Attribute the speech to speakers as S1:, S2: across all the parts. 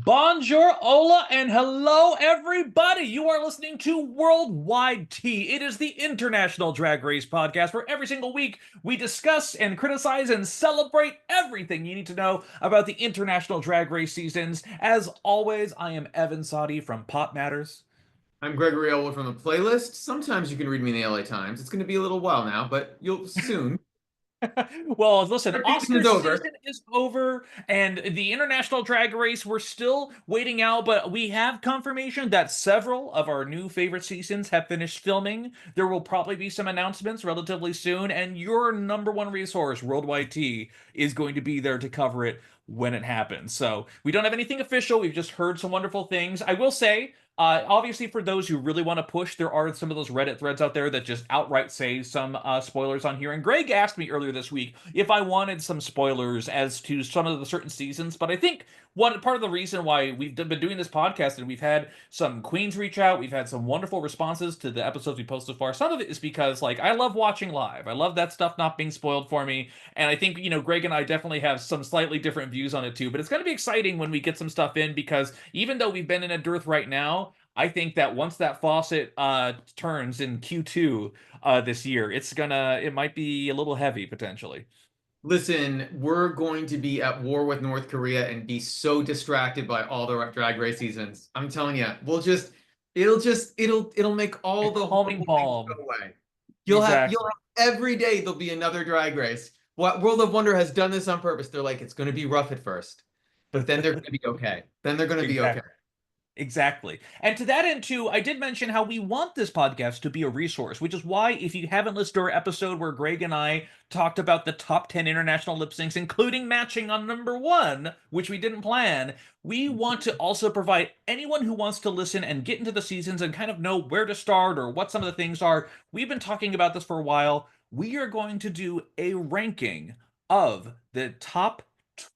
S1: Bonjour, hola, and hello, everybody. You are listening to Worldwide Tea. It is the International Drag Race podcast where every single week we discuss and criticize and celebrate everything you need to know about the International Drag Race seasons. As always, I am Evan Sawdey from Pop Matters.
S2: I'm Gregory Ellwood from the playlist. Sometimes you can read me in the LA Times. It's going to be a little while now, but you'll soon.
S1: Well, listen,
S2: Our
S1: Oscar
S2: season's over.
S1: season is over, and the International Drag Race, we're still waiting out, but we have confirmation that several of our new favorite seasons have finished filming. There will probably be some announcements relatively soon, and your number one resource, Worldwide Tea, is going to be there to cover it when it happens. So we don't have anything official. We've just heard some wonderful things. I will say, obviously, for those who really want to push, there are some of those Reddit threads out there that just outright say some spoilers on here. And Greg asked me earlier this week if I wanted some spoilers as to some of the certain seasons. But I think one part of the reason why we've been doing this podcast and we've had some queens reach out, we've had some wonderful responses to the episodes we posted so far. Some of it is because, like, I love watching live. I love that stuff not being spoiled for me. And I think, Greg and I definitely have some slightly different views on it too. But it's going to be exciting when we get some stuff in because even though we've been in a dearth right now, I think that once that faucet turns in Q2 this year, it might be a little heavy potentially.
S2: Listen, we're going to be at war with North Korea and be so distracted by all the Drag Race seasons. I'm telling you, it'll make
S1: A
S2: all the
S1: calming
S2: horrible things go
S1: balm.
S2: away. You'll
S1: Exactly.
S2: have every day there'll be another Drag Race. What World of Wonder has done this on purpose. They're like, it's going to be rough at first, but then they're going to be okay. Then they're going to be okay.
S1: Exactly. Exactly. And to that end, too, I did mention how we want this podcast to be a resource, which is why, if you haven't listened to our episode where Greg and I talked about the top 10 international lip syncs, including matching on number one, which we didn't plan, we want to also provide anyone who wants to listen and get into the seasons and kind of know where to start or what some of the things are. We've been talking about this for a while. We are going to do a ranking of the top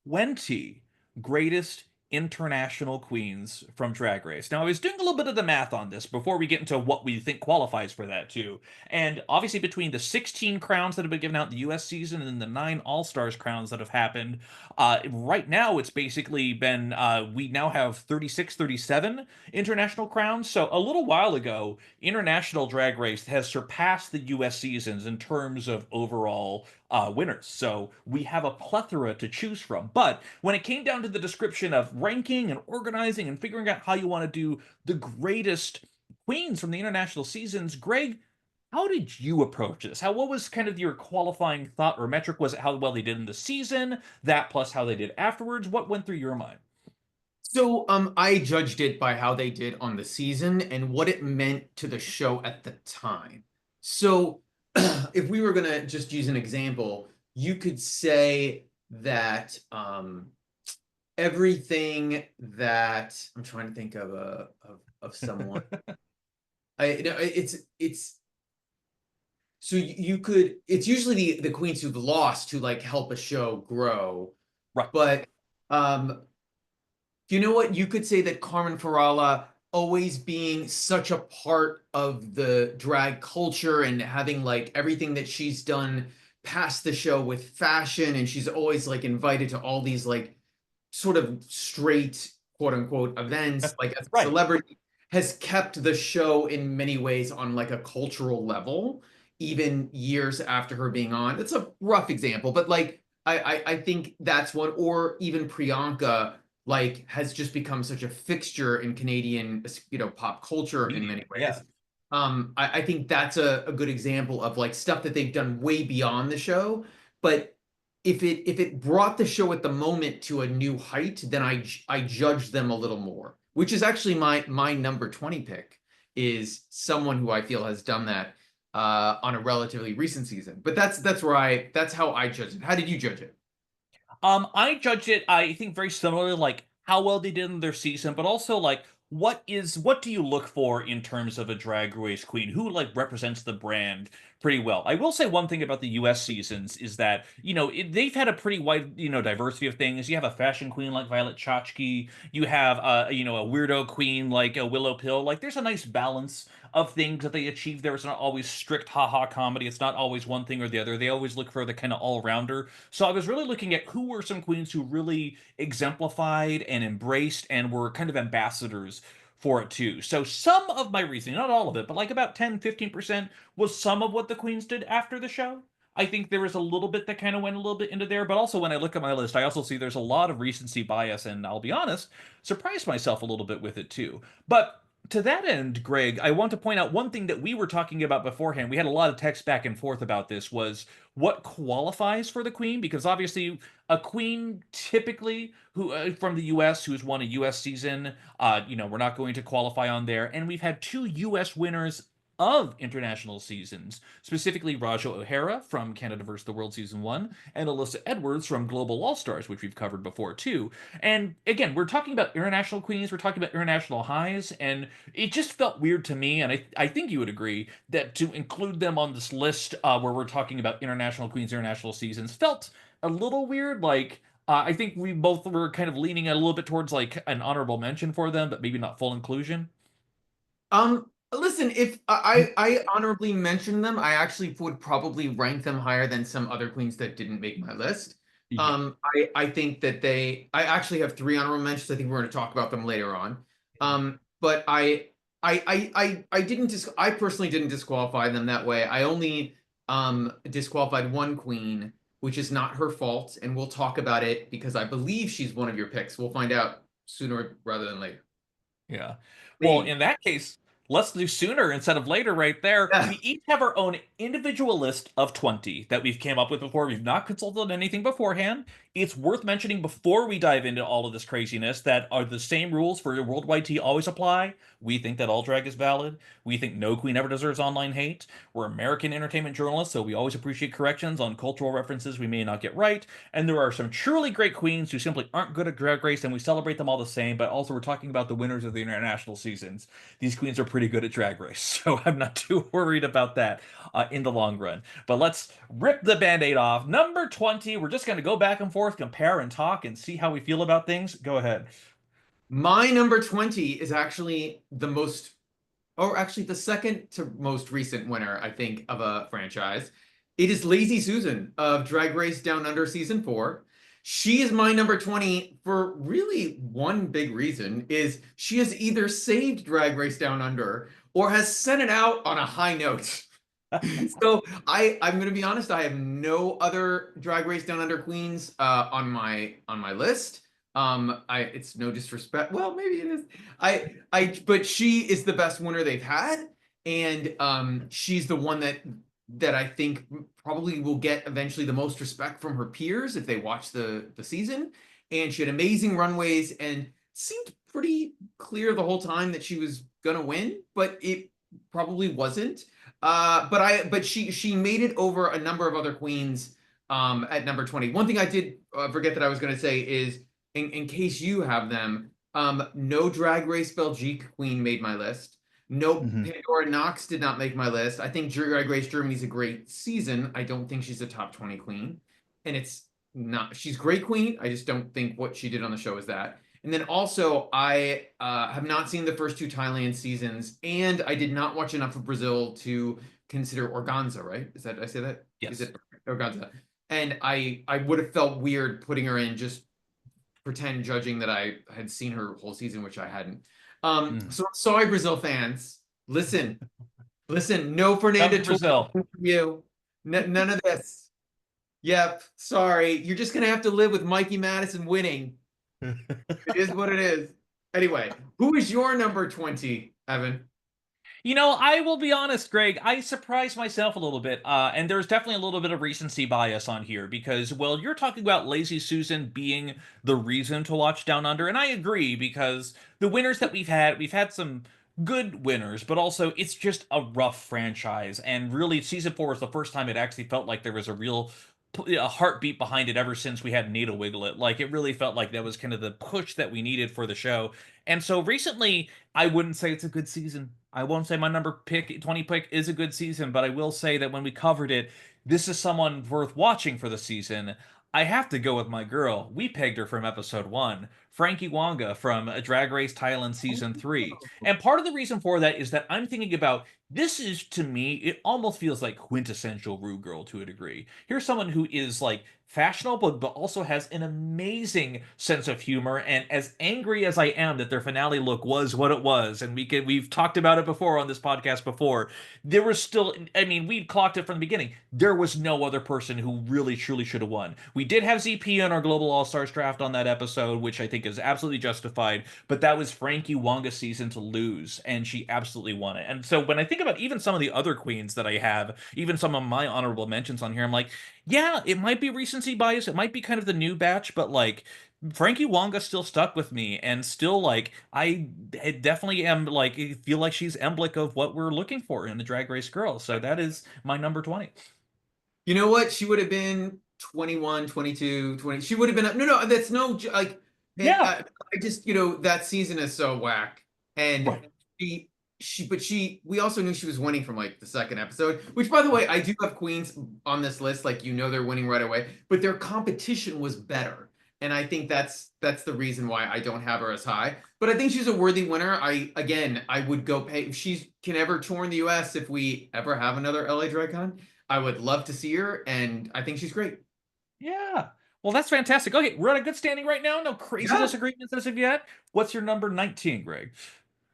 S1: 20 greatest international queens from Drag Race. Now, I was doing a little bit of the math on this before we get into what we think qualifies for that, too. And obviously, between the 16 crowns that have been given out in the US season and then the 9 All Stars crowns that have happened, right now it's basically been, we now have 36, 37 international crowns. So a little while ago, international Drag Race has surpassed the US seasons in terms of overall winners. So we have a plethora to choose from. But when it came down to the description of ranking and organizing and figuring out how you want to do the greatest queens from the international seasons, Greg, how did you approach this? What was kind of your qualifying thought or metric? Was it how well they did in the season? That plus how they did afterwards? What went through your mind?
S2: So, I judged it by how they did on the season and what it meant to the show at the time. So, if we were gonna just use an example, you could say that everything that I'm trying to think of someone. It's so you could. It's usually the queens who've lost who like help a show grow,
S1: Right.
S2: but you know what? You could say that Carmen Farala always being such a part of the drag culture and having like everything that she's done past the show with fashion, and she's always like invited to all these like sort of straight quote unquote events, like as a
S1: Right.
S2: celebrity, has kept the show in many ways on like a cultural level, even years after her being on. It's a rough example, but like I think that's one, or even Priyanka like has just become such a fixture in Canadian, pop culture in
S1: Media.
S2: many
S1: Yeah.
S2: ways. I think that's a good example of like stuff that they've done way beyond the show. But if it brought the show at the moment to a new height, then I judge them a little more, which is actually my number 20 pick is someone who I feel has done that on a relatively recent season. But that's how I judge it. How did you judge it?
S1: I judge it, I think, very similarly, like how well they did in their season, but also like what do you look for in terms of a drag race queen who like represents the brand pretty well? I will say one thing about the US seasons is that, they've had a pretty wide, diversity of things. You have a fashion queen like Violet Chachki, you have a weirdo queen like a Willow Pill. Like there's a nice balance of things that they achieve there. It's not always strict haha comedy. It's not always one thing or the other. They always look for the kind of all-rounder. So I was really looking at who were some queens who really exemplified and embraced and were kind of ambassadors for it too. So some of my reasoning, not all of it, but like about 10-15% was some of what the queens did after the show. I think there was a little bit that kind of went a little bit into there, but also when I look at my list, I also see there's a lot of recency bias, and I'll be honest, surprised myself a little bit with it too. But to that end, Greg, I want to point out one thing that we were talking about beforehand. We had a lot of text back and forth about this was what qualifies for the queen, because obviously a queen typically who from the US who's won a US season, we're not going to qualify on there. And we've had two US winners of international seasons, specifically Raja O'Hara from Canada vs. the World Season 1, and Alyssa Edwards from Global All Stars, which we've covered before too. And again, we're talking about international queens, we're talking about international highs, and it just felt weird to me, and I think you would agree, that to include them on this list where we're talking about international queens, international seasons, felt a little weird. Like, I think we both were kind of leaning a little bit towards like an honorable mention for them, but maybe not full inclusion.
S2: Listen, if I honorably mentioned them, I actually would probably rank them higher than some other queens that didn't make my list.
S1: Yeah.
S2: I think that I actually have three honorable mentions. I think we're going to talk about them later on. But I didn't I personally didn't disqualify them that way. I only disqualified one queen, which is not her fault, and we'll talk about it because I believe she's one of your picks. We'll find out sooner rather than later.
S1: Yeah. Well,
S2: Maybe.
S1: in that case, let's do sooner instead of later right there.
S2: Yeah.
S1: We each have our own individual list of 20 that we've came up with before. We've not consulted anything beforehand. It's worth mentioning before we dive into all of this craziness that are the same rules for worldwide tea always apply. We think that all drag is valid. We think no queen ever deserves online hate. We're American entertainment journalists, so we always appreciate corrections on cultural references we may not get right. And there are some truly great queens who simply aren't good at drag race, and we celebrate them all the same. But also, we're talking about the winners of the international seasons. These queens are pretty good at drag race, so I'm not too worried about that in the long run. But let's rip the band-aid off. Number 20, we're just going to go back and forth, compare and talk, and see how we feel about things. Go ahead.
S2: My number 20 is actually the most, or actually the second to most recent winner, I think, of a franchise. It is Lazy Susan of Drag Race Down Under Season 4. She is my number 20 for really one big reason is she has either saved Drag Race Down Under or has sent it out on a high note. So I'm going to be honest, I have no other Drag Race Down Under queens on my list. It's no disrespect. Well, maybe it is. But she is the best winner they've had, and she's the one that I think probably will get eventually the most respect from her peers if they watch the season. And she had amazing runways and seemed pretty clear the whole time that she was gonna win, but it probably wasn't. But she made it over a number of other queens at number 20. One thing I did forget that I was going to say is in case you have them, no Drag Race Belgique queen made my list. No
S1: Mhm.
S2: Pandora Knox did not make my list. I think Drag Race Germany's a great season. I don't think she's a top 20 queen. And it's not, she's great queen. I just don't think what she did on the show is that. And then also, I have not seen the first two Thailand seasons, and I did not watch enough of Brazil to consider Organza, right? Is that, did I say that? Is
S1: Yes.
S2: it Organza? And I would have felt weird putting her in just pretend judging that I had seen her whole season, which I hadn't.
S1: Mm.
S2: So I'm sorry, Brazil fans. Listen, no
S1: Come
S2: Fernanda
S1: to
S2: Torres
S1: Brazil.
S2: for you. None of this. Yep, sorry. You're just gonna have to live with Mikey Madison winning. It is what it is. Anyway, who is your number 20, Evan?
S1: I will be honest, Greg, I surprised myself a little bit, and there's definitely a little bit of recency bias on here because, well, you're talking about Lazy Susan being the reason to watch Down Under, and I agree because the winners that we've had some good winners, but also it's just a rough franchise, and really, season 4 was the first time it actually felt like there was a real a heartbeat behind it ever since we had Nita Wiglet. Like it really felt like that was kind of the push that we needed for the show. And so recently, I wouldn't say it's a good season. I won't say my number pick 20 pick is a good season, but I will say that when we covered it, this is someone worth watching for the season. I have to go with my girl. We pegged her from episode 1, Frankie Wonga from Drag Race Thailand season 3. And part of the reason for that is that I'm thinking about this is to me, it almost feels like quintessential Rue Girl to a degree. Here's someone who is like fashionable, but also has an amazing sense of humor. And as angry as I am that their finale look was what it was, and we've talked about it before on this podcast before, there was still, I mean, we clocked it from the beginning. There was no other person who really truly should have won. We did have ZP on our Global All Stars draft on that episode, which I think is absolutely justified. But that was Frankie Wonga's season to lose, and she absolutely won it. And so when I think about even some of the other queens that I have, even some of my honorable mentions on here, I'm like, yeah, it might be recency bias. It might be kind of the new batch, but like Frankie Wonga still stuck with me and still like I definitely am like feel like she's emblematic of what we're looking for in the Drag Race girl. So that is my number 20.
S2: You know what? She would have been 21, 22, 20. She would have been, no, that's no, like, and
S1: Yeah.
S2: I just, that season is so whack. And
S1: Right.
S2: she, we also knew she was winning from like the second episode, which by the way, I do have queens on this list. Like, they're winning right away, but their competition was better. And I think that's the reason why I don't have her as high. But I think she's a worthy winner. I would go pay if she can ever tour in the US if we ever have another LA Drag Con. I would love to see her, and I think she's great.
S1: Yeah. Well, that's fantastic. Okay, we're at a good standing right now. No crazy
S2: Yeah.
S1: disagreements as of yet. What's your number 19, Greg?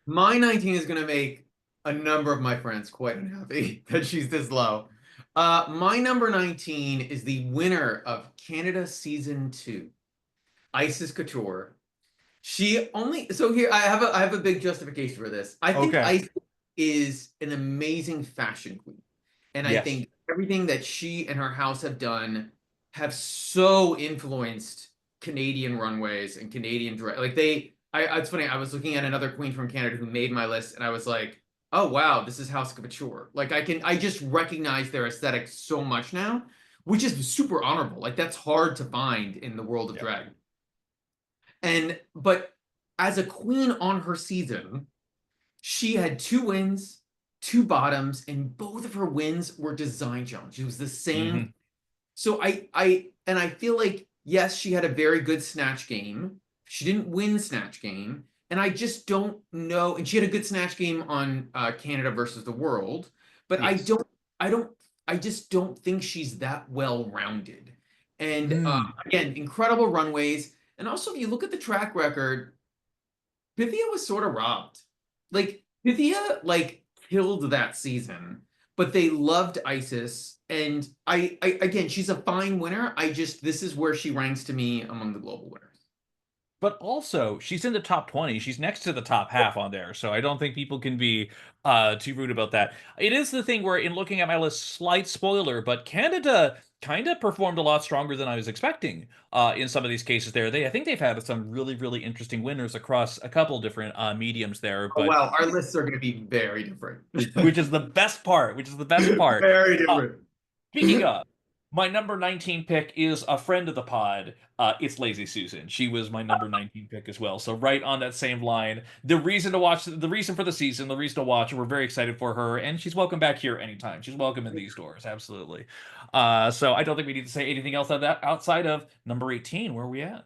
S2: My 19 is going to make a number of my friends quite unhappy that she's this low. My number 19 is the winner of Canada Season 2, Isis Couture. She only so here I have a big justification for this. I think
S1: Okay.
S2: Isis is an amazing fashion queen. And I
S1: Yes.
S2: think everything that she and her house have done have so influenced Canadian runways and Canadian dress. Like it's funny. I was looking at another queen from Canada who made my list, and I was like, oh wow, this is House Couture. Like I just recognize their aesthetic so much now, which is super honorable. Like that's hard to find in the world of
S1: Yeah.
S2: drag. But as a queen on her season, she had 2 wins, 2 bottoms, and both of her wins were design challenges. It was the same.
S1: Hmm.
S2: So I feel like yes, she had a very good snatch game. She didn't win snatch game, and I just don't know. And she had a good snatch game on Canada versus the world, but
S1: Yes.
S2: I don't, I just don't think she's that well rounded. And
S1: Mm.
S2: again, incredible runways, and also if you look at the track record, Pythia was sort of robbed. Like Pythia like killed that season, but they loved Isis. And I again, she's a fine winner. This is where she ranks to me among the global winners.
S1: But also, she's in the top 20. She's next to the top half on there. So I don't think people can be too rude about that. It is the thing where, in looking at my list, slight spoiler, but Canada kind of performed a lot stronger than I was expecting in some of these cases there. I think they've had some really, really interesting winners across a couple different mediums there.
S2: Oh
S1: But
S2: wow, our lists are going to be very different.
S1: which is the best part, which is the best part.
S2: Very
S1: Uh,
S2: different.
S1: Speaking of, my number 19 pick is a friend of the pod. It's Lazy Susan. She was my number 19 pick as well. So right on that same line. The reason for the season, the reason to watch, we're very excited for her, and she's welcome back here anytime. She's welcome in these doors, absolutely. So I don't think we need to say anything else on that outside of number 18. Where are we at?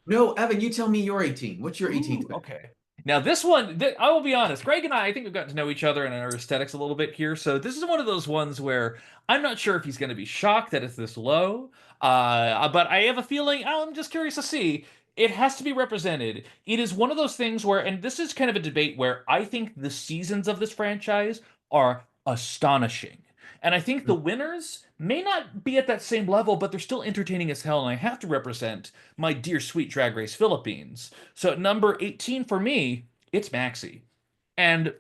S2: No, Evan, you tell me your 18. What's your
S1: Ooh,
S2: 18th pick?
S1: okay. Now this one, I will be honest, Greg and I think we've gotten to know each other and our aesthetics a little bit here. So this is one of those ones where I'm not sure if he's going to be shocked that it's this low. But I have a feeling, I'm just curious to see. It has to be represented. It is one of those things where, and this is kind of a debate where I think the seasons of this franchise are astonishing. And I think the winners may not be at that same level, but they're still entertaining as hell. And I have to represent my dear sweet Drag Race Philippines. So at number 18 for me, it's Maxi. And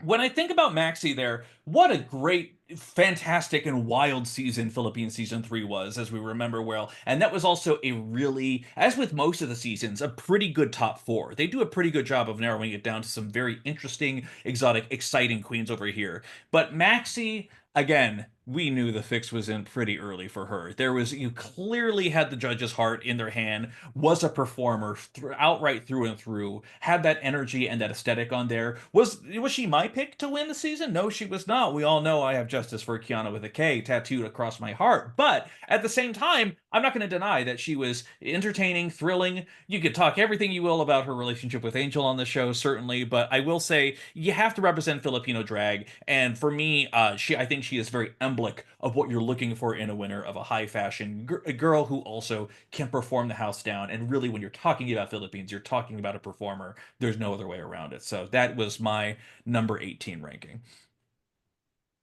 S1: when I think about Maxi there, what a great, fantastic, and wild season Philippine season 3 was, as we remember well. And that was also a really, as with most of the seasons, a pretty good top 4. They do a pretty good job of narrowing it down to some very interesting, exotic, exciting queens over here. But Maxi, again, we knew the fix was in pretty early for her. There was, you clearly had the judge's heart in their hand, was a performer outright through and through, had that energy and that aesthetic on there. Was she my pick to win the season? No, she was not. We all know I have justice for Keiona with a K tattooed across my heart. But at the same time, I'm not going to deny that she was entertaining, thrilling. You could talk everything you will about her relationship with Angel on the show, certainly, but I will say you have to represent Filipino drag. And for me, I think she is very emblematic of what you're looking for in a winner of a high fashion a girl who also can perform the house down. And really, when you're talking about Philippines, you're talking about a performer. There's no other way around it. So that was my number 18 ranking.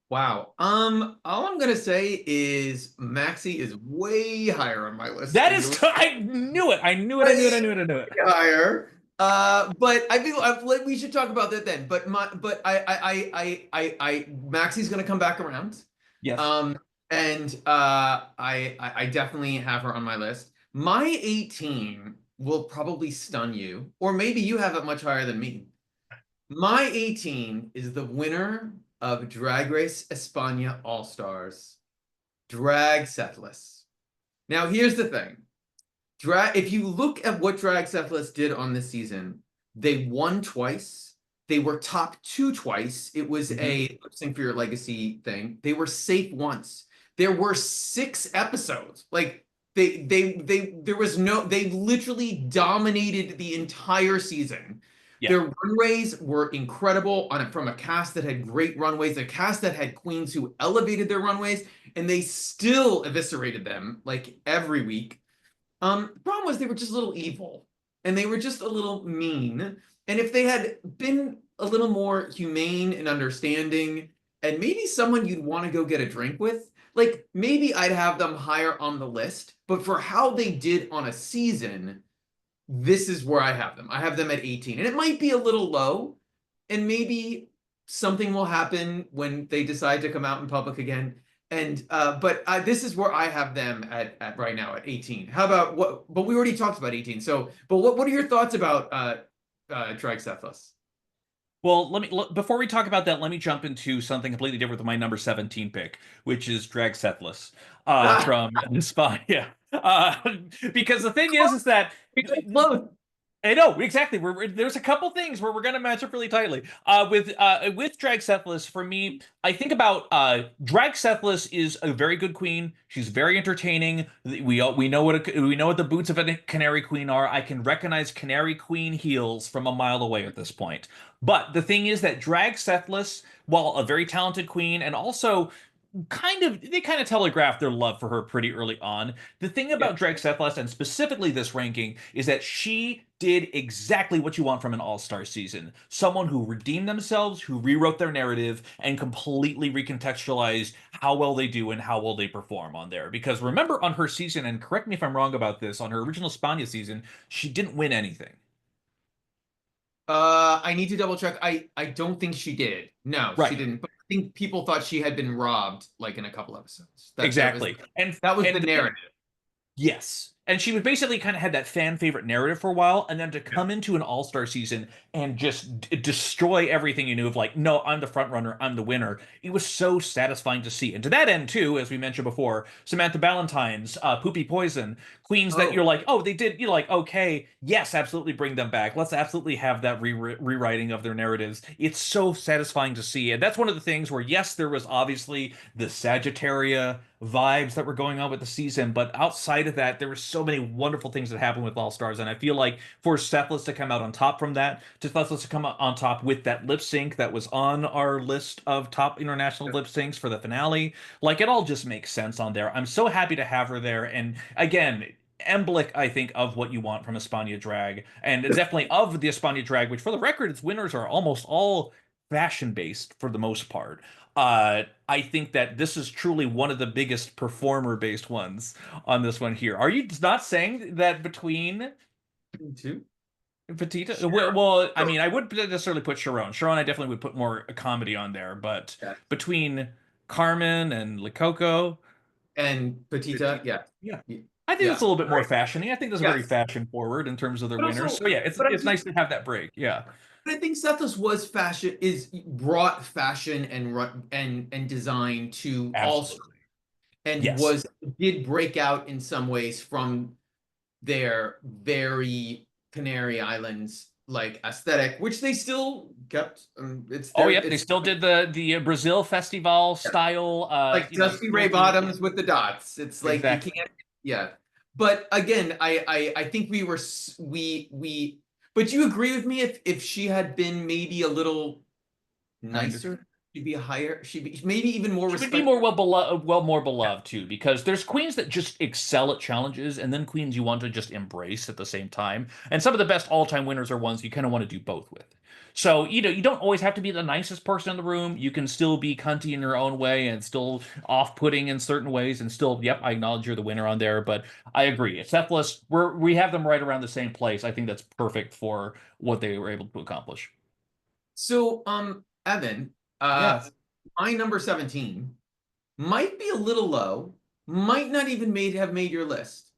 S2: Wow. All I'm gonna say is Maxi is way higher on my list
S1: That
S2: than
S1: is,
S2: yours.
S1: I knew it. I knew it. I knew it. I
S2: Way
S1: knew it. I knew it.
S2: higher. But I feel we should talk about that then. But Maxi's gonna come back around.
S1: Yes.
S2: Um, and I definitely have her on my list. My 18 will probably stun you, or maybe you have it much higher than me. My 18 is the winner of Drag Race España All Stars, Drag Sethless. Now, here's the thing. If you look at what Drag Sethless did on this season, they won twice. They were top two twice. It was a lip sync for your legacy thing. They were safe once. There were 6 episodes. Like there was no, they literally dominated the entire season.
S1: Yeah.
S2: Their runways were incredible from a cast that had great runways, a cast that had queens who elevated their runways, and they still eviscerated them like every week. The problem was they were just a little evil and they were just a little mean. And if they had been a little more humane and understanding, and maybe someone you'd want to go get a drink with, like maybe I'd have them higher on the list. But for how they did on a season, this is where I have them. I have them at 18. And it might be a little low, and maybe something will happen when they decide to come out in public again. And but this is where I have them at right now at 18. How about what? But we already talked about 18. So, but what are your thoughts about Drag Cephalus?
S1: Well, before we talk about that, let me jump into something completely different with my number 17 pick, which is Drag Sethless
S2: Ah,
S1: from The Spy. Yeah. Because the thing is that
S2: close.
S1: I know exactly. There's a couple things where we're going to match up really tightly. With Drag Cephalus, for me, I think about Drag Cephalus is a very good queen. She's very entertaining. We know what the boots of a Canary Queen are. I can recognize Canary Queen heels from a mile away at this point. But the thing is that Drag Cephalus, while a very talented queen, and also they kind of telegraphed their love for her pretty early on. The thing
S2: Yeah.
S1: about Drag Cephalus, and specifically this ranking, is that she did exactly what you want from an all-star season. Someone who redeemed themselves, who rewrote their narrative, and completely recontextualized how well they do and how well they perform on there. Because remember on her season, and correct me if I'm wrong about this, on her original Spania season, she didn't win anything.
S2: I need to double check. I don't think she did. No, she
S1: Right.
S2: didn't. But I think people thought she had been robbed like in a couple episodes.
S1: Exactly.
S2: That was the
S1: And the thing
S2: narrative.
S1: Yes. And she was basically kind of had that fan favorite narrative for a while, and then to
S2: Yeah.
S1: come into an all-star season and just destroy everything you knew of like, no, I'm the front runner, I'm the winner. It was so satisfying to see. And to that end, too, as we mentioned before, Samantha Ballantyne's Poopy Poison, queens that you're
S2: Oh,
S1: like, oh, they did, you're like, okay, yes, absolutely bring them back. Let's absolutely have that rewriting of their narratives. It's so satisfying to see. And that's one of the things where, yes, there was obviously the Sagittaria vibes that were going on with the season, but outside of that, there were so many wonderful things that happened with All Stars, and I feel like for Cephalus to come out on top from that, to Cephalus to come out on top with that lip sync that was on our list of top international lip syncs for the finale, like it all just makes sense on there. I'm so happy to have her there, and again, emblematic, I think, of what you want from Espana drag, and definitely of the Espana drag, which for the record, its winners are almost all fashion based for the most part. I think that this is truly one of the biggest performer based ones on this one here. Are you not saying that between
S2: two.
S1: Petita?
S2: Sure.
S1: Well, I mean, I wouldn't necessarily put Sharon. Sharon, I definitely would put more comedy on there, but
S2: Yeah.
S1: between Carmen and Likoko,
S2: And Petita,
S1: Petita,
S2: yeah.
S1: yeah.
S2: Y-
S1: I think it's a
S2: Yeah.
S1: little bit more fashiony. I think that's very
S2: Yes.
S1: fashion forward in terms of their
S2: But
S1: winners.
S2: also,
S1: So yeah, it's
S2: but I'm
S1: it's
S2: just
S1: nice to have that break. Yeah.
S2: I think Sethos was fashion is brought fashion and design to all stars,
S1: Absolutely.
S2: and
S1: Yes.
S2: was did break out in some ways from their very Canary Islands like aesthetic, which they still kept. It's
S1: Oh,
S2: their
S1: yep. They
S2: it's
S1: still did the Brazil Festival style.
S2: like Dusty Ray
S1: Still doing
S2: Bottoms with the dots. It's like you
S1: exactly.
S2: can't. Yeah, but again, I think we were we. But you agree with me if she had been maybe a little
S1: Kinder.
S2: nicer, she'd be higher. She'd be maybe even more
S1: She would be
S2: respected.
S1: more more beloved too, because there's queens that just excel at challenges, and then queens you want to just embrace at the same time. And some of the best all-time winners are ones you kind of want to do both with. So, you don't always have to be the nicest person in the room. You can still be cunty in your own way and still off-putting in certain ways, and still, yep, I acknowledge you're the winner on there. But I agree, it's Cephalus. We have them right around the same place. I think that's perfect for what they were able to accomplish.
S2: So, Evan,
S1: Yes.
S2: my number 17 might be a little low, might not even have made your list,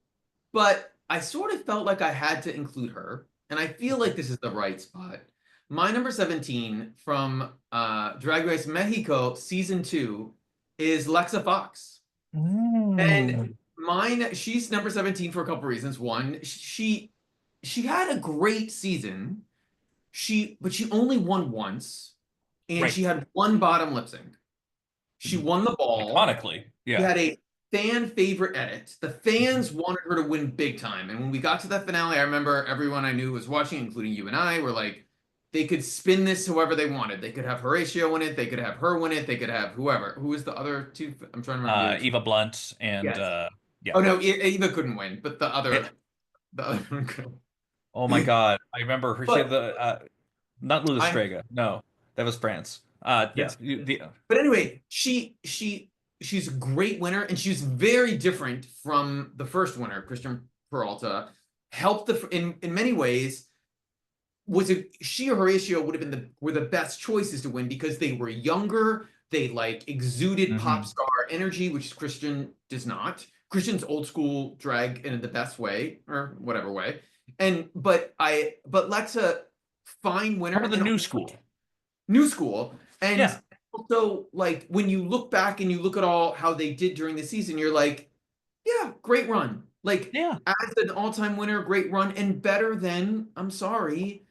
S2: but I sort of felt like I had to include her, and I feel like this is the right spot. My number 17 from Drag Race Mexico season 2 is Lexa Fox. And
S1: Mm.
S2: mine, she's number 17 for a couple reasons. One, she had a great season. But she only won once, and
S1: Right.
S2: she had one bottom lip sync. She won the ball.
S1: Iconically,
S2: She
S1: yeah.
S2: had a fan favorite edit. The fans wanted her to win big time. And when we got to that finale, I remember everyone I knew was watching, including you and I, were like, they could spin this however they wanted. They could have Horatio win it. They could have her win it. They could have whoever. Who was the other two? I'm trying to remember the other two.
S1: Eva Blunt and
S2: Yes.
S1: yeah.
S2: Oh no, Eva couldn't win, but
S1: Yeah.
S2: the other one could.
S1: Oh my God. I remember her. She had
S2: But
S1: the not
S2: I
S1: Lustrega. No, that was France.
S2: yes.
S1: Yes. The
S2: But anyway, she's a great winner, and she's very different from the first winner, Christian Peralta. Helped in many ways. Was it she or Horatio would have been were the best choices to win because they were younger, they like exuded pop
S1: Mhm.
S2: star energy, which Christian does not. Christian's old school drag in the best way, or whatever way. And but Lexa, fine
S1: Part
S2: winner
S1: of the
S2: and
S1: new school.
S2: new school. And
S1: Yeah.
S2: also, like, when you look back and you look at all how they did during the season, you're like, yeah, great run. Like,
S1: Yeah.
S2: as an all-time winner, great run, and better than, I'm sorry,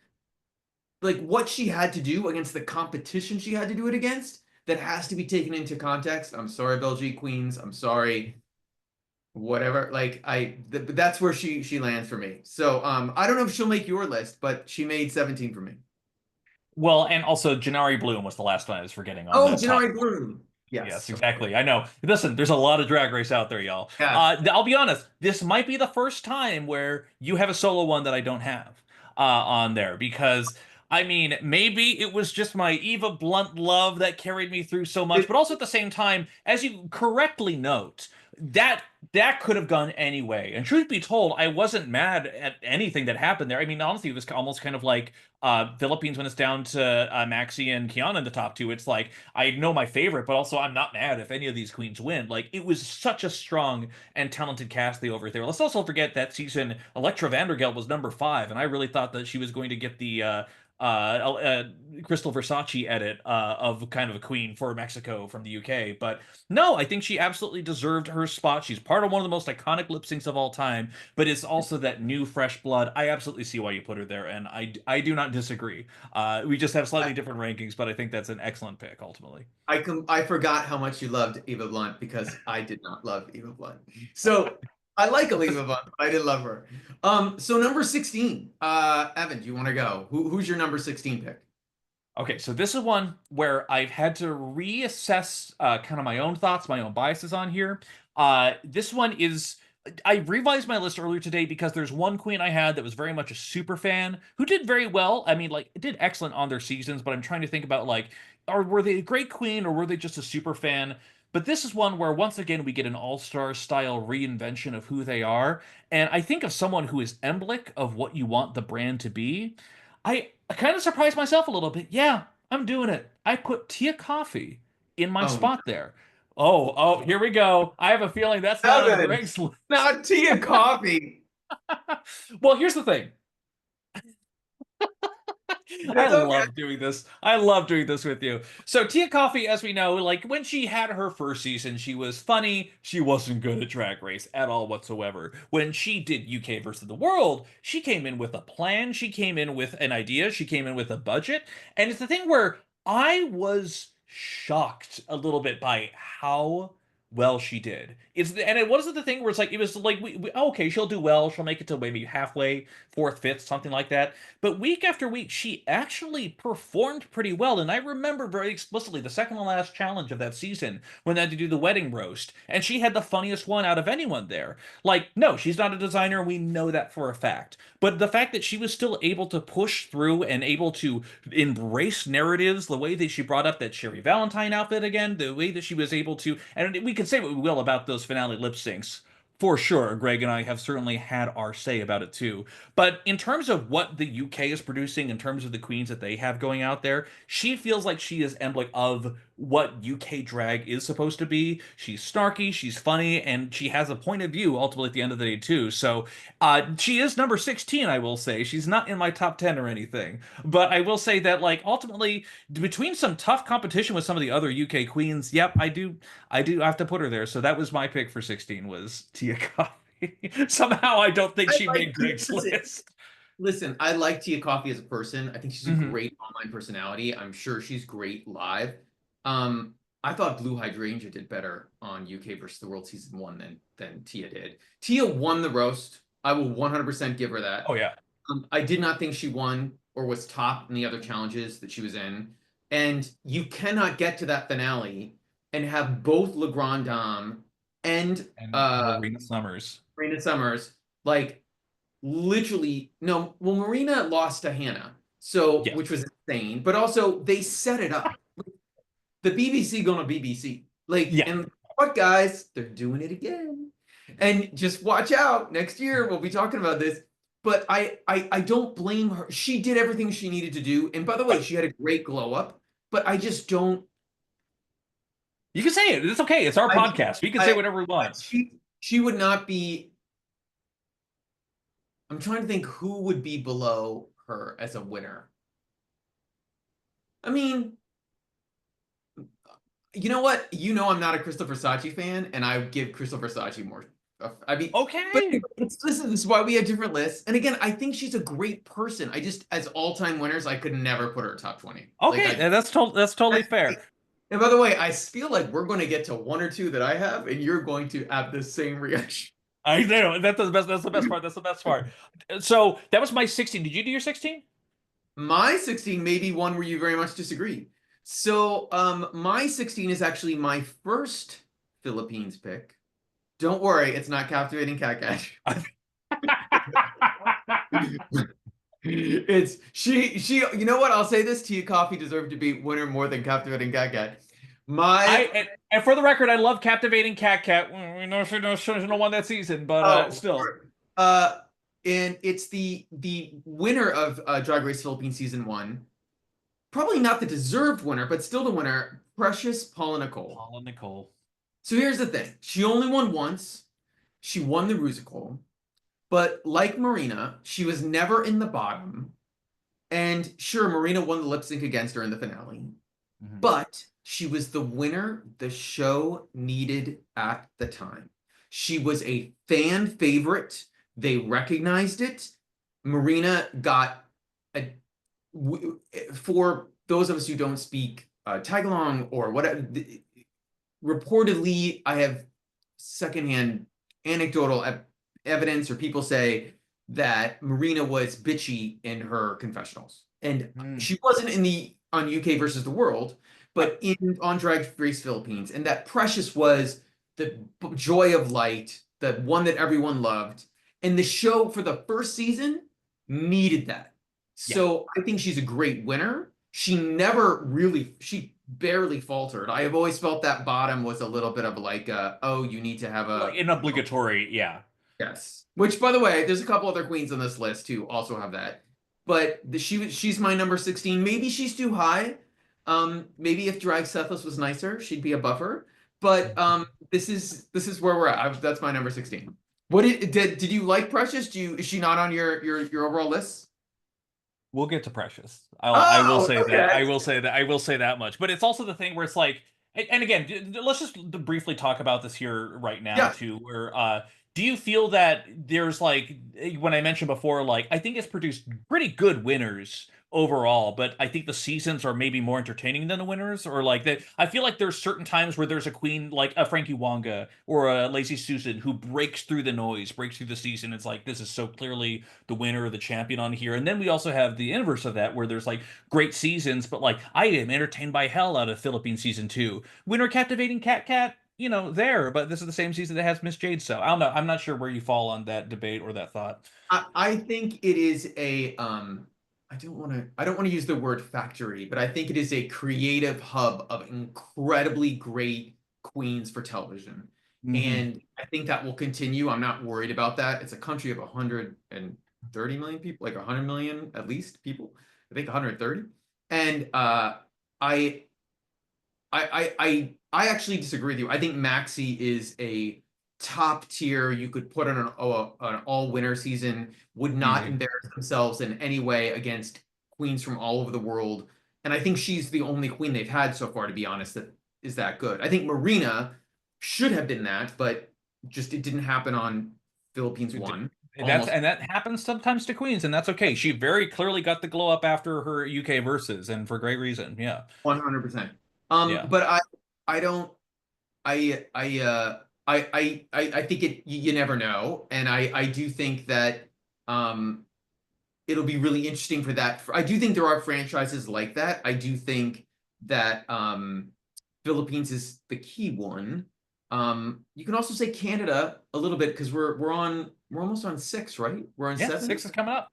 S2: like what she had to do against the competition she had to do it against, that has to be taken into context. I'm sorry, Belgique Queens. I'm sorry, whatever. Like, that's where she lands for me. So I don't know if she'll make your list, but she made 17 for me.
S1: Well, and also Janari Bloom was the last one I was forgetting on
S2: Oh,
S1: the top.
S2: Janari Bloom.
S1: Yes,
S2: Yes, of course.
S1: exactly. I know. Listen, there's a lot of drag race out there, y'all.
S2: Yes.
S1: I'll be honest, this might be the first time where you have a solo one that I don't have on there because I mean, maybe it was just my Eva Blunt love that carried me through so much,
S2: It,
S1: but also at the same time, as you correctly note, that that could have gone any way. And truth be told, I wasn't mad at anything that happened there. I mean, honestly, it was almost kind of like Philippines when it's down to Maxi and Keiona in the top two. It's like I know my favorite, but also I'm not mad if any of these queens win. Like it was such a strong and talented cast they over there. Let's also forget that season Electra Vandergeld was number 5, and I really thought that she was going to get the Crystal Versace edit of kind of a queen for Mexico from the UK. But no, I think she absolutely deserved her spot. She's part of one of the most iconic lip syncs of all time, but it's also that new fresh blood. I absolutely see why you put her there, and I do not disagree. We just have slightly different rankings, but I think that's an excellent pick ultimately.
S2: I forgot how much you loved Eva Blunt because I did not love Eva Blunt. So I like Eva Blunt, but I didn't love her. So number 16, Evan, do you want to go? Who's your number 16 pick?
S1: Okay, so this is one where I've had to reassess kind of my own thoughts, my own biases on here. This one is I revised my list earlier today because there's one queen I had that was very much a super fan who did very well. I mean, like, did excellent on their seasons, but I'm trying to think about like, were they a great queen or were they just a super fan? But this is one where once again we get an all-star style reinvention of who they are, and I think of someone who is emblematic of what you want the brand to be. I kind of surprised myself a little bit. Yeah, I'm doing it. I put Tia Coffee in my
S2: Oh,
S1: spot there. Oh, here we go. I have a feeling that's not on
S2: Evan,
S1: Greg's list.
S2: not tea coffee.
S1: Well, here's the thing. I
S2: It's okay.
S1: love doing this. I love doing this with you. So Tia Coffee, as we know, like when she had her first season, she was funny. She wasn't good at Drag Race at all whatsoever. When she did UK versus the World, she came in with a plan. She came in with an idea. She came in with a budget. And it's the thing where I was shocked a little bit by how well she did. And it wasn't the thing where it's like it was like okay, she'll do well. She'll make it to maybe halfway, fourth, fifth, something like that. But week after week, she actually performed pretty well. And I remember very explicitly the second to last challenge of that season when they had to do the wedding roast. And she had the funniest one out of anyone there. Like, no, she's not a designer. We know that for a fact. But the fact that she was still able to push through and able to embrace narratives, the way that she brought up that Sherry Valentine outfit again, the way that she was able to, and we can say what we will about those finale lip syncs. For sure, Greg and I have certainly had our say about it too. But in terms of what the UK is producing, in terms of the queens that they have going out there, she feels like she is emblematic of what UK drag is supposed to be. She's snarky, she's funny, and she has a point of view ultimately at the end of the day too. So she is number 16, I will say. She's not in my top 10 or anything. But I will say that like ultimately between some tough competition with some of the other UK queens, yep, I do have to put her there. So that was my pick for 16 was Tia Coffee. Somehow I don't think
S2: I
S1: she
S2: like
S1: made Greg's
S2: listen,
S1: list.
S2: listen, I like Tia Coffee as a person. I think she's a
S1: Mhm.
S2: great online personality. I'm sure she's great live. I thought Blue Hydrangea did better on UK versus the World season 1 than Tia did. Tia won the roast. I will 100% give her that.
S1: Oh yeah.
S2: I did not think she won or was top in the other challenges that she was in. And you cannot get to that finale and have both Le Grand Dame and
S1: And Marina Summers.
S2: Marina Summers like literally no. Well, Marina lost to Hannah, so
S1: Yes.
S2: which was insane. But also they set it up. The BBC gonna BBC like
S1: Yeah.
S2: and what guys? They're doing it again. And just watch out. Next year we'll be talking about this. But I don't blame her. She did everything she needed to do. And by the way,
S1: Right.
S2: she had a great glow up. But I just don't.
S1: You can say it. It's okay. It's our
S2: I
S1: podcast. We can say whatever we want.
S2: she would not be. I'm trying to think who would be below her as a winner. I mean, you know what? You know I'm not a Crystal Versace fan, and I would give Crystal Versace more. I mean, but
S1: Okay.
S2: listen, this is why we have different lists. And again, I think she's a great person. I just, as all-time winners, I could never put her top 20. Like
S1: Okay. That's totally fair.
S2: and by the way, I feel like we're going to get to one or two that I have, and you're going to have the same reaction.
S1: I know that's the best. That's the best part. That's the best part. So that was my 16. Did you do your 16?
S2: My 16 may be one where you very much disagree. So, my 16 is actually my first Philippines pick. Don't worry, it's not captivating cat catch. It's she you know what? I'll say this Tia Coffee deserved to be winner more than captivating cat cat. My
S1: And for the record, I love captivating Cat Cat. We know she won that season, but
S2: oh
S1: still.
S2: sure. uh and it's the winner of Drag Race Philippines season 1. Probably not the deserved winner, but still the winner, Precious Paula Nicole.
S1: Paula Nicole.
S2: So here's the thing. She only won once. She won the Rusical, but like Marina, she was never in the bottom. And sure, Marina won the lip sync against her in the finale,
S1: Mhm.
S2: but she was the winner the show needed at the time. She was a fan favorite. They recognized it. Marina got a, for those of us who don't speak Tagalong or whatever, reportedly, I have secondhand anecdotal evidence or people say that Marina was bitchy in her confessionals. And
S1: Mm.
S2: she wasn't in the on UK versus the world,
S1: Right.
S2: but in on Drag Race Philippines. And that Precious was the joy of light, the one that everyone loved. And the show for the first season needed that.
S1: Yeah.
S2: So I think she's a great winner. She barely faltered. I have always felt that bottom was a little bit of like, oh, you need to have
S1: Like
S2: a
S1: an obligatory, yeah.
S2: yes. Which, by the way, there's a couple other queens on this list too also have that. But she's my number 16. Maybe she's too high. Maybe if Drag Sethless was nicer, she'd be above her. But this is where we're at. That's my number 16. What did you like Precious? Is she not on your overall list?
S1: We'll get to Precious. I will
S2: Oh,
S1: say that.
S2: okay.
S1: I will say that. I will say that much. But it's also the thing where it's like, and again, let's just briefly talk about this here right now
S2: Yeah.
S1: too. Where do you feel that there's like when I mentioned before, like I think it's produced pretty good winners overall, but I think the seasons are maybe more entertaining than the winners, or like that. I feel like there's certain times where there's a queen like a Frankie Wonga or a Lazy Susan who breaks through the noise, breaks through the season. It's like this is so clearly the winner or the champion on here. And then we also have the inverse of that, where there's like great seasons, but like I am entertained by hell out of Philippine season two. Winner captivating Cat, there, but this is the same season that has Miss Jade. So I don't know. I'm not sure where you fall on that debate or that thought.
S2: I think it is a I don't want to use the word factory, but I think it is a creative hub of incredibly great queens for television.
S1: Hmm.
S2: And I think that will continue. I'm not worried about that. It's a country of 130 million people, like 100 million at least people. I think 130. And I I actually disagree with you. I think Maxi is a top tier. You could put on an all winner season. Would not
S1: Easy.
S2: embarrass themselves in any way against queens from all over the world. And I think she's the only queen they've had so far, to be honest, that is that good. I think Marina should have been that, but just it didn't happen on Philippines one. Almost
S1: And that happens sometimes to queens, and that's okay. She very clearly got the glow up after her UK verses, and for great reason. Yeah,
S2: 100%.
S1: yeah,
S2: But I don't I think you never know, and I do think that um it'll be really interesting for that. I do think there are franchises like that. I do think that Philippines is the key one. You can also say Canada a little bit because we're almost on six, right? We're on
S1: yeah.
S2: seven.
S1: Six is coming up.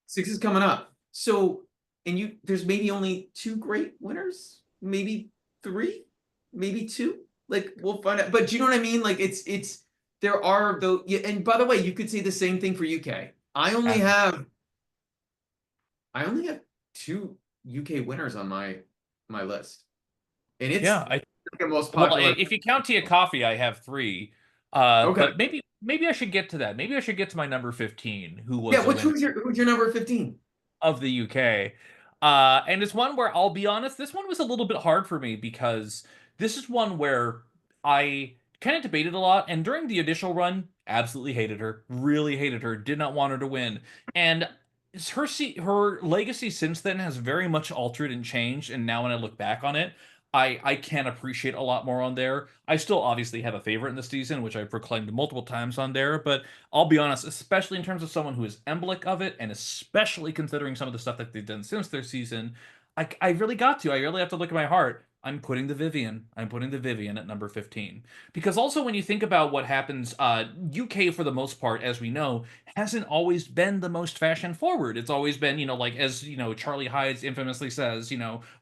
S2: Six is coming up. So, and there's maybe only two great winners, maybe three, maybe two. Like we'll find out. But do you know what I mean? Like there are though. Yeah, and by the way, you could say the same thing for UK. I only have two UK winners on my list, and it's
S1: Yeah, I
S2: the most
S1: Well,
S2: popular.
S1: if you count Tia Coffee, I have three.
S2: Okay,
S1: But maybe I should get to that. Maybe I should get to my number 15, who
S2: yeah.
S1: was a winner
S2: Who's your number 15?
S1: of the UK. And it's one where I'll be honest, this one was a little bit hard for me because this is one where I kind of debated a lot. And during the initial run, absolutely hated her, really hated her, did not want her to win. And her legacy since then has very much altered and changed. And now when I look back on it, I can appreciate a lot more on there. I still obviously have a favorite in the season, which I've proclaimed multiple times on there, but I'll be honest, especially in terms of someone who is emblic of it, and especially considering some of the stuff that they've done since their season, I really got to. I really have to look at my heart. I'm putting the Vivian. I'm putting the Vivian at number 15. Because also when you think about what happens, UK for the most part, as we know, hasn't always been the most fashion forward. It's always been, like as Charlie Hides infamously says,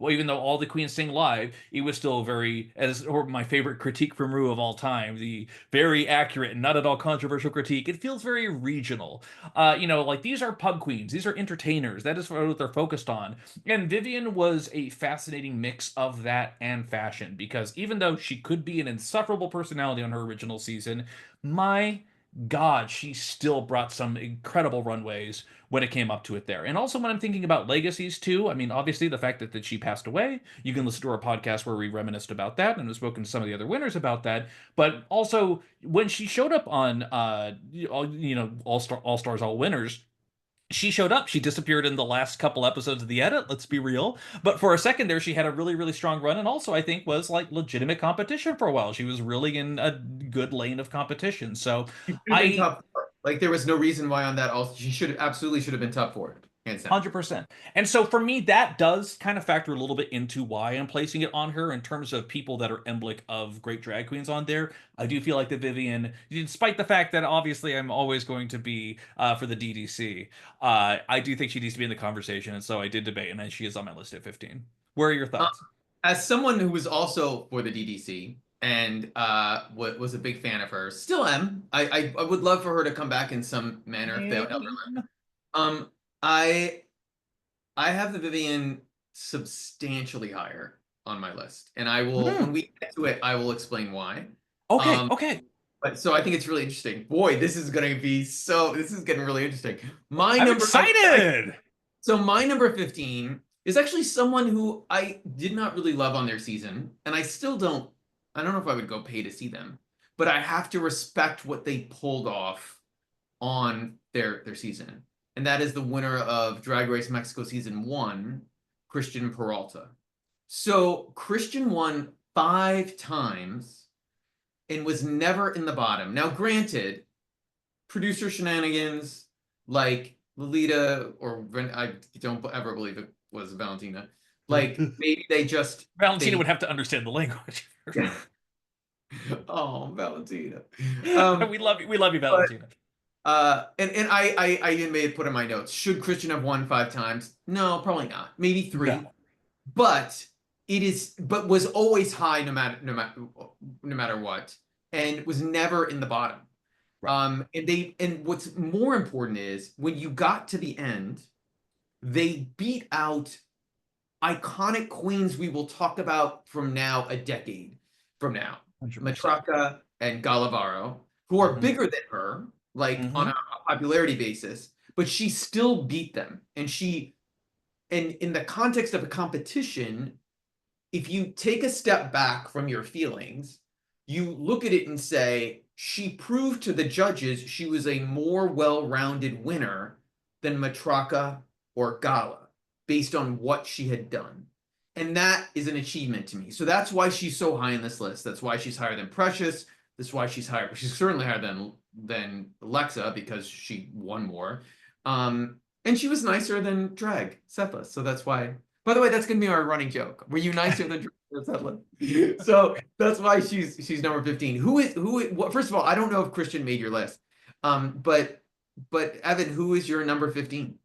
S1: well, even though all the queens sing live, it was still very, or my favorite critique from Rue of all time, the very accurate and not at all controversial critique. It feels very regional. Like these are pub queens, these are entertainers. That is what they're focused on. And Vivian was a fascinating mix of that and fashion because even though she could be an insufferable personality on her original season, my God, she still brought some incredible runways when it came up to it there. And also when I'm thinking about legacies too, I mean, obviously the fact that she passed away, you can listen to our podcast where we reminisced about that and have spoken to some of the other winners about that. But also when she showed up on All Stars All Winners, she showed up. She disappeared in the last couple episodes of the edit, let's be real. But for a second there, she had a really, really strong run, and also I think was like legitimate competition for a while. She was really in a good lane of competition. So
S2: She should have been
S1: I
S2: top four. Like there was no reason why on that. Also, she absolutely should have been top four, hands down.
S1: 100%. And so for me, that does kind of factor a little bit into why I'm placing it on her in terms of people that are emblic of great drag queens on there. I do feel like the Vivian, despite the fact that obviously I'm always going to be for the DDC, I do think she needs to be in the conversation. And so I did debate, and then she is on my list at 15. Where are your
S2: Um,
S1: thoughts?
S2: as someone who was also for the DDC and was a big fan of hers, still am. I would love for her to come back in some manner if they'll ever.
S1: Same.
S2: Um, I I have the Vivian substantially higher on my list, and I will
S1: Hmm.
S2: when we get to it, I will explain why.
S1: Okay,
S2: Um,
S1: okay.
S2: but so I think it's really interesting. Boy, this is going to be so. This is getting really interesting. My
S1: I'm
S2: number.
S1: excited.
S2: So my number 15 is actually someone who I did not really love on their season, and I still don't. I don't know if I would go pay to see them, but I have to respect what they pulled off on their season, and that is the winner of Drag Race Mexico season 1, Christian Peralta. So Christian won 5 times and was never in the bottom. Now, granted, producer shenanigans like Lolita or I don't ever believe it was Valentina. Like maybe they just
S1: Valentina
S2: they
S1: would have to understand the language.
S2: oh Valentina.
S1: We love you,
S2: But
S1: Valentina.
S2: and I even made put in my notes. Should Christian have won 5 times? No, probably not. Maybe 3.
S1: No.
S2: But but was always high no matter what, and was never in the bottom.
S1: Right.
S2: And what's more important is when you got to the end, they beat out iconic queens we will talk about from now a decade from now.
S1: 100%.
S2: Matraka and Galavaro, who are
S1: Hmm.
S2: bigger than her, like on
S1: Hmm.
S2: a popularity basis, but she still beat them. And in the context of a competition, if you take a step back from your feelings, you look at it and say, she proved to the judges she was a more well-rounded winner than Matraka or Gala based on what she had done. And that is an achievement to me. So that's why she's so high on this list. That's why she's higher than Precious. That's why she's higher. She's certainly higher than Alexa because she won more. And she was nicer than Drag Sethless. So that's why. By the way, that's gonna be our running joke. Were you nicer than Drag Sethless? So that's why she's number 15. First of all, I don't know if Christian made your list. But Evan, who is your number 15?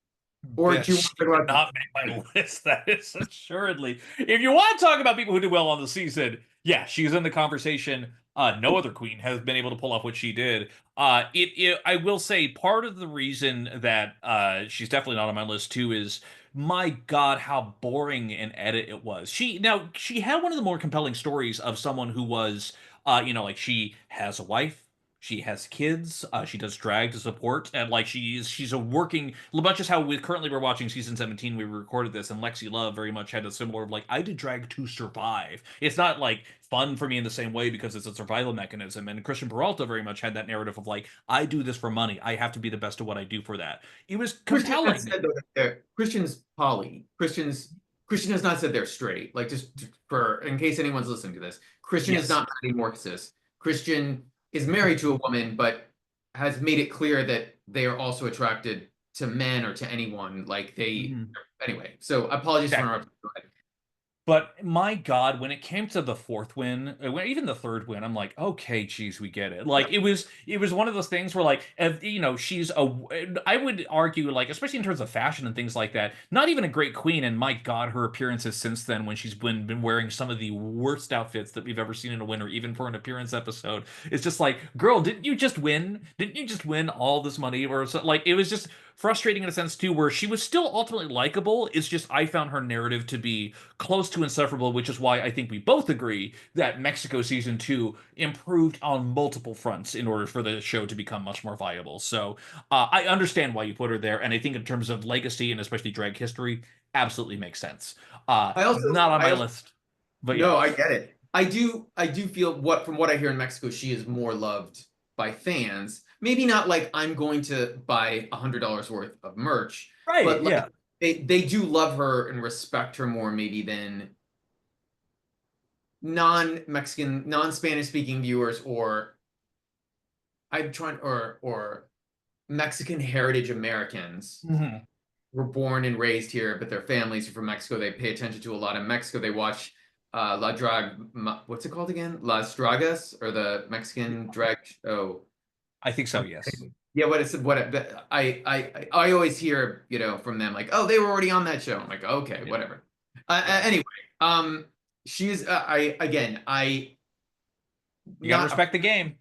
S2: Or
S1: Yeah,
S2: do you want
S1: she
S2: to talk
S1: did
S2: about
S1: not make my list. That is assuredly. If you want to talk about people who did well on the season, yeah, she's in the conversation. No other queen has been able to pull off what she did. I will say part of the reason that she's definitely not on my list too is my God, how boring an edit it was. She had one of the more compelling stories of someone who was, like she has a wife. She has kids. She does drag to support, and like she's a working. Much as how we're watching season 17. We recorded this, and Lexi Love very much had a similar like I did drag to survive. It's not like fun for me in the same way because it's a survival mechanism. And Christian Peralta very much had that narrative of like I do this for money. I have to be the best at what I do for that. It was
S2: Christian has
S1: compelling.
S2: said though that Christian's poly. Christian has not said they're straight. Like just for in case anyone's listening to this, Christian is
S1: Yes.
S2: not metamorphosis. Christian is married to a woman, but has made it clear that they are also attracted to men or to anyone. Like they
S1: Mhm.
S2: anyway. So apologies for
S1: Exactly.
S2: interrupting. Go ahead.
S1: But my God, when it came to the fourth win, even the third win, I'm like, okay, geez, we get it. Like it was one of those things where like, she's I would argue like, especially in terms of fashion and things like that, not even a great queen. And my God, her appearances since then, when she's been wearing some of the worst outfits that we've ever seen in a winner, even for an appearance episode, it's just like, girl, didn't you just win? Didn't you just win all this money? Or so, like, it was just frustrating in a sense too, where she was still ultimately likable. It's just I found her narrative to be close to insufferable, which is why I think we both agree that Mexico season 2 improved on multiple fronts in order for the show to become much more viable. So I understand why you put her there, and I think in terms of legacy and especially drag history, absolutely makes sense. Not on
S2: I
S1: my
S2: also
S1: list, but yeah.
S2: no, I get it. I do feel from what I hear in Mexico, she is more loved by fans. Maybe not like I'm going to buy $100 worth of merch,
S1: Right,
S2: but like
S1: yeah.
S2: they do love her and respect her more maybe than non-Mexican, non-Spanish speaking viewers or I'm trying or Mexican heritage Americans
S1: Mhm.
S2: were born and raised here, but their families are from Mexico. They pay attention to a lot in Mexico. They watch La Drag, what's it called again? Las Dragas or the Mexican drag show.
S1: I think so, yes.
S2: Yeah, what is what I always hear, from them like, oh, they were already on that show. I'm like, okay,
S1: Yeah,
S2: whatever.
S1: yeah.
S2: Anyway, she's I again, I
S1: You got to
S2: not a
S1: respect the game.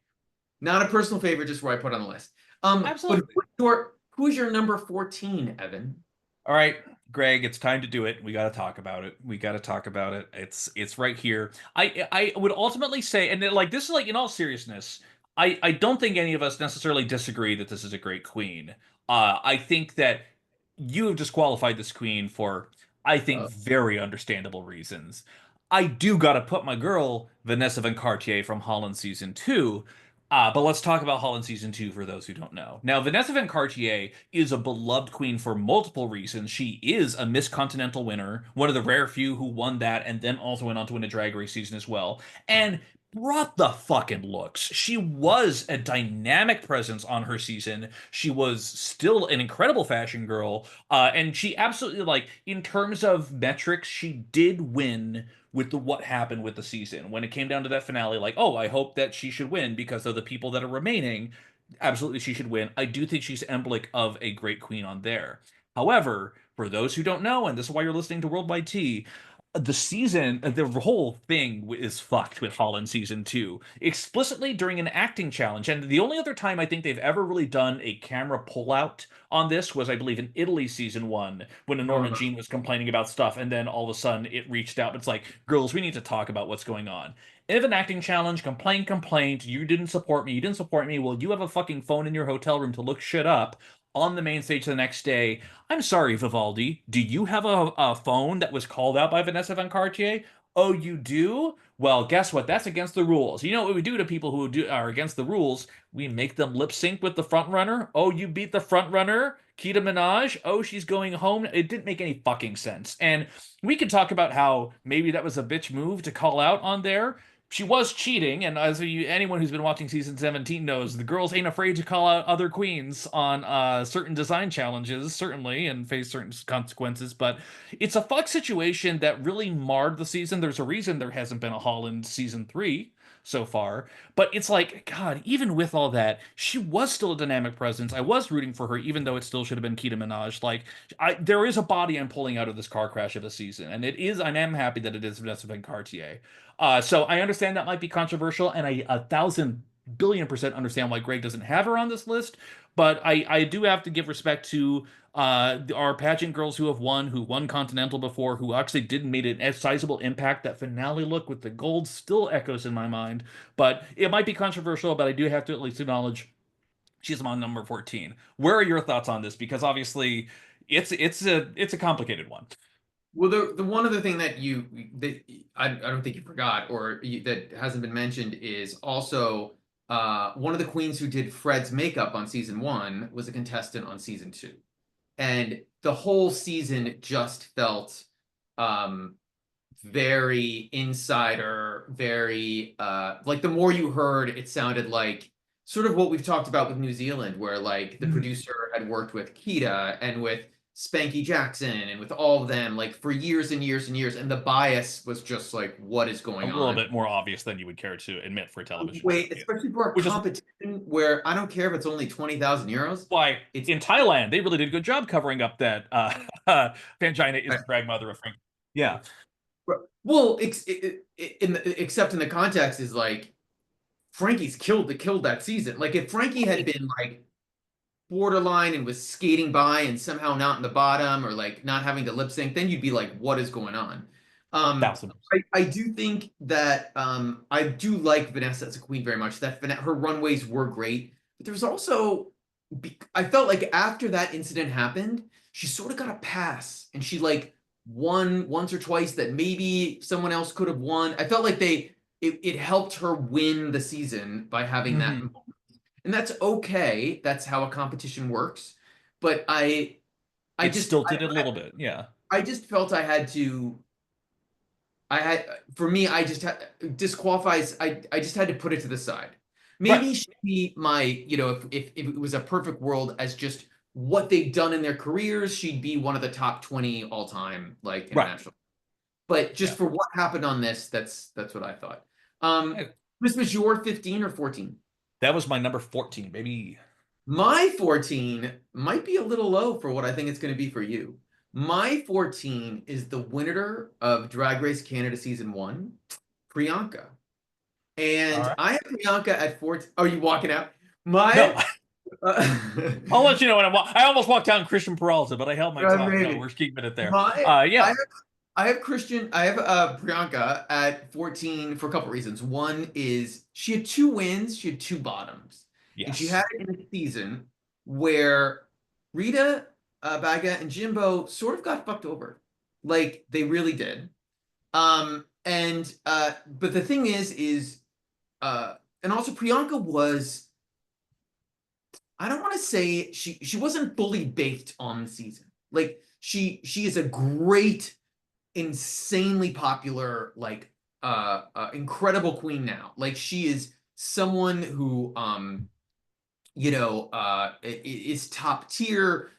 S2: not a personal favorite, just where I put on the list. But
S1: Absolutely.
S2: who's your number 14, Evan?
S1: All right, Greg, it's time to do it. We got to talk about it. We got to talk about it. It's right here. I would ultimately say, and like this is like in all seriousness, I don't think any of us necessarily disagree that this is a great queen. I think that you have disqualified this queen for, I think,
S2: Uh,
S1: very understandable reasons. I do gotta put my girl, Vanessa Van Cartier from Holland season two. But let's talk about Holland season two for those who don't know. Now, Vanessa Van Cartier is a beloved queen for multiple reasons. She is a Miss Continental winner, one of the rare few who won that and then also went on to win a Drag Race season as well. And brought the fucking looks. She was a dynamic presence on her season. She was still an incredible fashion girl. And she absolutely, like, in terms of metrics, she did win with the what happened with the season. When it came down to that finale, like, oh, I hope that she should win because of the people that are remaining. Absolutely, she should win. I do think she's emblematic of a great queen on there. However, for those who don't know, and this is why you're listening to Worldwide Tea, the season, the whole thing is fucked with Holland season two, explicitly during an acting challenge. And the only other time I think they've ever really done a camera pullout on this was, I believe, in Italy season one, when a
S2: oh,
S1: Norma
S2: no.
S1: Jean was complaining about stuff, and then all of a sudden it reached out. It's like, girls, we need to talk about what's going on. If an acting challenge, complaint, you didn't support me, you didn't support me, well, you have a fucking phone in your hotel room to look shit up on the main stage the next day. I'm sorry, Vivaldi. Do you have a phone that was called out by Vanessa Van Cartier? Oh, you do? Well, guess what? That's against the rules. You know what we do to people who are against the rules? We make them lip sync with the front runner. Oh, you beat the front runner? Keita Minaj? Oh, she's going home. It didn't make any fucking sense. And we could talk about how maybe that was a bitch move to call out on there. She was cheating, and as anyone who's been watching season 17 knows, the girls ain't afraid to call out other queens on certain design challenges, certainly, and face certain consequences. But it's a fuck situation that really marred the season. There's a reason there hasn't been a Holland season 3 so far. But it's like, God, even with all that, she was still a dynamic presence. I was rooting for her, even though it still should have been Keita Minaj. Like, there is a body I'm pulling out of this car crash of a season, and it is. I am happy that it is Vanessa Van Cartier. So I understand that might be controversial, and I 1,000 billion% understand why Greg doesn't have her on this list. But I do have to give respect to our pageant girls who won Continental before, who actually did made a sizable impact. That finale look with the gold still echoes in my mind. But it might be controversial, but I do have to at least acknowledge she's on number 14. Where are your thoughts on this? Because obviously it's a complicated one.
S2: Well, the one other thing that I don't think you forgot that hasn't been mentioned is also one of the queens who did Fred's makeup on season one was a contestant on season two, and the whole season just felt um, very insider, very like the more you heard, it sounded like sort of what we've talked about with New Zealand, where like the producer had worked with Keita and with Spanky Jackson and with all of them like for years and years and years, and the bias was just like, what is
S1: A
S2: going
S1: little
S2: on?
S1: bit more obvious than you would care to admit for a television show.
S2: Wait,
S1: Yeah.
S2: especially for a
S1: Which is
S2: competition where I don't care if it's only 20,000 euros.
S1: why
S2: It's
S1: in Thailand they really did a good job covering up that Pangina is the drag mother of Frank. Yeah,
S2: well, except in the context is like Frankie's killed that season. Like if Frankie had been like borderline and was skating by and somehow not in the bottom or like not having to lip sync, then you'd be like, what is going on? Um,
S1: 1,000%.
S2: I do think that I do like Vanessa as a queen very much. That her runways were great, but there was also I felt like after that incident happened, she sort of got a pass and she like won once or twice that maybe someone else could have won. I felt like it helped her win the season by having that
S1: Hmm.
S2: moment. And that's okay. That's how a competition works. But I
S1: It
S2: just
S1: stilted it a little bit. Yeah,
S2: I just felt I had to I had for me I just had disqualifies I just had to put it to the side.
S1: right,
S2: Maybe she'd be my, if it was a perfect world as just what they've done in their careers, she'd be one of the top 20 all time like
S1: right.
S2: international. But
S1: Yeah,
S2: just for what happened on this, that's what I thought. Um,
S1: I-
S2: this was your 15 or 14?
S1: that was my number 14, baby.
S2: My 14 might be a little low for what I think it's going to be for you. My 14 is the winner of Drag Race Canada season one, Priyanka.
S1: All
S2: And
S1: right.
S2: I have Priyanka at 14. Are you walking out?
S1: No,
S2: My uh,
S1: I'll let you know when I almost walked down Christian Peralta, but I held my tongue. No,
S2: maybe
S1: we're keeping it there.
S2: my
S1: Yeah.
S2: I have I have Priyanka at 14 for a couple reasons. One is she had two wins, she had two bottoms. And she
S1: Yes.
S2: had it in a season where Rita Baga and Jimbo sort of got fucked over. Like they really did. But the thing is and also Priyanka was, I don't want to say she wasn't fully baked on the season. Like she is a great, insanely popular, like incredible queen now. Like she is someone who is top tier.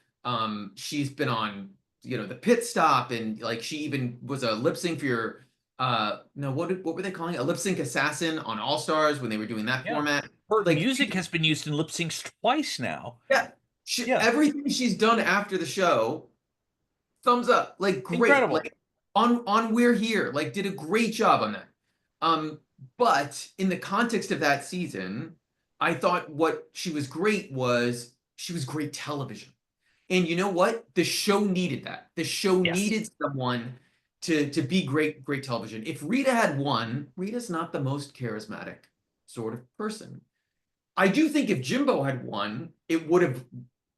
S2: She's been on, the pit stop, and like she even was a lip sync for your no, what were they calling it? A lip sync assassin on All Stars when they were doing that
S1: Yeah.
S2: format.
S1: Her
S2: Like
S1: music has been used in lip syncs twice now.
S2: yeah,
S1: Yeah.
S2: everything she's done after the show, thumbs up. Like great.
S1: Incredible.
S2: Like on We're Here, like did a great job on that. Um, but in the context of that season, I thought what she was great was she was great television. And you know what? The show needed that. The show
S1: Yes.
S2: needed someone to be great television. If Rita had won, Rita's not the most charismatic sort of person. I do think if Jimbo had won, it would have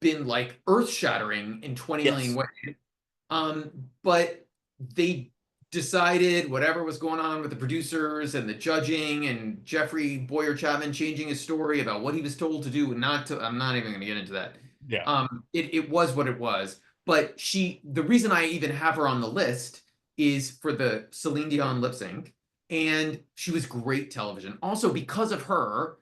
S2: been like earth-shattering in 20 million
S1: Yes.
S2: ways. But they decided whatever was going on with the producers and the judging and Jeffrey Boyer Chapman changing his story about what he was told to do and not to. I'm not even going to get into that.
S1: Yeah.
S2: It was what it was. But the reason I even have her on the list is for the Celine Dion lip sync, and she was great television. Also, because of her,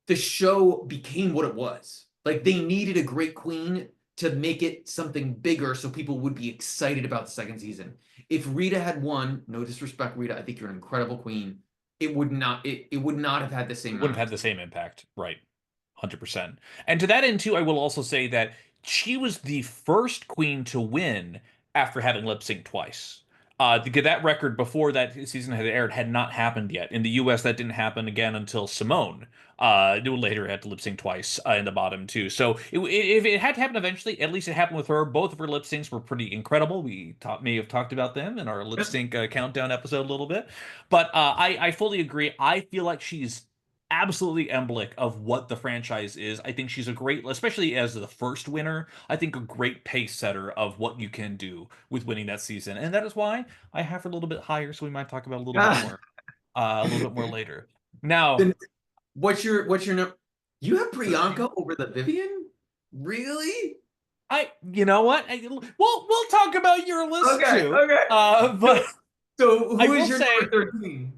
S2: the show became what it was. Like they needed a great queen to make it something bigger so people would be excited about the second season. If Rita had won, no disrespect, Rita, I think you're an incredible queen. It would not have had the same
S1: It
S2: amount
S1: wouldn't
S2: of
S1: have had the same impact. Right. 100%. And to that end, too, I will also say that she was the first queen to win after having lip sync twice. That record before that season had aired had not happened yet. In the US, that didn't happen again until Simone later had to lip sync twice in the bottom, too. So if it had to happen eventually, at least it happened with her. Both of her lip syncs were pretty incredible. May have talked about them in our lip
S2: it.
S1: sync countdown episode a little bit. But I fully agree. I feel like she's absolutely emblematic of what the franchise is. I think she's a great, especially as the first winner, I think a great pace setter of what you can do with winning that season. And that is why I have her a little bit higher, so we might talk about it a little bit more later. Now,
S2: Then what's your number? You have Priyanka over the Vivian? Really?
S1: you know what? We'll talk about your list
S2: Okay,
S1: too.
S2: okay.
S1: But
S2: So
S1: I
S2: who
S1: will
S2: is your
S1: say
S2: number 13?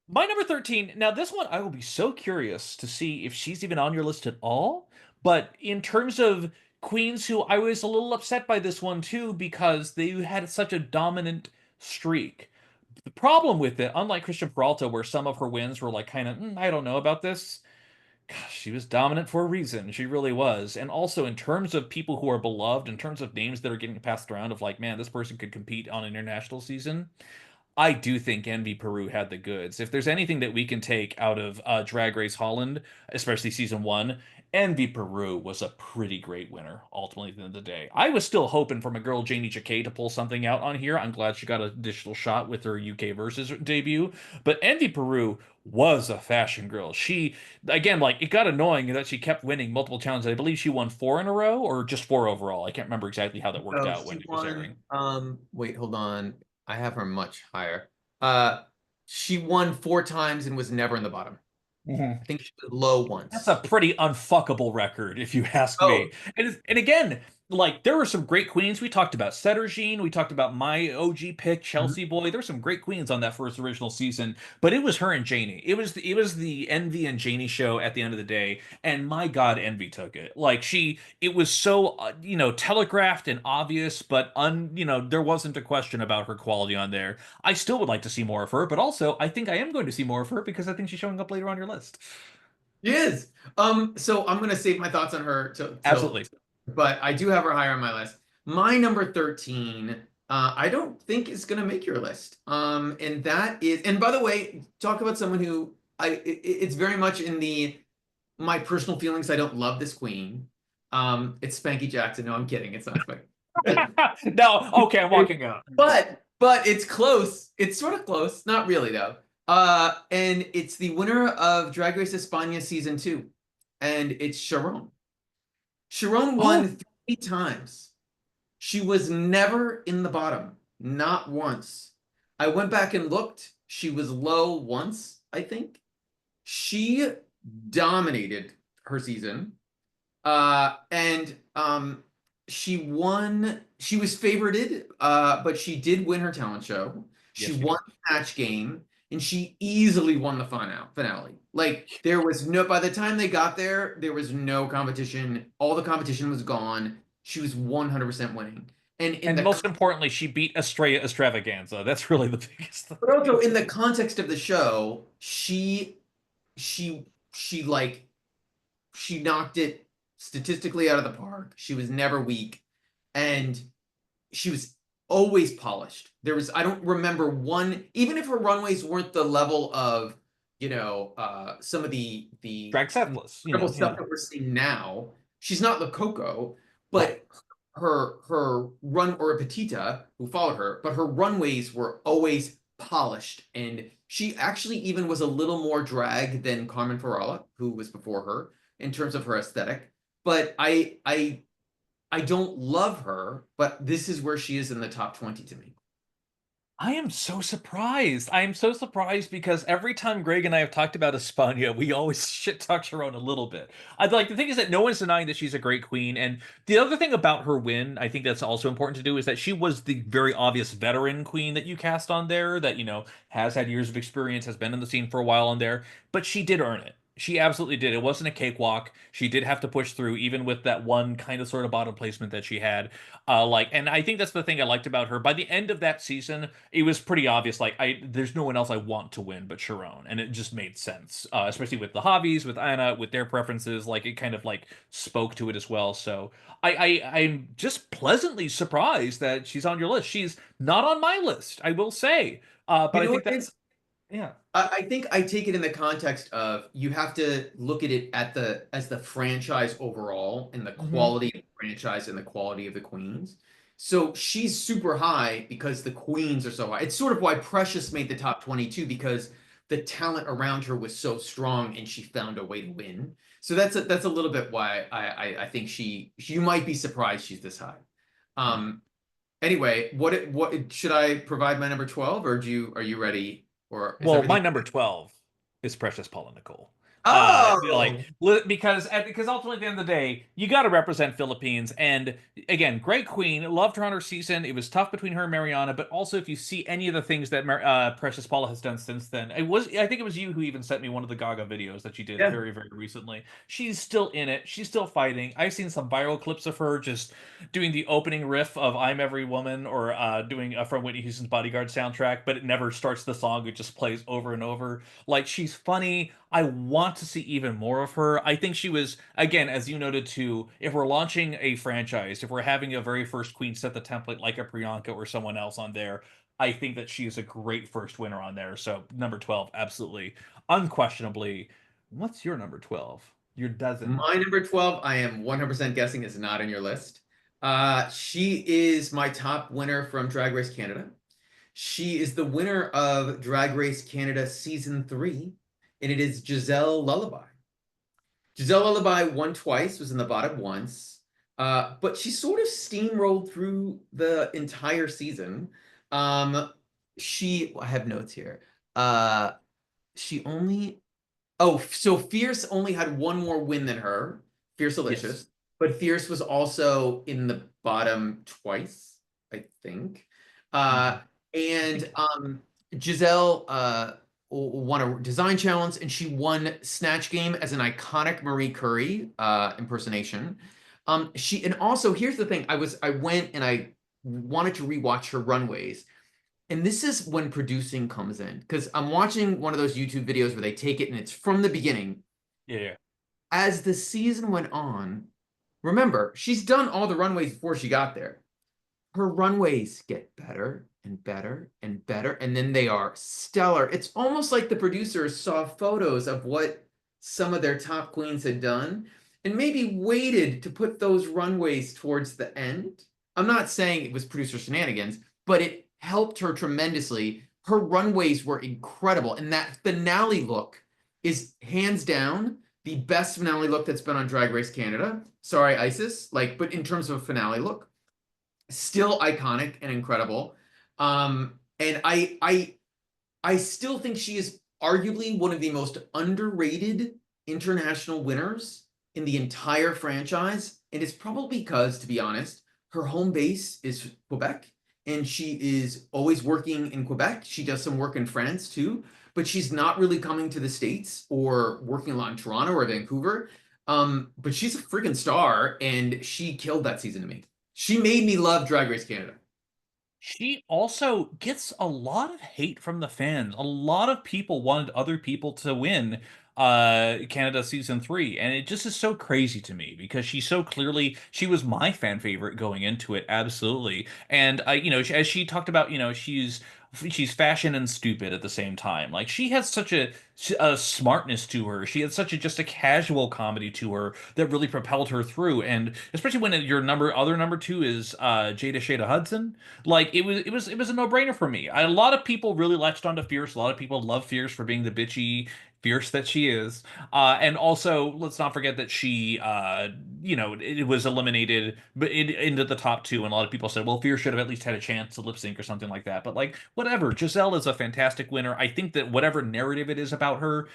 S1: my number 13. Now, this one I will be so curious to see if she's even on your list at all. But in terms of queens who I was a little upset by this one too, because they had such a dominant streak. The problem with it, unlike Christian Peralta, where some of her wins were like kind of, I don't know about this. Gosh, she was dominant for a reason. She really was. And also in terms of people who are beloved, in terms of names that are getting passed around of like, man, this person could compete on an international season. I do think Envy Peru had the goods. If there's anything that we can take out of Drag Race Holland, especially season one, Envy Peru was a pretty great winner, ultimately, at the end of the day. I was still hoping for my girl Janie Jacquet to pull something out on here. I'm glad she got an additional shot with her UK Versus debut. But Envy Peru was a fashion girl. She, again, like, it got annoying that she kept winning multiple challenges. I believe she won 4 in a row or just 4 overall. I can't remember exactly how that worked
S2: Oh,
S1: out when
S2: she
S1: it was
S2: won.
S1: airing.
S2: Wait, hold on. I have her much higher. She won 4 times and was never in the bottom. I think she was low
S1: That's a
S2: once.
S1: pretty unfuckable record, if you ask
S2: Oh,
S1: me. And again, like there were some great queens. We talked about Sedergine. We talked about my OG pick,
S2: mhm.
S1: Chelsea Boy. There were some great queens on that first original season, but it was her and Janey. It was the Envy and Janey show at the end of the day, and my God, Envy took it. Like it was so telegraphed and obvious, but there wasn't a question about her quality on there. I still would like to see more of her, but also I think I am going to see more of her because I think she's showing up later on your list.
S2: She is. So I'm gonna save my thoughts on her till,
S1: Absolutely.
S2: but I do have her higher on my list. My number 13, I don't think is gonna make your list. And that is, and by the way, talk about someone who it's very much in my personal feelings. I don't love this queen. It's Spanky Jackson. No, I'm kidding. It's not Spanky.
S1: No, okay, I'm walking out.
S2: But it's close. It's sort of close. Not really though. And it's the winner of Drag Race España season 2, and it's Sharon. Sharon
S1: Oh,
S2: won 3 times. She was never in the bottom, not once. I went back and looked. She was low once, I think. She dominated her season. And she won. She was favorited, but she did win her talent show. She
S1: Yes, she
S2: won
S1: did.
S2: the match game, and she easily won the finale. Like there was no. By the time they got there, there was no competition. All the competition was gone. She was 100% winning. And in
S1: And
S2: the
S1: most importantly, she beat Estrella Extravaganza. That's really the biggest
S2: but also
S1: thing.
S2: in the context of the show, she she like she knocked it statistically out of the park. She was never weak, and she was always polished. There was I don't remember one, even if her runways weren't the level of some of the
S1: Drag Settless,
S2: incredible
S1: yeah.
S2: stuff that we're seeing now. She's not the Coco,
S1: Right.
S2: but her run or Petita who followed her, but her runways were always polished, and she actually even was a little more drag than Carmen Farala, who was before her in terms of her aesthetic. But I don't love her, but this is where she is in the top 20 to me.
S1: I am so surprised. I am so surprised because every time Greg and I have talked about Espana, we always shit talk Sharon a little bit. I like the thing is that no one's denying that she's a great queen, and the other thing about her win, I think that's also important to do, is that she was the very obvious veteran queen that you cast on there, that has had years of experience, has been in the scene for a while on there, but she did earn it. She absolutely did. It wasn't a cakewalk. She did have to push through, even with that one kind of sort of bottom placement that she had. And I think that's the thing I liked about her. By the end of that season, it was pretty obvious. Like, there's no one else I want to win but Sharon, and it just made sense. Especially with the Javis, with Anna, with their preferences. Like, it kind of like spoke to it as well. So I'm just pleasantly surprised that she's on your list. She's not on my list, I will say.
S2: You
S1: But I
S2: know
S1: think
S2: what,
S1: that's
S2: Vince?
S1: yeah.
S2: I think I take it in the context of you have to look at it at the as the franchise overall and the
S1: Hmm.
S2: quality of the franchise and the quality of the queens. So she's super high because the queens are so high. It's sort of why Precious made the top 22 because the talent around her was so strong and she found a way to win. So that's a little bit why I think you might be surprised she's this high. Um, Anyway, what should I provide my number 12 or are you ready or is
S1: Well, my
S2: everything?
S1: number 12 is Precious Paula Nicole.
S2: Oh,
S1: Because ultimately at the end of the day, you got to represent Philippines. And again, great queen, loved her on her season. It was tough between her and Mariana, but also if you see any of the things that Precious Paula has done since then, I think it was you who even sent me one of the Gaga videos that she did
S2: yeah.
S1: very very recently. She's still in it. She's still fighting. I've seen some viral clips of her just doing the opening riff of "I'm Every Woman" or doing from Whitney Houston's Bodyguard soundtrack, but it never starts the song. It just plays over and over. Like, she's funny. I want to see even more of her. I think she was, again, as you noted too, if we're launching a franchise, if we're having a very first queen set the template like a Priyanka or someone else on there, I think that she is a great first winner on there. So number 12, absolutely. Unquestionably. What's your number 12? Your dozen.
S2: My number 12, I am 100% guessing is not in your list. She is my top winner from Drag Race Canada. She is the winner of Drag Race Canada season 3, and it is Giselle Lullaby. Giselle Lullaby won twice, was in the bottom once, but she sort of steamrolled through the entire season. Um, I have notes here. Uh, she only Oh, so Fierce only had one more win than her, Fierce
S1: Yes.
S2: Delicious, but Fierce was also in the bottom twice, I think.
S1: Mhm.
S2: Uh,
S1: I think
S2: and Giselle won a design challenge, and she won Snatch Game as an iconic Marie Curie impersonation. And also here's the thing: I went and I wanted to rewatch her runways. And this is when producing comes in because I'm watching one of those YouTube videos where they take it and it's from the beginning.
S1: yeah, yeah.
S2: As the season went on, remember, she's done all the runways before she got there. Her runways get better and better and better, and then they are stellar. It's almost like the producers saw photos of what some of their top queens had done and maybe waited to put those runways towards the end. I'm not saying it was producer shenanigans, but it helped her tremendously. Her runways were incredible, and that finale look is hands down the best finale look that's been on Drag Race Canada. Sorry, Isis, but in terms of a finale look. Still iconic and incredible. And I still think she is arguably one of the most underrated international winners in the entire franchise. And it's probably because, to be honest, her home base is Quebec and she is always working in Quebec. She does some work in France too, but she's not really coming to the States or working a lot in Toronto or Vancouver. But she's a freaking star and she killed that season to me. She made me love Drag Race Canada.
S1: She also gets a lot of hate from the fans. A lot of people wanted other people to win Canada season 3, and it just is so crazy to me because she was my fan favorite going into it, absolutely. And as she talked about, she's fashion and stupid at the same time. Like she has such a smartness to her. She had such a just a casual comedy to her that really propelled her through. And especially when your other number two is Jada Shada Hudson, like it was a no-brainer for me. A lot of people really latched onto Fierce. A lot of people love Fierce for being the bitchy Fierce that she is. And also, let's not forget that she, it was eliminated but into the top two, and a lot of people said, well, Fierce should have at least had a chance to lip sync or something like that. But like, whatever. Giselle is a fantastic winner. I think that whatever narrative it is about her,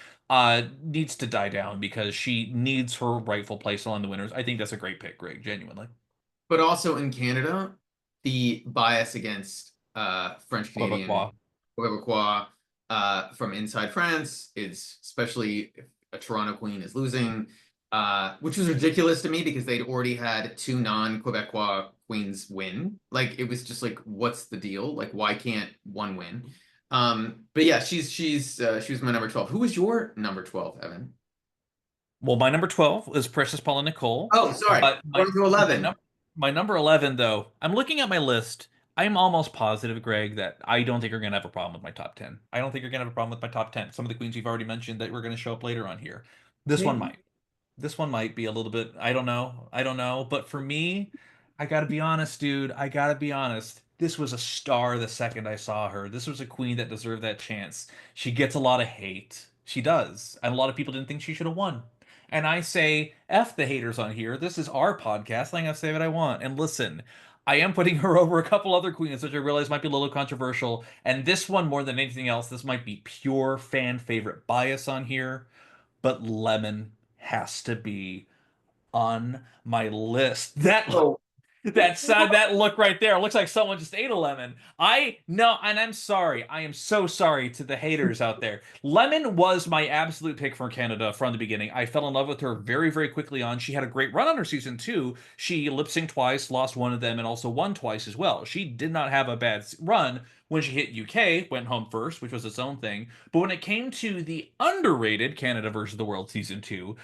S1: needs to die down because she needs her rightful place among the winners. I think that's a great pick, Greg. Genuinely.
S2: But also in Canada, the bias against French Canadian
S1: Quebecois.
S2: Quebecois from inside France is especially if a Toronto Queen is losing, which was ridiculous to me because they'd already had two non-Quebecois queens win. Like it was just like, what's the deal? Like, why can't one win? But yeah, she was my number 12. Who was your number 12, Evan?
S1: Well, my number 12 is Precious Paula Nicole,
S2: Oh, sorry.
S1: but
S2: Going to
S1: my
S2: 11.
S1: number my number 11 though, I'm looking at my list. I'm almost positive, Greg, that I don't think you're gonna have a problem with my top 10. I don't think you're gonna have a problem with my top 10. Some of the queens you've already mentioned that we're gonna show up later on here. This one
S2: Maybe.
S1: might. This one might be a little bit, I don't know. I don't know. But for me, I gotta be honest, dude. I gotta be honest. This was a star the second I saw her. This was a queen that deserved that chance. She gets a lot of hate. She does. And a lot of people didn't think she should have won. And I say, F the haters on here. This is our podcast. I'm gonna say what I want. And listen, I am putting her over a couple other queens, which I realize might be a little controversial. And this one, more than anything else, this might be pure fan favorite bias on here, but Lemon has to be on my list.
S2: Oh,
S1: That look right there looks like someone just ate a lemon. I no, and I'm sorry. I am so sorry to the haters out there. Lemon was my absolute pick for Canada from the beginning. I fell in love with her very, very quickly on. She had a great run on her season two. She lip synced twice, lost one of them, and also won twice as well. She did not have a bad run when she hit UK, went home first, which was its own thing. But when it came to the underrated Canada versus the World season two,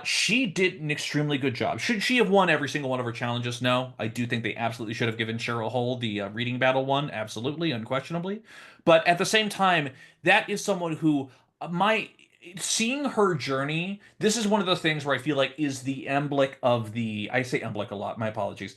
S1: she did an extremely good job. Should she have won every single one of her challenges? No. I do think they absolutely should have given Cheryl Hole the reading battle one. Absolutely, unquestionably. But at the same time, that is someone who my seeing her journey, this is one of those things where I feel like is the emblem of the I say emblem a lot, my apologies.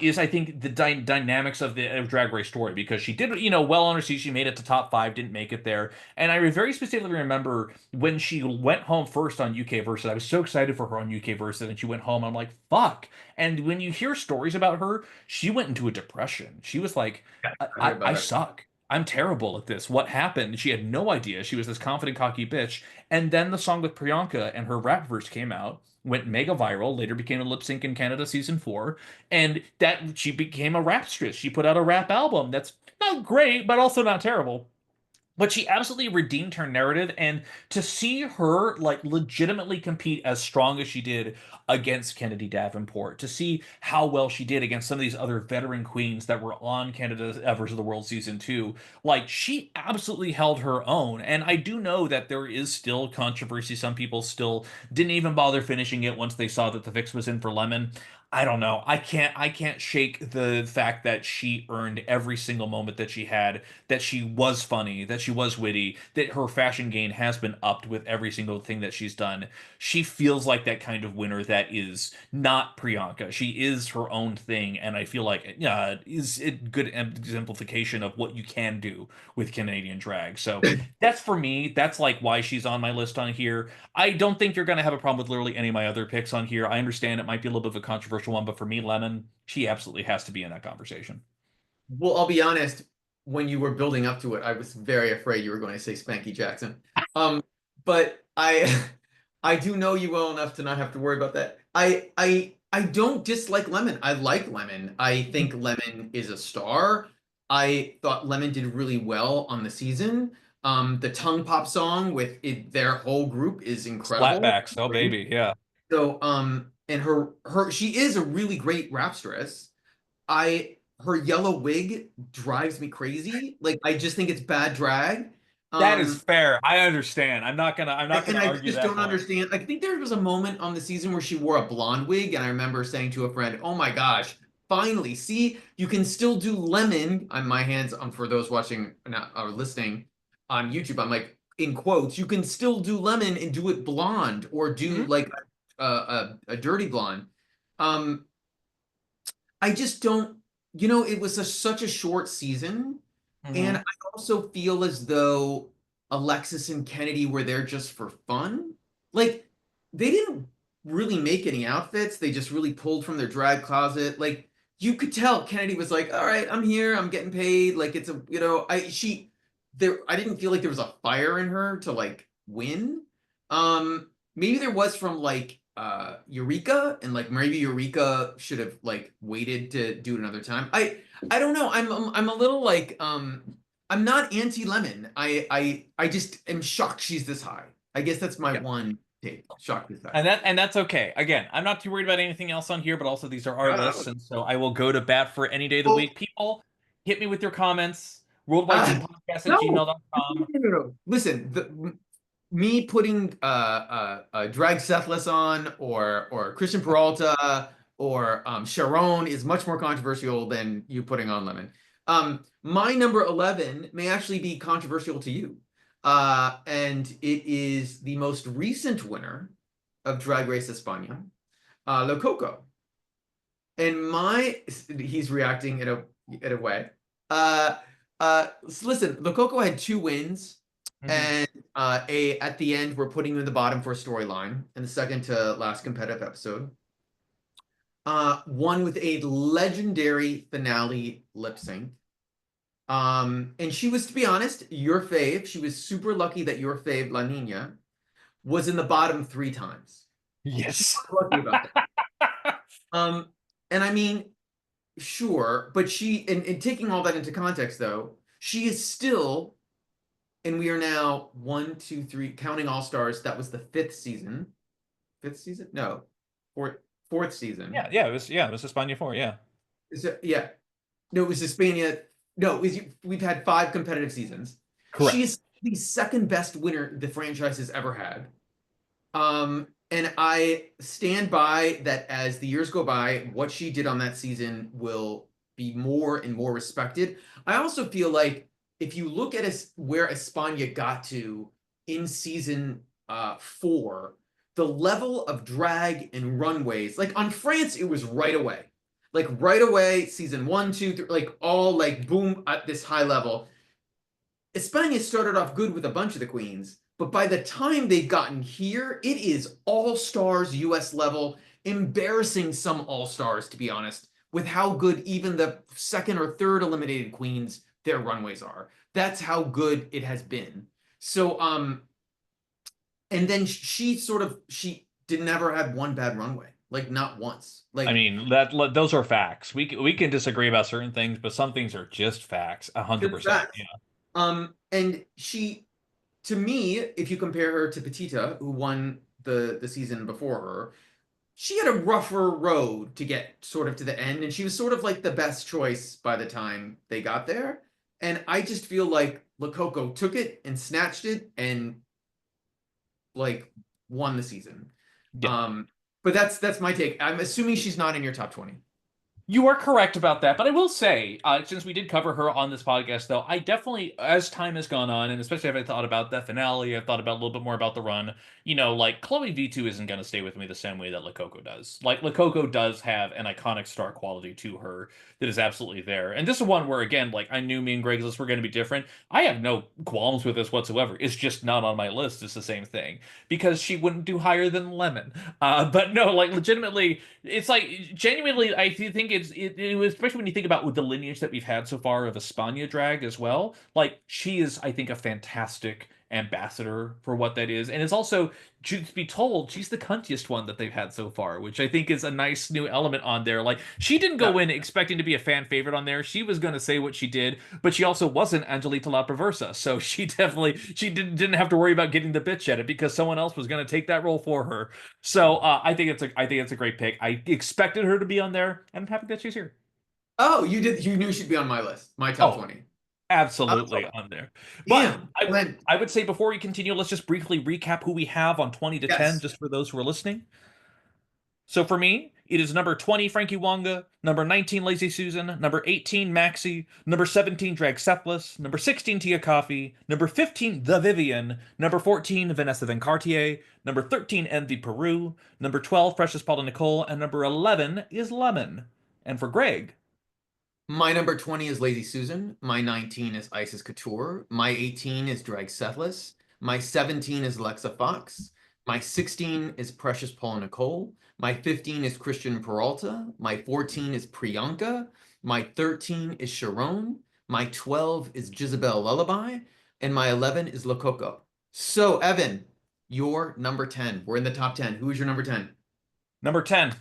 S1: Is I think the dynamics of the Drag Race story because she did well on her season, she made it to top five, didn't make it there, and I very specifically remember when she went home first on UK Versus. I was so excited for her on UK Versus, and she went home. I'm like, fuck. And when you hear stories about her, she went into a depression. She was like, I,
S2: I
S1: I,
S2: heard
S1: I
S2: about it.
S1: suck. I'm terrible at this. What happened? She had no idea. She was this confident, cocky bitch. And then the song with Priyanka and her rap verse came out, went mega viral, later became a lip sync in Canada season four, and that she became a rapstress. She put out a rap album that's not great, but also not terrible, but she absolutely redeemed her narrative. And to see her like legitimately compete as strong as she did against Kennedy Davenport, to see how well she did against some of these other veteran queens that were on Canada's Evers of the World season two, like she absolutely held her own. And I do know that there is still controversy. Some people still didn't even bother finishing it once they saw that the fix was in for Lemon. I don't know. I can't shake the fact that she earned every single moment that she had, that she was funny, that she was witty, that her fashion game has been upped with every single thing that she's done. She feels like that kind of winner that is not Priyanka. She is her own thing, and I feel like is a good exemplification of what you can do with Canadian drag. So that's for me. That's like why she's on my list on here. I don't think you're going to have a problem with literally any of my other picks on here. I understand it might be a little bit of a controversial controversial one, but for me, lemon, she absolutely has to be in that conversation.
S2: Well, I'll be honest, when you were building up to it, I was very afraid you were going to say Spanky Jackson. But I I do know you well enough to not have to worry about that. I don't dislike Lemon. I like Lemon. I think Lemon is a star. I thought Lemon did really well on the season. The tongue pop song with their whole group is incredible.
S1: Slapbacks, oh baby, yeah.
S2: So, and she is a really great rapstress. Her yellow wig drives me crazy. Like I just think it's bad drag.
S1: That is
S2: Um,
S1: fair. I understand. I'm not
S2: and
S1: gonna
S2: I
S1: argue
S2: just
S1: that
S2: don't
S1: point.
S2: understand. I think there was a moment on the season where she wore a blonde wig, and I remember saying to a friend, "Oh my gosh, finally! See, you can still do lemon." On my hands, for those watching or listening on YouTube, I'm like in quotes, you can still do lemon and do it blonde or do
S1: Mhm.
S2: like a dirty blonde. Um, I just don't, it was such a short season. And I
S1: Mhm.
S2: also feel as though Alexis and Kennedy were there just for fun. Like, they didn't really make any outfits. They just really pulled from their drag closet. Like, you could tell Kennedy was like, all right, I'm here, I'm getting paid. Like, it's I didn't feel like there was a fire in her to like win. Maybe there was from like Eureka, and like maybe Eureka should have like waited to do it another time. I don't know. I'm a little like I'm not anti Lemon. I just am shocked she's this high. I guess that's my
S1: Yeah.
S2: one take. Shocked this high.
S1: And that's okay. Again, I'm not too worried about anything else on here, but also these are our lists, and so I will go to bat for any day of the
S2: Oh,
S1: week. People, hit me with your comments. Worldwide
S2: uh,
S1: Teen Podcast at
S2: no,
S1: gmail.com.
S2: no. Listen, me putting drag Sethless on or Christian Peralta or Sharon is much more controversial than you putting on Lemon. My number 11 may actually be controversial to you. And it is the most recent winner of Drag Race España, Lo Coco. And he's reacting in a way. Uh, Listen, Lococo had two wins,
S1: Mhm.
S2: and at the end we're putting him in the bottom for a storyline in the second to last competitive episode. One with a legendary finale lip sync. And she was, to be honest, your fave. She was super lucky that your fave, La Nina, was in the bottom three times. She
S1: Yes.
S2: was lucky about that. Um, and I mean, sure, but and taking all that into context, though, she is still, and we are now one, two, three, counting All Stars. That was the fifth season. Fifth season? No, fourth, fourth season.
S1: Yeah, it was Hispania 4, yeah.
S2: Yeah, no, it was Hispania. No, we've had five competitive seasons. She
S1: Correct.
S2: is the second best winner the franchise has ever had. And I stand by that as the years go by, what she did on that season will be more and more respected. I also feel like if you look at where Espana got to in season four, the level of drag and runways, like on France, it was right away. Like right away, season one, two, three, like all like boom at this high level. Espana started off good with a bunch of the queens, but by the time they've gotten here, it is all stars US level, embarrassing some all stars, to be honest, with how good even the second or third eliminated queens, their runways are. That's how good it has been. So, and then she did never have one bad runway, like not once.
S1: I
S2: Like
S1: mean, those are facts. We can disagree about certain things, but some things are just facts,
S2: just
S1: 100%.
S2: that.
S1: Yeah.
S2: And to me, if you compare her to Petita, who won the season before her, she had a rougher road to get sort of to the end, and she was sort of like the best choice by the time they got there. And I just feel like Lococo took it and snatched it and like won the season.
S1: Yeah.
S2: Um, but that's my take. I'm assuming she's not in your top 20.
S1: You are correct about that, but I will say, since we did cover her on this podcast, though, I definitely, as time has gone on, and especially if I thought about the finale, I've thought about a little bit more about the run. Like Chloe V2 isn't going to stay with me the same way that Lakoko does. Like Lakoko does have an iconic star quality to her that is absolutely there, and this is one where again, like I knew me and Greg's list were going to be different. I have no qualms with this whatsoever. It's just not on my list. It's the same thing because she wouldn't do higher than Lemon. But no, like legitimately it's like genuinely, I think it was, especially when you think about with the lineage that we've had so far of Espana drag as well. Like she is, I think, a fantastic ambassador for what that is, and it's also, truth be told, she's the cuntiest one that they've had so far, which I think is a nice new element on there. Like she didn't
S2: Yeah.
S1: go in expecting to be a fan favorite on there. She was going to say what she did, but she also wasn't Angelita La Perversa, so she didn't have to worry about getting the bitch at it because someone else was going to take that role for her. So I think it's a great pick. I expected her to be on there, and I'm happy that she's here.
S2: Oh, you knew she'd be on my list, my top
S1: Oh,
S2: 20. Oh,
S1: absolutely on there. But
S2: damn.
S1: I
S2: Well, then,
S1: I would say before we continue, let's just briefly recap who we have on 20 to 10,
S2: yes.
S1: just for those who are listening. So for me, it is number 20, Frankie Wonga, number 19, Lazy Susan, number 18, Maxi, number 17, Drag Seplis, number 16, Tia Coffee, number 15, The Vivian, number 14, Vanessa Van Cartier, number 13, Envy Peru, number 12, Precious Paula Nicole, and number 11 is Lemon. And for Greg,
S2: My number 20 is Lazy Susan. My 19 is Isis Couture. My 18 is Drag Sethless. My 17 is Lexa Fox. My 16 is Precious Paula Nicole. My 15 is Christian Peralta. My 14 is Priyanka. My 13 is Sharon. My 12 is Jezebel Lullaby. And my 11 is Lococo. So, Evan, your number 10. We're in the top 10. Who is your number 10?
S1: number 10,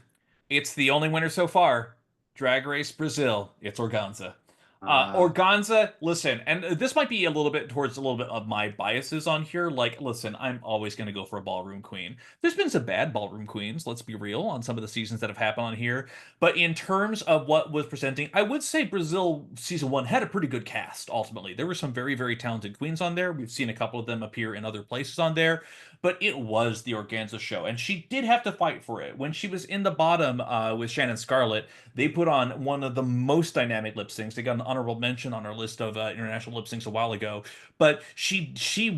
S1: it's the only winner so far. Drag Race Brazil. It's Organza.
S2: Uh,
S1: Organza, listen, and this might be a little bit towards a little bit of my biases on here. Like, listen, I'm always going to go for a ballroom queen. There's been some bad ballroom queens, let's be real, on some of the seasons that have happened on here. But in terms of what was presenting, I would say Brazil season one had a pretty good cast, ultimately. There were some very, very talented queens on there. We've seen a couple of them appear in other places on there, but it was the Organza show, and she did have to fight for it. When she was in the bottom with Shannon Scarlett, they put on one of the most dynamic lip syncs. They got an honorable mention on our list of international lip syncs a while ago. But she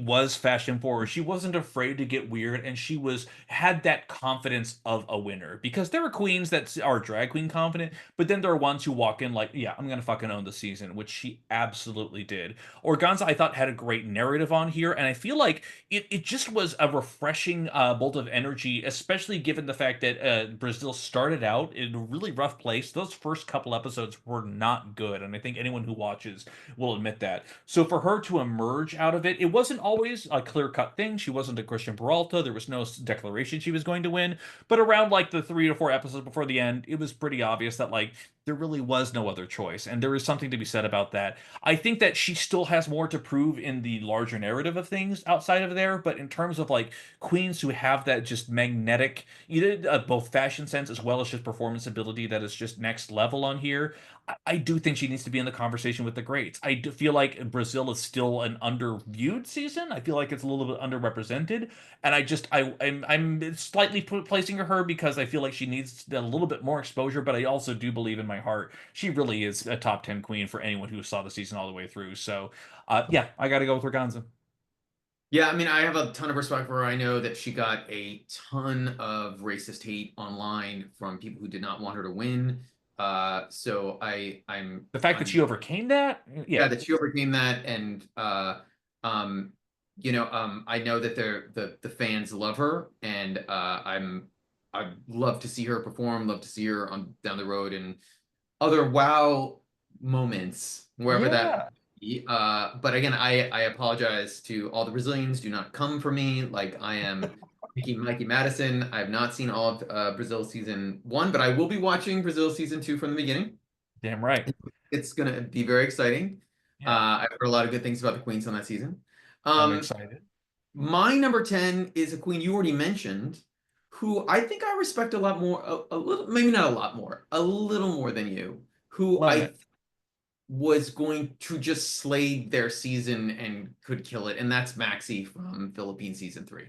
S1: was fashion forward. She wasn't afraid to get weird, and she was had that confidence of a winner. Because there are queens that are drag queen confident, but then there are ones who walk in like, yeah, I'm gonna fucking own the season, which she absolutely did. Organza, I thought, had a great narrative on here, and I feel like it just was a refreshing bolt of energy, especially given the fact that Brazil started out in a really rough place. Those first couple episodes were not good, and I think anyone who watches will admit that. So for her to emerge out of it, it wasn't always a clear-cut thing. She wasn't a Christian Peralta. There was no declaration she was going to win. But around like the 3 to 4 episodes before the end, it was pretty obvious that like there really was no other choice, and there is something to be said about that. I think that she still has more to prove in the larger narrative of things outside of there, but in terms of like queens who have that just magnetic, either both fashion sense as well as just performance ability that is just next level on here, I do think she needs to be in the conversation with the greats. I do feel like Brazil is still an underviewed season. I feel like it's a little bit underrepresented, and I'm slightly placing her because I feel like she needs a little bit more exposure. But I also do believe in my heart she really is a top 10 queen for anyone who saw the season all the way through. So, yeah, I got to go with Organza.
S2: Yeah, I mean, I have a ton of respect for her. I know that she got a ton of racist hate online from people who did not want her to win. So
S1: The fact that
S2: I'm
S1: she overcame that,
S2: yeah,
S1: yeah,
S2: that she overcame that, and um, I know that the fans love her, and I'd love to see her perform, love to see her on down the road and other wow moments wherever that
S1: yeah.
S2: might be. But again, I apologize to all the Brazilians. Do not come for me. Like I am Mikey Madison. I have not seen all of Brazil season one, but I will be watching Brazil season two from the beginning.
S1: Damn right.
S2: It's gonna be very exciting.
S1: Yeah,
S2: I've heard a lot of good things about the Queens on that season.
S1: I'm
S2: Um,
S1: excited.
S2: my number 10 is a queen you already mentioned, who I think I respect a lot more, a little, maybe not a lot more, a little more than you, who
S1: Lemon.
S2: was going to just slay their season and could kill it, and that's Maxi from Philippine season three.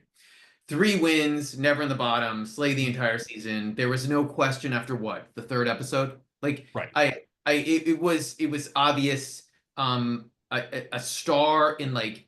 S2: 3 wins, never in the bottom, slay the entire season. There was no question after what, the third episode? Like
S1: Right.
S2: it was obvious, a star in like,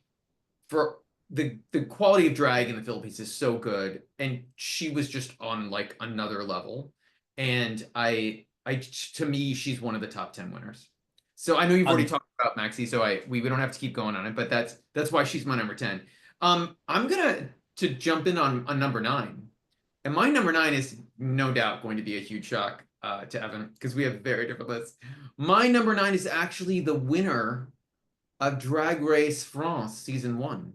S2: for the quality of drag in the Philippines is so good, and she was just on like another level. And to me, she's one of the top 10 winners. So I know you've already
S1: Un
S2: talked about Maxi, so we don't have to keep going on it, but that's why she's my number 10. I'm gonna to jump in on number 9. And my number 9 is no doubt going to be a huge shock to Evan, because we have very different lists. My number 9 is actually the winner of Drag Race France season 1,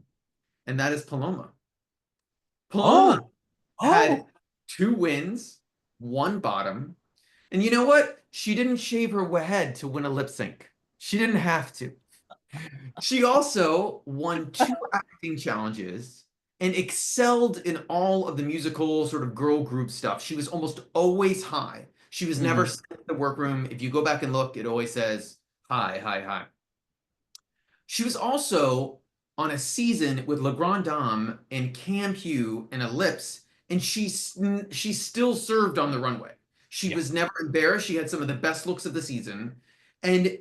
S2: and that is Paloma. Paloma
S1: oh,
S2: had
S1: oh,
S2: 2 wins, 1 bottom. And you know what? She didn't shave her head to win a lip sync. She didn't have to. She also won 2 acting challenges and excelled in all of the musical sort of girl group stuff. She was almost always high. She was never
S1: hmm,
S2: sent in the workroom. If you go back and look, it always says hi, hi, hi. She was also on a season with Le Grand Dame and Cam Hugh and Ellipse, and she still served on the runway. She
S1: yeah.
S2: was never embarrassed. She had some of the best looks of the season. And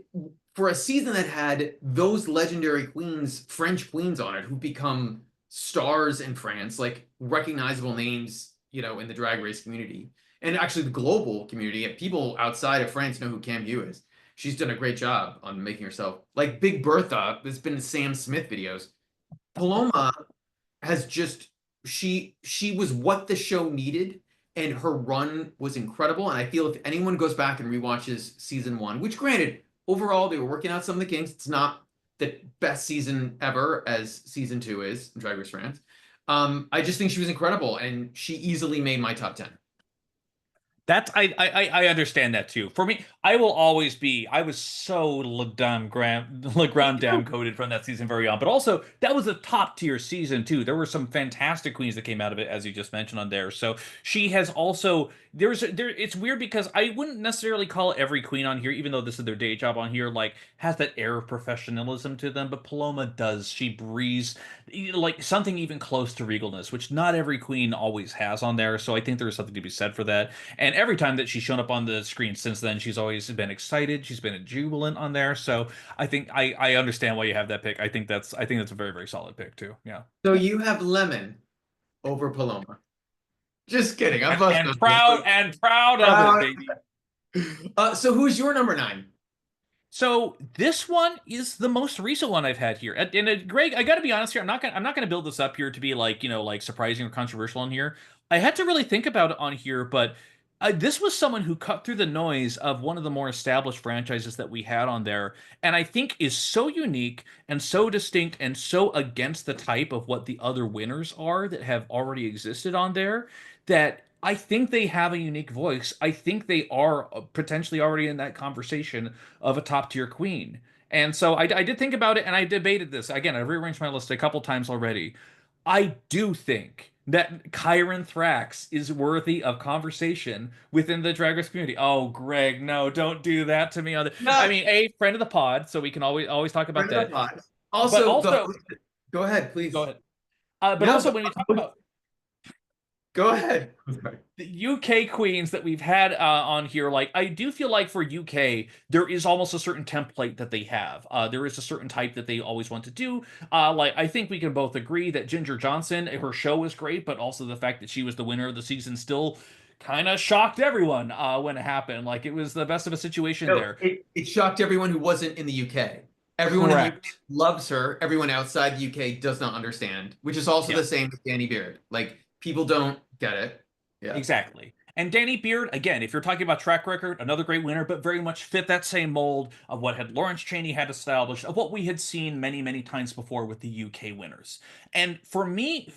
S2: for a season that had those legendary queens, French queens on it, who've become stars in France, like recognizable names, in the drag race community, and actually the global community, people outside of France know who Cam Hugh is. She's done a great job on making herself like Big Bertha. There's been Sam Smith videos. Paloma has just she was what the show needed, and her run was incredible. And I feel if anyone goes back and rewatches season 1, which granted, overall they were working out some of the kinks. It's not the best season ever as season 2 is in Drag Race France. I just think she was incredible, and she easily made my top 10.
S1: That's I understand that too. For me, I will always be. I was so Le Grand Dame coded from that season very on, but also that was a top tier season too. There were some fantastic queens that came out of it, as you just mentioned on there. So she has also there. It's weird because I wouldn't necessarily call every queen on here, even though this is their day job on here, like has that air of professionalism to them. But Paloma does. She breathes like something even close to regalness, which not every queen always has on there. So I think there's something to be said for that. And every time that she's shown up on the screen since then, she's always been excited. She's been jubilant on there. So I think I understand why you have that pick. I think that's a very, very solid pick too. Yeah.
S2: So you have Lemon over Paloma. Just kidding. I'm busting on you.
S1: And proud of it,
S2: Proud.
S1: baby.
S2: So who's your number 9?
S1: So this one is the most recent one I've had here. Greg, I got to be honest here. I'm not gonna build this up here to be like like surprising or controversial on here. I had to really think about it on here, but this was someone who cut through the noise of one of the more established franchises that we had on there, and I think is so unique and so distinct and so against the type of what the other winners are that have already existed on there that I think they have a unique voice. I think they are potentially already in that conversation of a top tier queen. And so I did think about it and I debated this. Again, I've rearranged my list a couple times already. I do think that Kyron Thrax is worthy of conversation within the Drag Race community. Oh, Greg, no, don't do that to me. I
S2: No,
S1: mean, a friend of the pod, so we can always talk about
S2: friend of
S1: that.
S2: the pod.
S1: But
S2: Also, the
S1: also,
S2: host. Go ahead,
S1: go
S2: please.
S1: ahead. But
S2: No,
S1: also,
S2: the
S1: when we talk
S2: host.
S1: about
S2: Go ahead. I'm sorry.
S1: the UK queens that we've had on here, like I do feel like for UK, there is almost a certain template that they have. There is a certain type that they always want to do. Like I think we can both agree that Ginger Johnson, her show was great, but also the fact that she was the winner of the season still kind of shocked everyone when it happened. Like it was the best of a situation
S2: No,
S1: there.
S2: it shocked everyone who wasn't in the UK. Everyone in the UK
S1: Correct.
S2: loves her. Everyone outside the UK does not understand, which is also
S1: Yeah.
S2: the same with Danny Beard. Like people don't get it. Yeah.
S1: Exactly. And Danny Beard, again, if you're talking about track record, another great winner, but very much fit that same mold of what had Lawrence Chaney had established, of what we had seen many, many times before with the UK winners. And for me,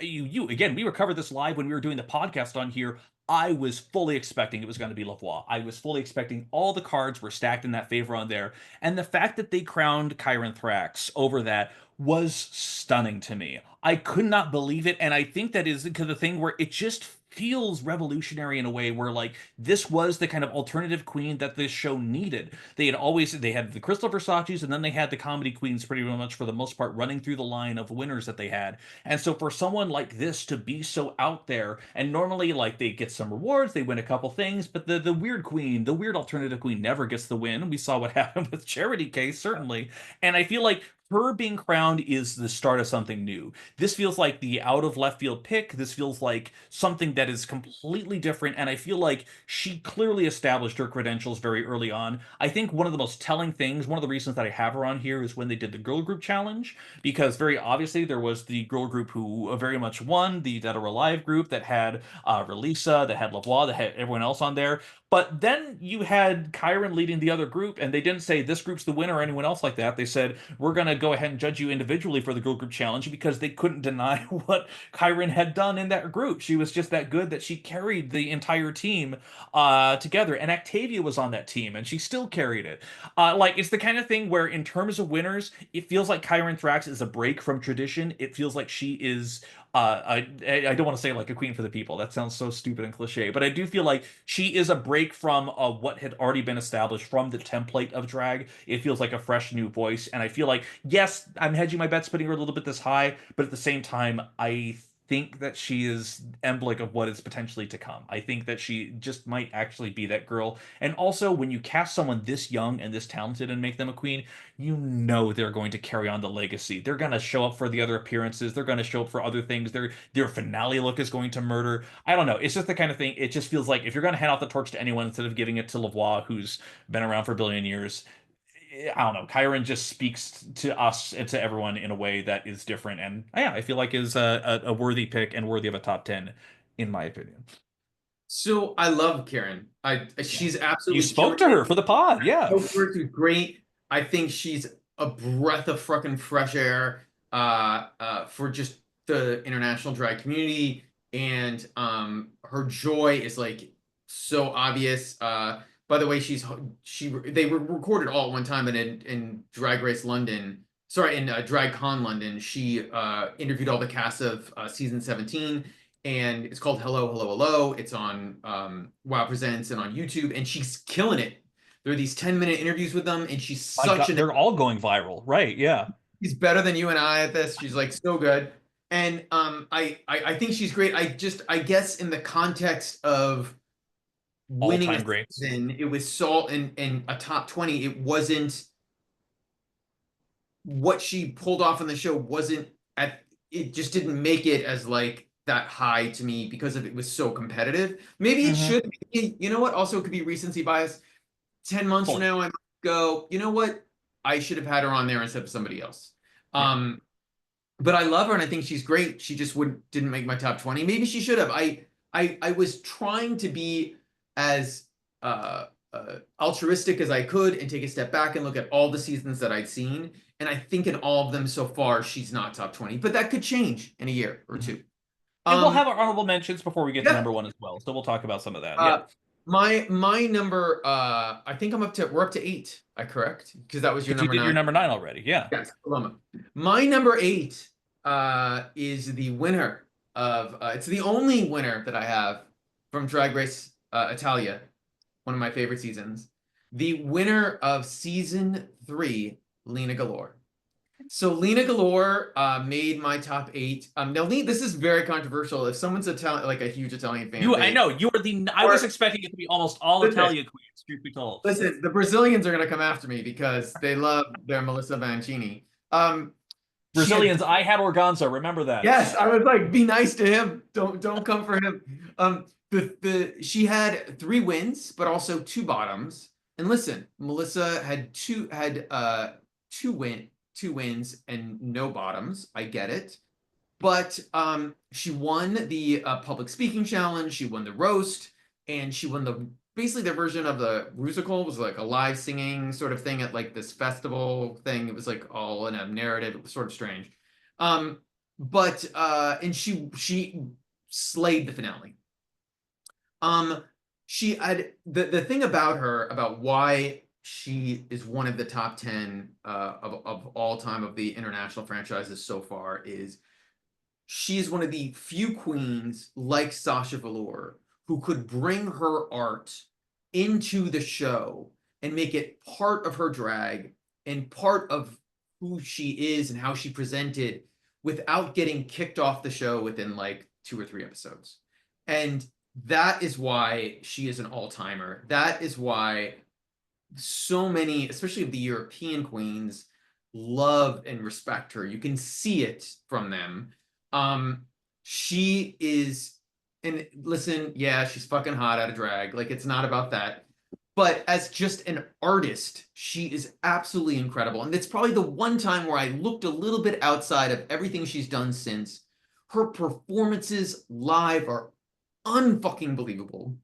S1: you again, we recovered this live when we were doing the podcast on here. I was fully expecting it was going to be Lavoie. I was fully expecting all the cards were stacked in that favor on there. And the fact that they crowned Kyron Thrax over that was stunning to me. I could not believe it, and I think that is the thing where it just feels revolutionary in a way where like this was the kind of alternative queen that this show needed. They had the Crystal Versace's, and then they had the comedy queens pretty much for the most part running through the line of winners that they had. And so for someone like this to be so out there, and normally like they get some rewards, they win a couple things, but the weird queen, the weird alternative queen never gets the win. We saw what happened with Charity Case, certainly. And I feel like her being crowned is the start of something new. This feels like the out of left field pick. This feels like something that is completely different. And I feel like she clearly established her credentials very early on. I think one of the most telling things, one of the reasons that I have her on here is when they did the girl group challenge, because very obviously there was the girl group who very much won, the Dead or Alive group that had Relisa, that had Lavoie, that had everyone else on there. But then you had Kyron leading the other group, and they didn't say this group's the winner or anyone else like that. They said, we're going to go ahead and judge you individually for the girl group challenge, because they couldn't deny what Kyron had done in that group. She was just that good that she carried the entire team together. And Octavia was on that team, and she still carried it. Like, it's the kind of thing where, in terms of winners, it feels like Kyron Thrax is a break from tradition. It feels like she is I don't want to say like a queen for the people. That sounds so stupid and cliche, but I do feel like she is a break from what had already been established from the template of drag. It feels like a fresh new voice, and I feel like, yes, I'm hedging my bets, putting her a little bit this high, but at the same time, I think that she is emblematic of what is potentially to come. I think that she just might actually be that girl. And also, when you cast someone this young and this talented and make them a queen, you know they're going to carry on the legacy. They're going to show up for the other appearances. They're going to show up for other things. Their finale look is going to murder. I don't know. It's just the kind of thing. It just feels like if you're going to hand off the torch to anyone instead of giving it to Lavoie, who's been around for a billion years, I don't know. Kyron just speaks to us and to everyone in a way that is different, and yeah, I feel like is a worthy pick and worthy of a top 10, in my opinion.
S2: So I love Karen.
S1: Yeah,
S2: She's
S1: you
S2: absolutely
S1: spoke
S2: killing
S1: to
S2: it.
S1: her for the pod. Yeah.
S2: She's great. I think she's a breath of fucking fresh air for just the international drag community, and her joy is like so obvious. By the way, they were recorded all at one time, and in Drag Race London, sorry, in Drag Con London, she interviewed all the cast of season 17, and it's called Hello, Hello, Hello. It's on Wow Presents and on YouTube, and she's killing it. There are these 10-minute interviews with them, and she's
S1: My
S2: such
S1: God,
S2: an
S1: they're all going viral, right? Yeah.
S2: she's better than you and I at this. She's like so good. And I think she's great. I guess in the context of winning a
S1: All-time greats.
S2: season, it was Salt in a top 20. It wasn't what she pulled off on the show wasn't at it just didn't make it as like that high to me because of it was so competitive. Maybe it
S1: Mm-hmm.
S2: should be, you know what? Also, it could be recency bias. 10 months from
S1: Fully.
S2: now, I might go, you know what? I should have had her on there instead of somebody else.
S1: Yeah.
S2: But I love her and I think she's great. She just didn't make my top 20. Maybe she should have. I was trying to be as altruistic as I could and take a step back and look at all the seasons that I'd seen. And I think in all of them so far, she's not top 20, but that could change in a year or
S1: Mm-hmm.
S2: two.
S1: And we'll
S2: Um,
S1: have our honorable mentions before we get to
S2: yeah.
S1: number one as well. So we'll talk about some of that. Yeah.
S2: Uh, my number, I think we're up to 8. I correct? Because that was your
S1: Because you
S2: number
S1: did your
S2: 9.
S1: number 9 already. Yeah.
S2: Yes, Paloma. My number 8 is the winner of it's the only winner that I have from Drag Race Italia, one of my favorite seasons. The winner of season 3, Lena Galore. So Lena Galore made my top 8. Now, this is very controversial. If someone's Italian, like a huge Italian fan,
S1: I know you are the. I was expecting it to be almost all
S2: listen,
S1: Italia queens. Truth be told.
S2: listen, the Brazilians are gonna come after me because they love their Melissa Vancini. She had
S1: Brazilians, I had Organza. Remember that.
S2: Yes, I was like, be nice to him. Don't come for him. She had 3 wins, but also 2 bottoms. And listen, Melissa had two wins and no bottoms. I get it. But she won the public speaking challenge, she won the roast, and she won basically their version of the musical was like a live singing sort of thing at like this festival thing. It was like all in a narrative. It was sort of strange. But and she slayed the finale. She had the thing about her about why she is one of the top 10 of all time of the international franchises so far is she's one of the few queens like Sasha Velour who could bring her art into the show and make it part of her drag and part of who she is and how she presented without getting kicked off the show within like 2 or 3 episodes. And that is why she is an all-timer. That is why so many, especially of the European queens, love and respect her. You can see it from them. She is, and listen, yeah, she's fucking hot out of drag. Like, it's not about that. But as just an artist, she is absolutely incredible. And it's probably the one time where I looked a little bit outside of everything she's done since. Her performances live are unfucking believable.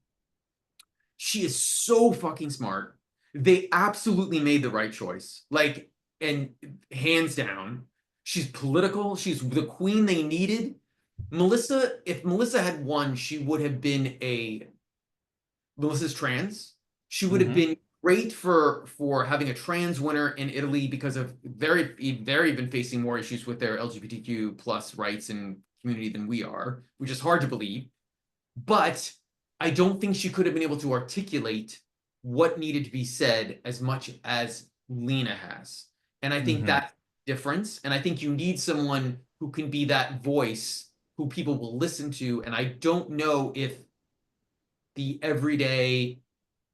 S2: She is so fucking smart. They absolutely made the right choice. Like, and hands down, she's political. She's the queen they needed. Melissa, if Melissa had won, she would have been a Melissa's trans. She would have been great for having a trans winner in Italy because of they're even facing more issues with their LGBTQ plus rights and community than we are, which is hard to believe. But I don't think she could have been able to articulate what needed to be said as much as Lena has. And I think that's the difference. And I think you need someone who can be that voice who people will listen to. And I don't know if the everyday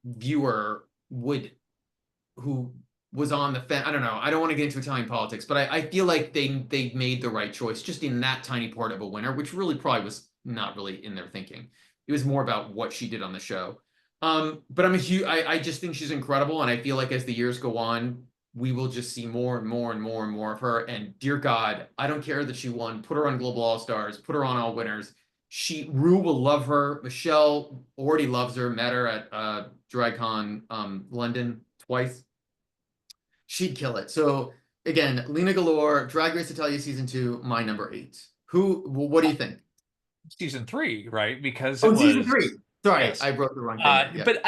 S2: viewer would, who was on the fence. I don't know. I don't want to get into Italian politics, but I feel like they made the right choice just in that tiny part of a winner, which really probably was not really in their thinking. It was more about what she did on the show. But I just think she's incredible, and I feel like as the years go on, we will just see more and more and more and more of her. And dear God, I don't care that she won. Put her on Global All Stars. Put her on All Winners. Rue will love her. Michelle already loves her. Met her at DragCon London twice. She'd kill it. So again, Lena Galore, Drag Race Italia season 2, my number 8. What do you think?
S1: Season 3, right? Because it
S2: Oh, season
S1: was
S2: 3. Sorry,
S1: yes.
S2: I wrote the wrong thing there. Yeah.
S1: But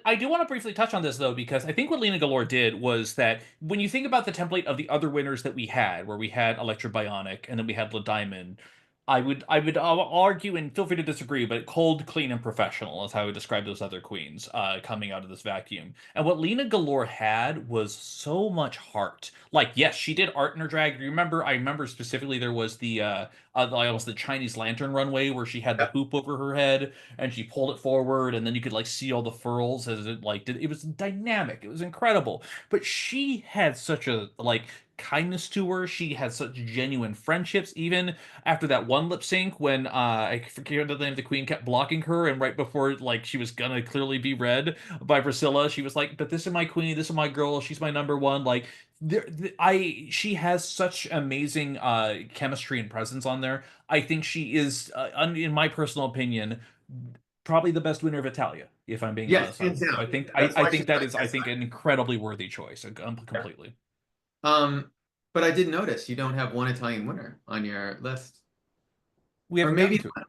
S1: I do want to briefly touch on this though, because I think what Lena Galore did was that when you think about the template of the other winners that we had, where we had Electra Bionic and then we had La Diamond, I would argue, and feel free to disagree, but cold, clean, and professional is how I would describe those other queens coming out of this vacuum. And what Lena Galore had was so much heart. Like, yes, she did art in her drag. Remember, I remember specifically there was almost the Chinese lantern runway where she had the
S2: Yeah.
S1: hoop over her head and she pulled it forward, and then you could like see all the furls as it like did. It was dynamic. It was incredible. But she had such a like kindness to her. She had such genuine friendships, even after that one lip sync when I forget the name of the queen kept blocking her, and right before like she was gonna clearly be read by Priscilla, she was like, "But this is my queen. This is my girl. She's my number one." Like she has such amazing chemistry and presence on there. I think she is, in my personal opinion, probably the best winner of Italia, if I'm being
S2: Yes,
S1: honest on
S2: hands
S1: this. So
S2: down.
S1: I think
S2: That's
S1: I
S2: why she's
S1: think that
S2: my
S1: is I think
S2: guest.
S1: an incredibly worthy choice,
S2: Yeah.
S1: completely.
S2: Um, but I did notice you don't have one Italian winner on your list.
S1: We
S2: Or
S1: haven't gotten
S2: maybe
S1: to it.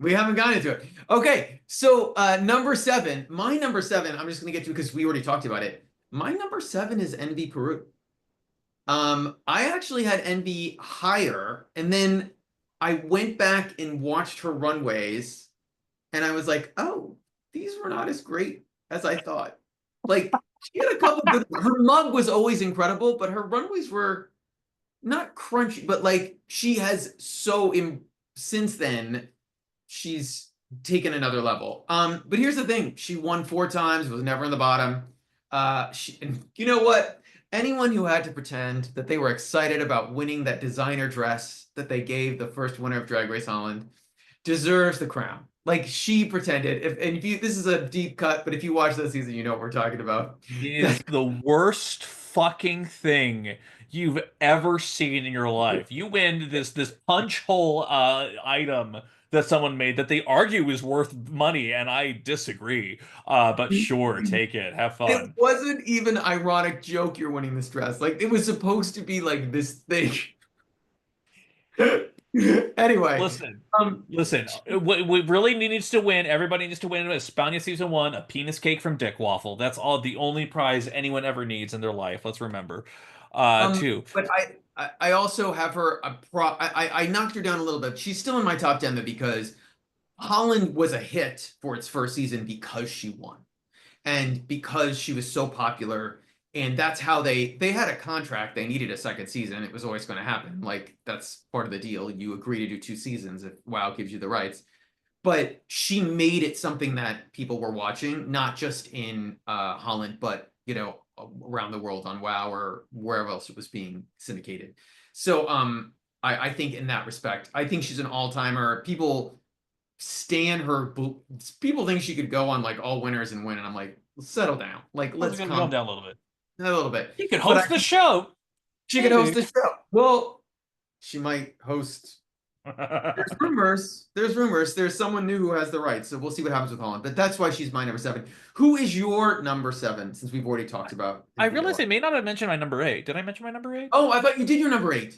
S2: we haven't gotten into it. Okay, so number 7, my number 7, I'm just gonna get to because we already talked about it. My number 7 is Envy Peru. I actually had Envy higher, and then I went back and watched her runways, and I was like, oh, these were not as great as I thought. Like, she had a couple good. Her mug was always incredible, but her runways were not crunchy. But like, she has since then, she's taken another level. But here's the thing: she won 4 times, was never in the bottom. And you know what? Anyone who had to pretend that they were excited about winning that designer dress that they gave the first winner of Drag Race Holland deserves the crown. Like she pretended. If you, this is a deep cut, but if you watch this season, you know what we're talking about.
S1: It is the worst fucking thing you've ever seen in your life. You win this punch hole item that someone made that they argue is worth money, and I disagree. But sure, take it. Have
S2: It
S1: fun.
S2: wasn't even ironic joke you're winning this dress. Like it was supposed to be like this thing. Anyway,
S1: Listen,
S2: um,
S1: listen. We really needs to win. Everybody needs to win Espana season one, a penis cake from Dick Waffle. That's all the only prize anyone ever needs in their life. Let's remember. Two.
S2: but I also have her I knocked her down a little bit. She's still in my top 10 though, because Holland was a hit for its first season because she won. And because she was so popular, and that's how they had a contract. They needed a second season. It was always going to happen. Like, that's part of the deal. You agree to do 2 seasons if WoW gives you the rights. But she made it something that people were watching, not just in Holland, but around the world on WoW or wherever else it was being syndicated. So I think in that respect, I think she's an all-timer. People stand her. People think she could go on like all winners and win, and I'm like, settle down. Like,
S1: Let's
S2: let's
S1: calm
S2: calm
S1: down a little bit.
S2: a little bit.
S1: You can
S2: But I
S1: host the
S2: think
S1: show.
S2: she could host
S1: Maybe.
S2: the show. Well, she might host. There's rumors. There's rumors. There's someone new who has the rights. So we'll see what happens with Holland. But that's why she's my number 7. Who is your number 7? Since we've already talked about
S1: I
S2: Cynthia
S1: realized
S2: Ross.
S1: I may not have mentioned my number 8. Did I mention my number 8?
S2: Oh, I thought you did your number 8.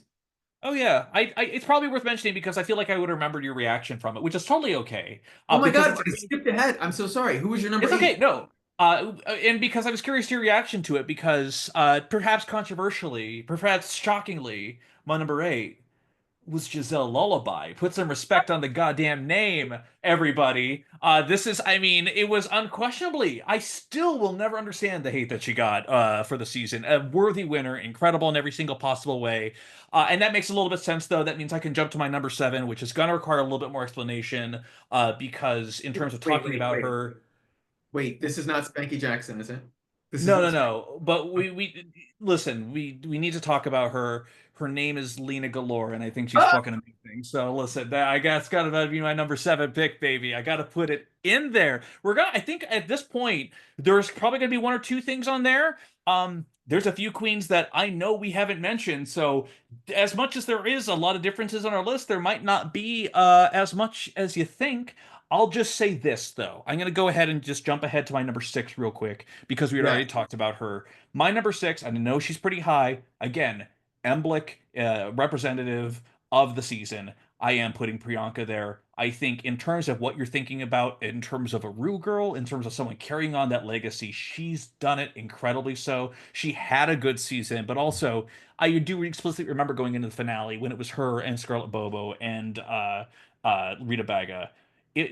S1: Oh yeah, it's probably worth mentioning because I feel like I would have remembered your reaction from it, which is totally okay.
S2: Oh my
S1: Because
S2: God,
S1: it's
S2: I skipped ahead. I'm so sorry. Who was your number
S1: it's okay.
S2: 8?
S1: No, and because I was curious to your reaction to it, because perhaps controversially, perhaps shockingly, my number 8 was Giselle Lullaby. Put some respect on the goddamn name, everybody. This is, I mean, it was unquestionably. I still will never understand the hate that she got for the season. A worthy winner, incredible in every single possible way. And that makes a little bit of sense, though. That means I can jump to my number 7, which is going to require a little bit more explanation because in terms of
S2: Wait,
S1: talking
S2: wait,
S1: about
S2: wait.
S1: her.
S2: Wait, this is not Spanky Jackson, is it? This
S1: No, no,
S2: isn't.
S1: no. But we listen. We need to talk about her. Her name is Lena Galore, and I think she's
S2: Ah!
S1: fucking amazing. So listen, that I guess got to be my number 7 pick, baby. I got to put it in there. We're gonna. I think at this point, there's probably gonna be one or two things on there. There's a few queens that I know we haven't mentioned. So as much as there is a lot of differences on our list, there might not be as much as you think. I'll just say this though. I'm gonna go ahead and just jump ahead to my number 6 real quick because we had
S2: Yeah.
S1: already talked about her. My number 6, I know she's pretty high. Again, Emblick, representative of the season. I am putting Priyanka there. I think in terms of what you're thinking about, in terms of a Rue girl, in terms of someone carrying on that legacy, she's done it incredibly so. She had a good season, but also I do explicitly remember going into the finale when it was her and Scarlett Bobo and Rita Baga.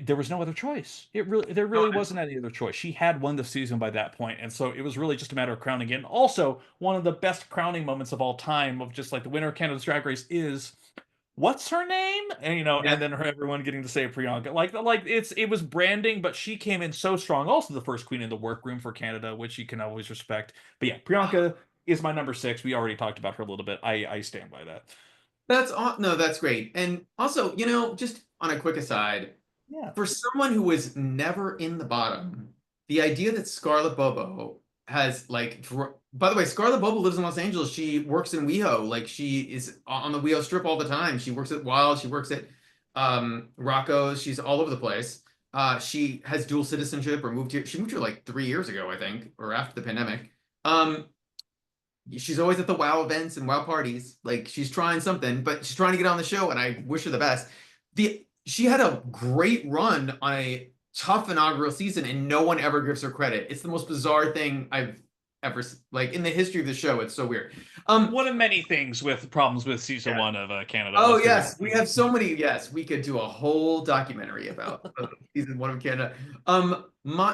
S1: There was no other choice. There really wasn't any other choice. She had won the season by that point, and so it was really just a matter of crowning it. And also, one of the best crowning moments of all time of just like the winner of Canada's Drag Race is what's her name, and
S2: Yeah.
S1: and then everyone getting to say Priyanka. Like it was branding, but she came in so strong. Also, the first queen in the workroom for Canada, which you can always respect. But yeah, Priyanka is my number 6. We already talked about her a little bit. I stand by that.
S2: No, that's great. And also, just on a quick aside,
S1: Yeah.
S2: for someone who was never in the bottom, the idea that Scarlett Bobo has by the way, Scarlett Bobo lives in Los Angeles. She works in WeHo. Like, she is on the WeHo strip all the time. She works at Wild. She works at Rocco's. She's all over the place. She has dual citizenship or moved here. She moved here like 3 years ago, I think, or after the pandemic. She's always at the WoW events and WoW parties. Like, she's trying something, but she's trying to get on the show, and I wish her the best. She had a great run on a tough inaugural season, and no one ever gives her credit. It's the most bizarre thing I've ever like in the history of the show. It's so weird.
S1: One of many things with problems with season
S2: Yeah.
S1: 1 of Canada.
S2: Oh
S1: Let's be real.
S2: yes, we have so many. Yes, we could do a whole documentary about season 1 of Canada.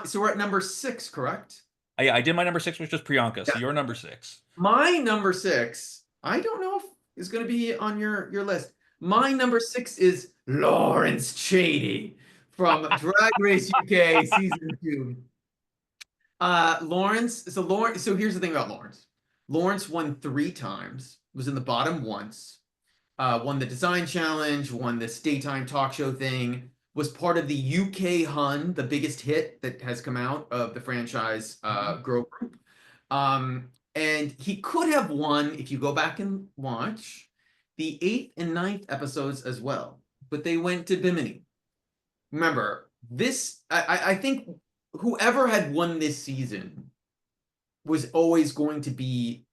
S2: So we're at number 6, correct?
S1: I did my number 6, which was Priyanka. So
S2: Yeah.
S1: your number 6.
S2: My number 6, I don't know if is going to be on your list. My number 6 is Lawrence Chaney from Drag Race UK season 2. So here's the thing about Lawrence. Lawrence won 3 times, was in the bottom once, won the design challenge, won this daytime talk show thing, was part of the UK Hun, the biggest hit that has come out of the franchise girl group. And he could have won, if you go back and watch, the 8th and 9th episodes as well, but they went to Bimini. Remember, I think whoever had won this season was always going to be,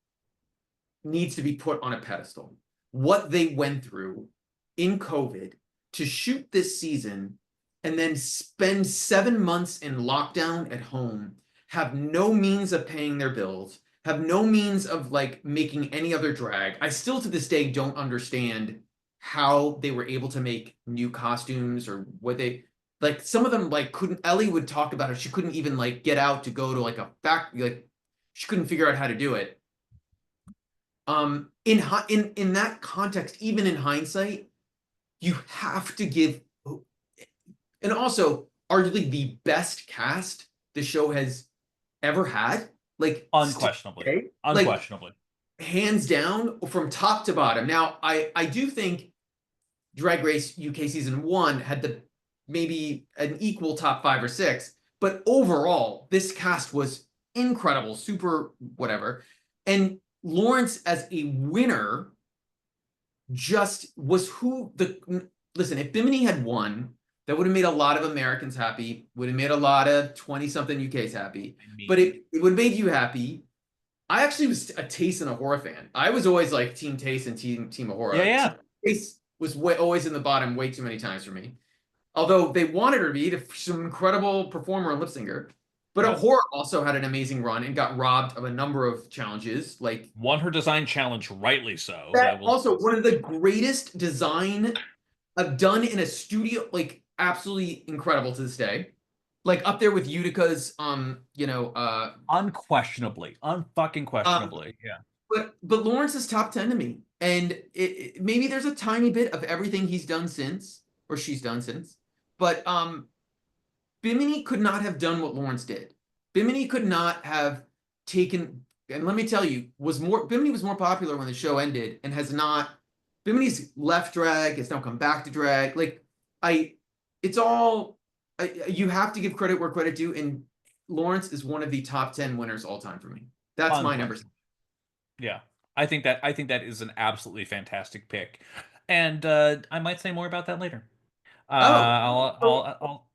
S2: needs to be put on a pedestal. What they went through in COVID to shoot this season and then spend 7 months in lockdown at home, have no means of paying their bills, have no means of like making any other drag. I still to this day don't understand how they were able to make new costumes or what they like. Some of them like couldn't. Ellie would talk about it. She couldn't even like get out to go to like a factory. Like she couldn't figure out how to do it. In that context, even in hindsight, you have to give, and also arguably the best cast the show has ever had. Like still
S1: Unquestionably.
S2: today, like
S1: Unquestionably.
S2: hands down from top to bottom. Now, I do think Drag Race UK season 1 had the maybe an equal top 5 or 6, but overall, this cast was incredible, super whatever. And Lawrence as a winner just was who the listen, if Bimini had won, that would have made a lot of Americans happy, would have made a lot of 20-something UKs happy, but it would have made you happy. I actually was a Taste and a horror fan. I was always like Team Taste and Team
S1: Yeah,
S2: Ahura.
S1: yeah.
S2: Taste was always in the bottom way too many times for me. Although they wanted her to be some incredible performer and lip singer. But
S1: Yeah.
S2: Ahura also had an amazing run and got robbed of a number of challenges. Like
S1: Won her design challenge, rightly so.
S2: that
S1: That will
S2: also one of the greatest design I've done in a studio, like absolutely incredible to this day. Like up there with Utica's
S1: unquestionably, unfucking
S2: um
S1: questionably. Yeah.
S2: but Lawrence is top 10 to me. And maybe there's a tiny bit of everything he's done since, or she's done since. But Bimini could not have done what Lawrence did. Bimini could not have taken, and let me tell you, Bimini was more popular when the show ended and has not. Bimini's left drag, has now come back to drag. Like I, it's all you have to give credit where credit due, and Lawrence is one of the top 10 winners all time for me. That's my number.
S1: Yeah. I think that is an absolutely fantastic pick. And I might say more about that later.
S2: Oh,
S1: I'll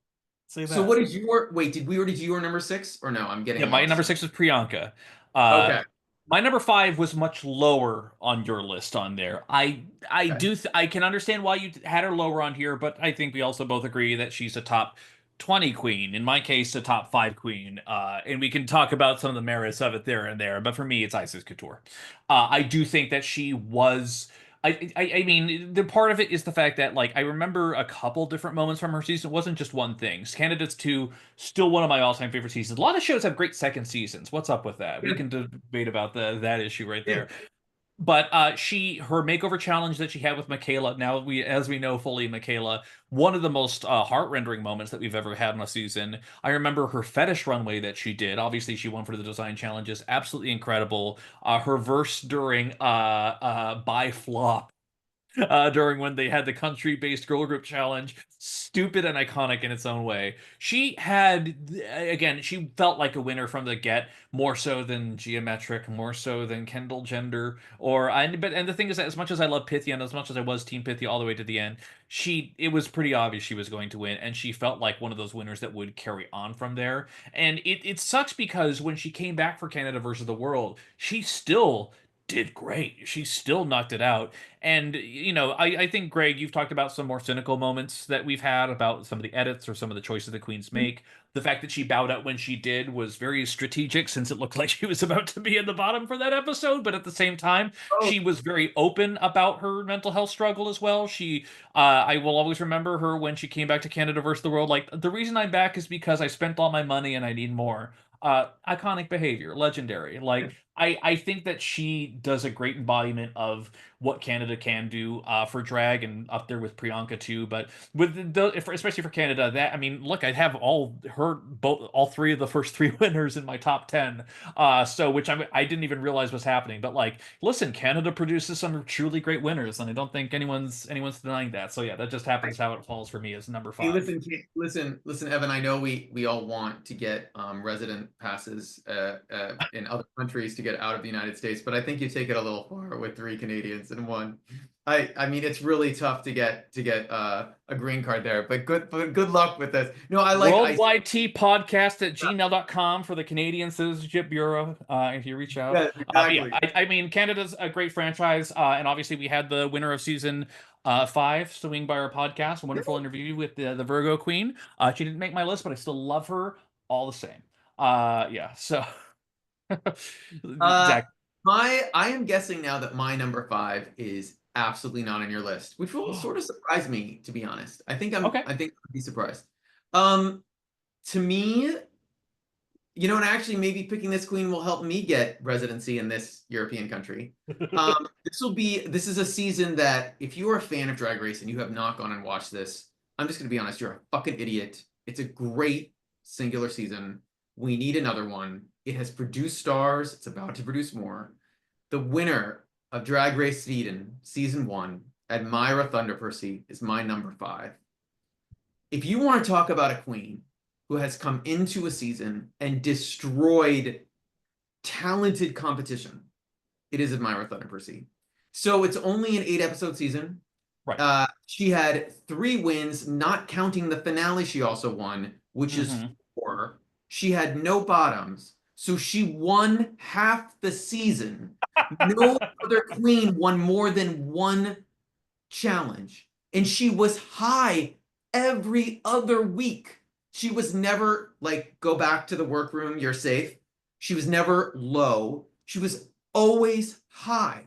S1: say
S2: so
S1: that.
S2: what is your wait? Did we already do your number 6 or no? I'm
S1: Yeah,
S2: getting
S1: my number
S2: lost.
S1: 6 is Priyanka. Uh,
S2: Okay.
S1: my number 5 was much lower on your list on there.
S2: Okay.
S1: I can understand why you had her lower on here, but I think we also both agree that she's a top 20 queen. In my case, a top 5 queen. And we can talk about some of the merits of it there and there. But for me, it's Isis Couture. I do think that she was. I mean, the part of it is the fact that like I remember a couple different moments from her season. It wasn't just one thing. Candidates 2, still one of my all-time favorite seasons. A lot of shows have great second seasons. What's up with that? We
S2: Yeah.
S1: can debate about that issue right
S2: Yeah.
S1: there. But her makeover challenge that she had with Michaela. Now as we know fully, Michaela, one of the most heart-rendering moments that we've ever had in a season. I remember her fetish runway that she did. Obviously, she won for the design challenges. Absolutely incredible. Her verse during by flop during when they had the country-based girl group challenge. Stupid and iconic in its own way. She had, again, she felt like a winner from the get, more so than Geometric, more so than Kendall Gender, and the thing is that as much as I love Pythia and as much as I was Team Pythia all the way to the end, it was pretty obvious she was going to win, and she felt like one of those winners that would carry on from there. And it sucks because when she came back for Canada versus the World, she still did great. She still knocked it out. And, I think, Greg, you've talked about some more cynical moments that we've had about some of the edits or some of the choices the queens make. The fact that she bowed out when she did was very strategic since it looked like she was about to be in the bottom for that episode. But at the same time,
S2: Oh,
S1: she was very open about her mental health struggle as well. I will always remember her when she came back to Canada versus the World. Like, the reason I'm back is because I spent all my money and I need more. Iconic behavior, legendary.
S2: yeah.
S1: Like, I think that she does a great embodiment of what Canada can do for drag, and up there with Priyanka too. But especially for Canada, that I mean, look, I have all three of the first three winners in my top 10. So which I didn't even realize was happening. But like, listen, Canada produces some truly great winners, and I don't think anyone's denying that. So yeah, that just happens how it falls for me as number
S2: Hey,
S1: 5.
S2: listen, Evan. I know we all want to get resident passes in other countries to get out of the United States, but I think you take it a little far with 3 Canadians and 1. I mean it's really tough to get a green card there, but good luck with this. No, I like I
S1: Worldwide Tea Podcast at gmail.com for the Canadian Citizenship Bureau. If you reach out.
S2: yeah,
S1: But yeah,
S2: exactly.
S1: I mean, Canada's a great franchise. And obviously, we had the winner of season five swing by our podcast. A wonderful interview with the Virgo Queen. She didn't make my list, but I still love her all the same. Yeah, so
S2: Uh
S1: exactly.
S2: I am guessing now that my number five is absolutely not on your list, which will sort of surprise me, to be honest.
S1: Okay.
S2: I think I'd be surprised. Um to me, and actually maybe picking this queen will help me get residency in this European country. This is a season that if you are a fan of Drag Race and you have not gone and watched this, I'm just gonna be honest, you're a fucking idiot. It's a great singular season. We need another one. It has produced stars, it's about to produce more. The winner of Drag Race Sweden season one, Admira Thunderpussy, is my number five. If you want to talk about a queen who has come into a season and destroyed talented competition, it is Admira Thunderpussy. So it's only an 8 episode season.
S1: Right.
S2: She had 3 wins, not counting the finale she also won, which is
S1: Hmm.
S2: 4. She had no bottoms. So she won half the season. No other queen won more than one challenge. And she was high every other week. She was never like, go back to the workroom, you're safe. She was never low. She was always high.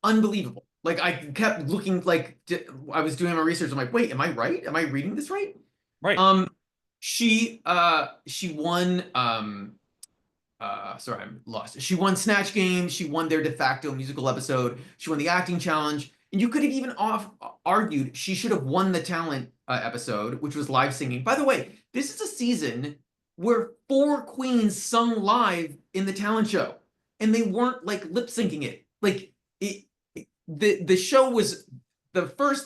S2: Unbelievable. Like I kept looking like I was doing my research. I'm like, wait, am I right? Am I reading this right?
S1: Right.
S2: Um, she won sorry, I'm lost. She won Snatch Game. She won their de facto musical episode. She won the acting challenge. And you could have even argued she should have won the talent episode, which was live singing. By the way, this is a season where 4 queens sung live in the talent show, and they weren't like lip syncing it. Like the show was the first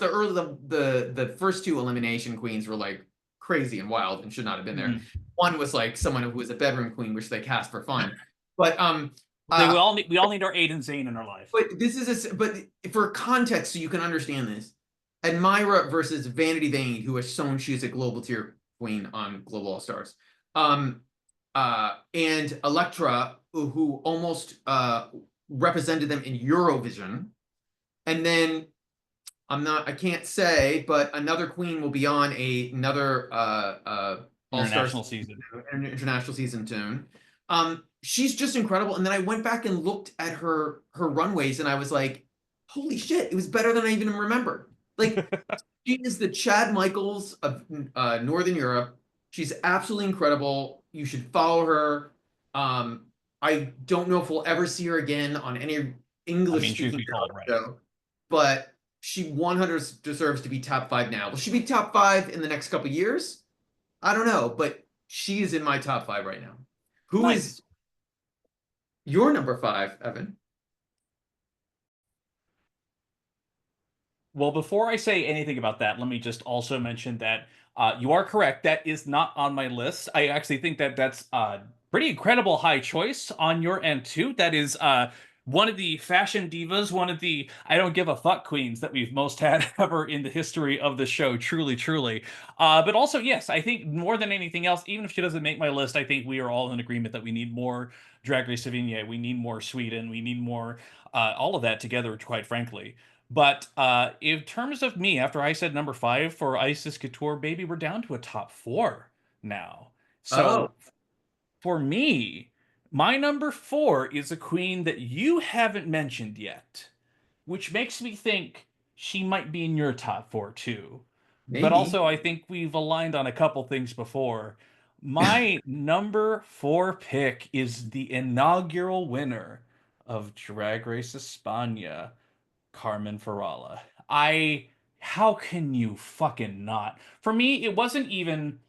S2: 2 elimination queens were like crazy and wild and should not have been there.
S1: Hmm.
S2: One was like someone who was a bedroom queen, which they cast for fun. But
S1: We all need our Aiden Zane in our life.
S2: but for context, so you can understand this, Admira versus Vanity Vane, who has shown she is a global tier queen on Global All Stars, and Electra, who almost represented them in Eurovision, and then I can't say, but another queen will be on another All Stars
S1: International season.
S2: international season soon. She's just incredible. And then I went back and looked at her runways, and I was like, holy shit, it was better than I even remembered. Like she is the Chad Michaels of Northern Europe. She's absolutely incredible. You should follow her. I don't know if we'll ever see her again on any
S1: I
S2: English
S1: mean, truth
S2: speaking
S1: be told, right.
S2: show, but she 100 deserves to be top 5 now. Will she be top 5 in the next couple years? I don't know, but she is in my top 5 right now. Who is
S1: Nice.
S2: your number 5, Evan?
S1: Well, before I say anything about that, let me just also mention that you are correct. That is not on my list. I actually think that that's a pretty incredible high choice on your end too. That is one of the fashion divas, one of the I don't give a fuck queens that we've most had ever in the history of the show. Truly, truly. But also, yes, I think more than anything else, even if she doesn't make my list, I think we are all in agreement that we need more Drag Race Slovenia. We need more Sweden. We need more all of that together, quite frankly. But in terms of me, after I said number five for Isis Couture, baby, we're down to a top four now.
S2: Oh,
S1: So for me, my number four is a queen that you haven't mentioned yet, which makes me think she might be in your top four too. But
S2: maybe.
S1: also, I think we've aligned on a couple things before. My number four pick is the inaugural winner of Drag Race España, Carmen Farala. How can you fucking not? For me, it wasn't even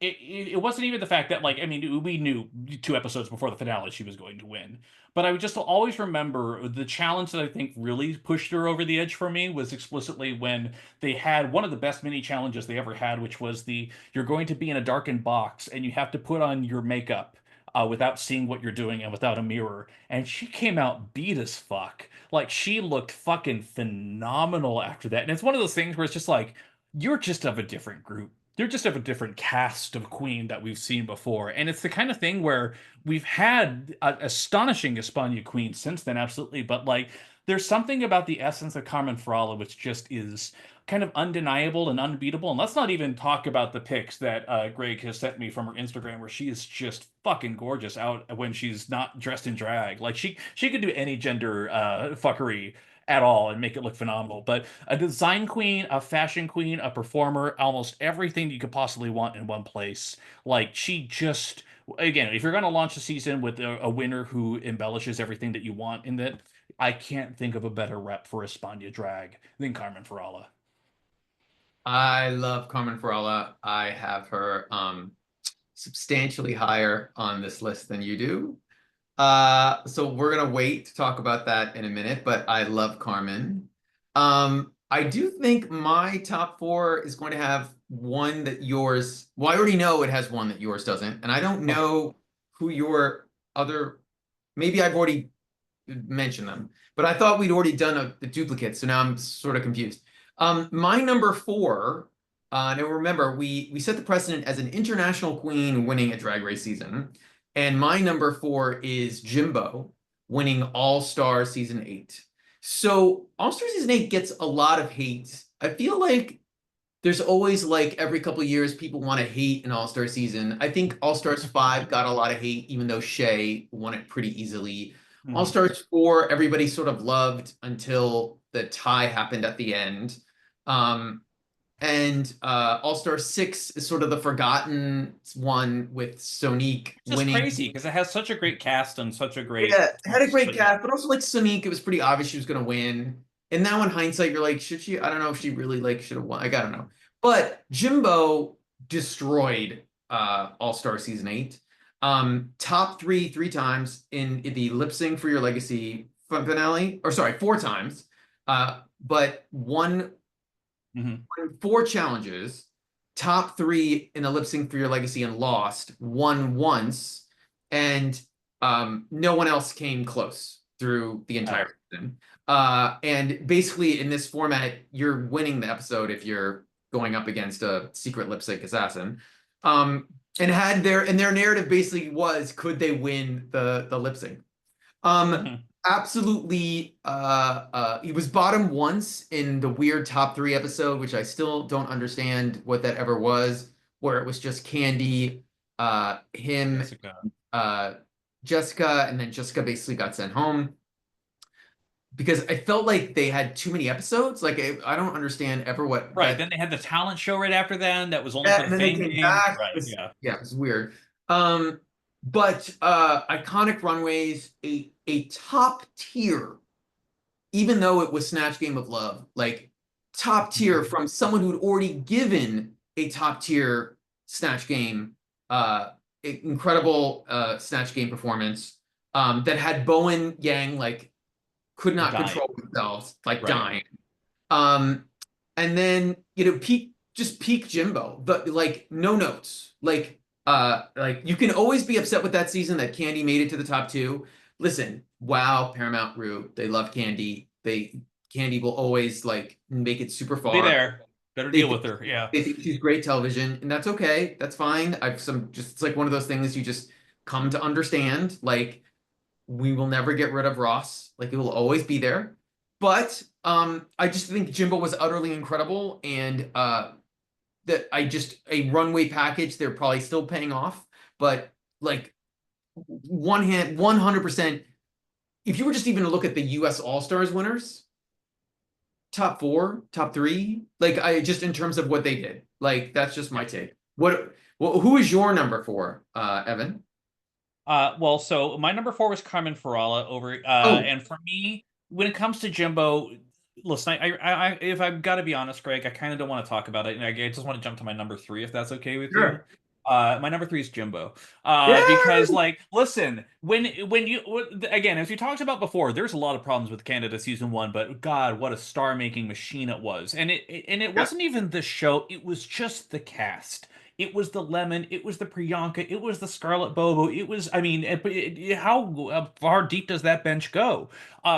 S1: the fact that like I mean we knew 2 episodes before the finale she was going to win, but I would just always remember the challenge that I think really pushed her over the edge for me was explicitly when they had one of the best mini challenges they ever had, which was the you're going to be in a darkened box and you have to put on your makeup without seeing what you're doing and without a mirror. And she came out beat as fuck. Like she looked fucking phenomenal after that. And it's one of those things where it's just like, you're just of a different group. You're just of a different cast of Queen that we've seen before. And it's the kind of thing where we've had astonishing Espana Queen since then, absolutely. But like, there's something about the essence of Carmen Farala which just is kind of undeniable and unbeatable. And let's not even talk about the pics that Greg has sent me from her Instagram, where she is just fucking gorgeous out when she's not dressed in drag. Like she could do any gender fuckery at all and make it look phenomenal. But a design queen, a fashion queen, a performer, almost everything you could possibly want in one place. Like she just, again, if you're going to launch a season with a winner who embellishes everything that you want in that, I can't think of a better rep for Espana drag than Carmen Farala.
S2: I love Carmen Farala. I have her substantially higher on this list than you do. So we're gonna wait to talk about that in a minute, but I love Carmen. I do think my top four is going to have one that yours, well, I already know it has one that yours doesn't, and I don't
S1: Okay.
S2: know who your other, maybe I've already mentioned them, but I thought we'd already done the duplicate, so now I'm sort of confused. My number four, now remember, we set the precedent as an international queen winning a drag race season. And my number four is Jimbo winning All Star Season 8. So All Star Season 8 gets a lot of hate. I feel like there's always like every couple of years people want to hate an All Star season. I think All Stars 5 got a lot of hate, even though Shea won it pretty easily. All
S1: Mhm.
S2: Stars 4, everybody sort of loved until the tie happened at the end. Um, and All Star 6 is sort of the forgotten one with Sonique
S1: It's just
S2: winning.
S1: crazy because it has such a great cast and such a great
S2: Yeah, it had a
S1: cast.
S2: great
S1: But yeah,
S2: cast, but also like Sonique, it was pretty obvious she was going to win. And now in hindsight, you're like, should she? I don't know if she really like should have won. I don't know. But Jimbo destroyed All Star Season 8. Top three times in the Lip Sync for Your Legacy finale, or sorry, four times. But
S1: hmm
S2: won four challenges, top three in the Lip Sync for Your Legacy and lost, won once, and no one else came close through the
S1: oh,
S2: entire season. And basically, in this format, you're winning the episode if you're going up against a secret lip sync assassin. And their narrative basically was, could they win the lip sync? Um,
S1: hmm
S2: Absolutely. He was bottom once in the weird top three episode, which I still don't understand what that ever was, where it was just Candy, him,
S1: Jessica.
S2: uh, Jessica, and then Jessica basically got sent home because I felt like they had too many episodes. Like I don't understand ever what
S1: Right.
S2: that.
S1: Then they had the talent show right after then that was only
S2: Yeah,
S1: for the
S2: and then they
S1: fame
S2: came
S1: games.
S2: back.
S1: Right. Yeah.
S2: Yeah, it was weird. But iconic runways, a top tier, even though it was Snatch Game of Love, like top tier
S1: Mhm.
S2: from someone who'd already given a top tier Snatch Game, incredible Snatch Game performance, that had Bowen Yang like could not
S1: Dying.
S2: control themselves, like
S1: Right.
S2: dying. Um, and then peak Jimbo, but like no notes. Like you can always be upset with that season that Candy made it to the top two. Listen, wow, Paramount Rue, they love Candy. Candy will always like make it super
S1: We'll be
S2: far.
S1: there. Better
S2: They
S1: deal
S2: think
S1: with her. Yeah.
S2: they think she's great television, and that's okay. That's fine. I've some just it's like one of those things you just come to understand. Like we will never get rid of Ross. Like it will always be there. But I just think Jimbo was utterly incredible, and that I just a runway package they're probably still paying off. But like 100%. If you were just even to look at the U.S. All Stars winners, top four, top three, like I just in terms of what they did, like that's just my
S1: Yeah.
S2: take. Who is your number four, Evan?
S1: Well, so my number four was Carmen Farala over,
S2: Oh,
S1: and for me, when it comes to Jimbo, listen, if I've got to be honest, Greg, I kind of don't want to talk about it, and I just want to jump to my number three, if that's okay with you.
S2: sure.
S1: My number three is Jimbo,
S2: Yeah.
S1: because like, listen, when you again, as we talked about before, there's a lot of problems with Canada season one, but God, what a star-making machine it was, and it
S2: Yeah.
S1: wasn't even the show; it was just the cast. It was the Lemon, it was the Priyanka, it was the Scarlet Bobo. It was, I mean, how far deep does that bench go?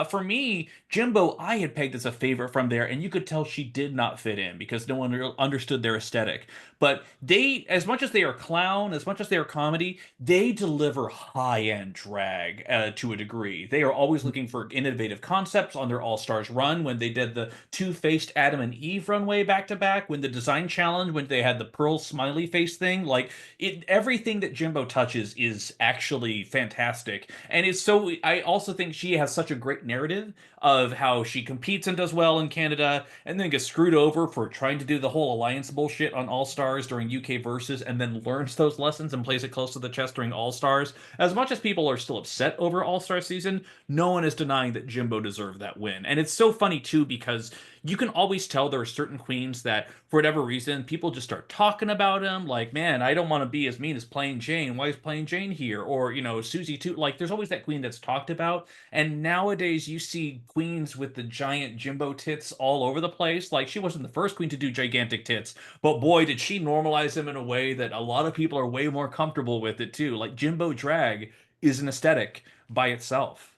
S1: For me, Jimbo, I had pegged as a favorite from there, and you could tell she did not fit in because no one understood their aesthetic. But they, as much as they are clown, as much as they are comedy, they deliver high-end drag to a degree. They are always looking for innovative concepts on their All Stars run when they did the two-faced Adam and Eve runway back to back, when the design challenge, when they had the pearl smiley face thing. Like it, everything that Jimbo touches is actually fantastic. And it's so, I also think she has such a great narrative of how she competes and does well in Canada and then gets screwed over for trying to do the whole alliance bullshit on All Stars during UK Versus and then learns those lessons and plays it close to the chest during All Stars. As much as people are still upset over All Star season, no one is denying that Jimbo deserved that win. And it's so funny too because you can always tell there are certain queens that, for whatever reason, people just start talking about him. Like, man, I don't want to be as mean as Plain Jane. Why is Plain Jane here? Or, you know, Susie too. Like, there's always that queen that's talked about. And nowadays, you see queens with the giant Jimbo tits all over the place. Like, she wasn't the first queen to do gigantic tits, but boy, did she normalize them in a way that a lot of people are way more comfortable with it too. Like, Jimbo drag is an aesthetic by itself.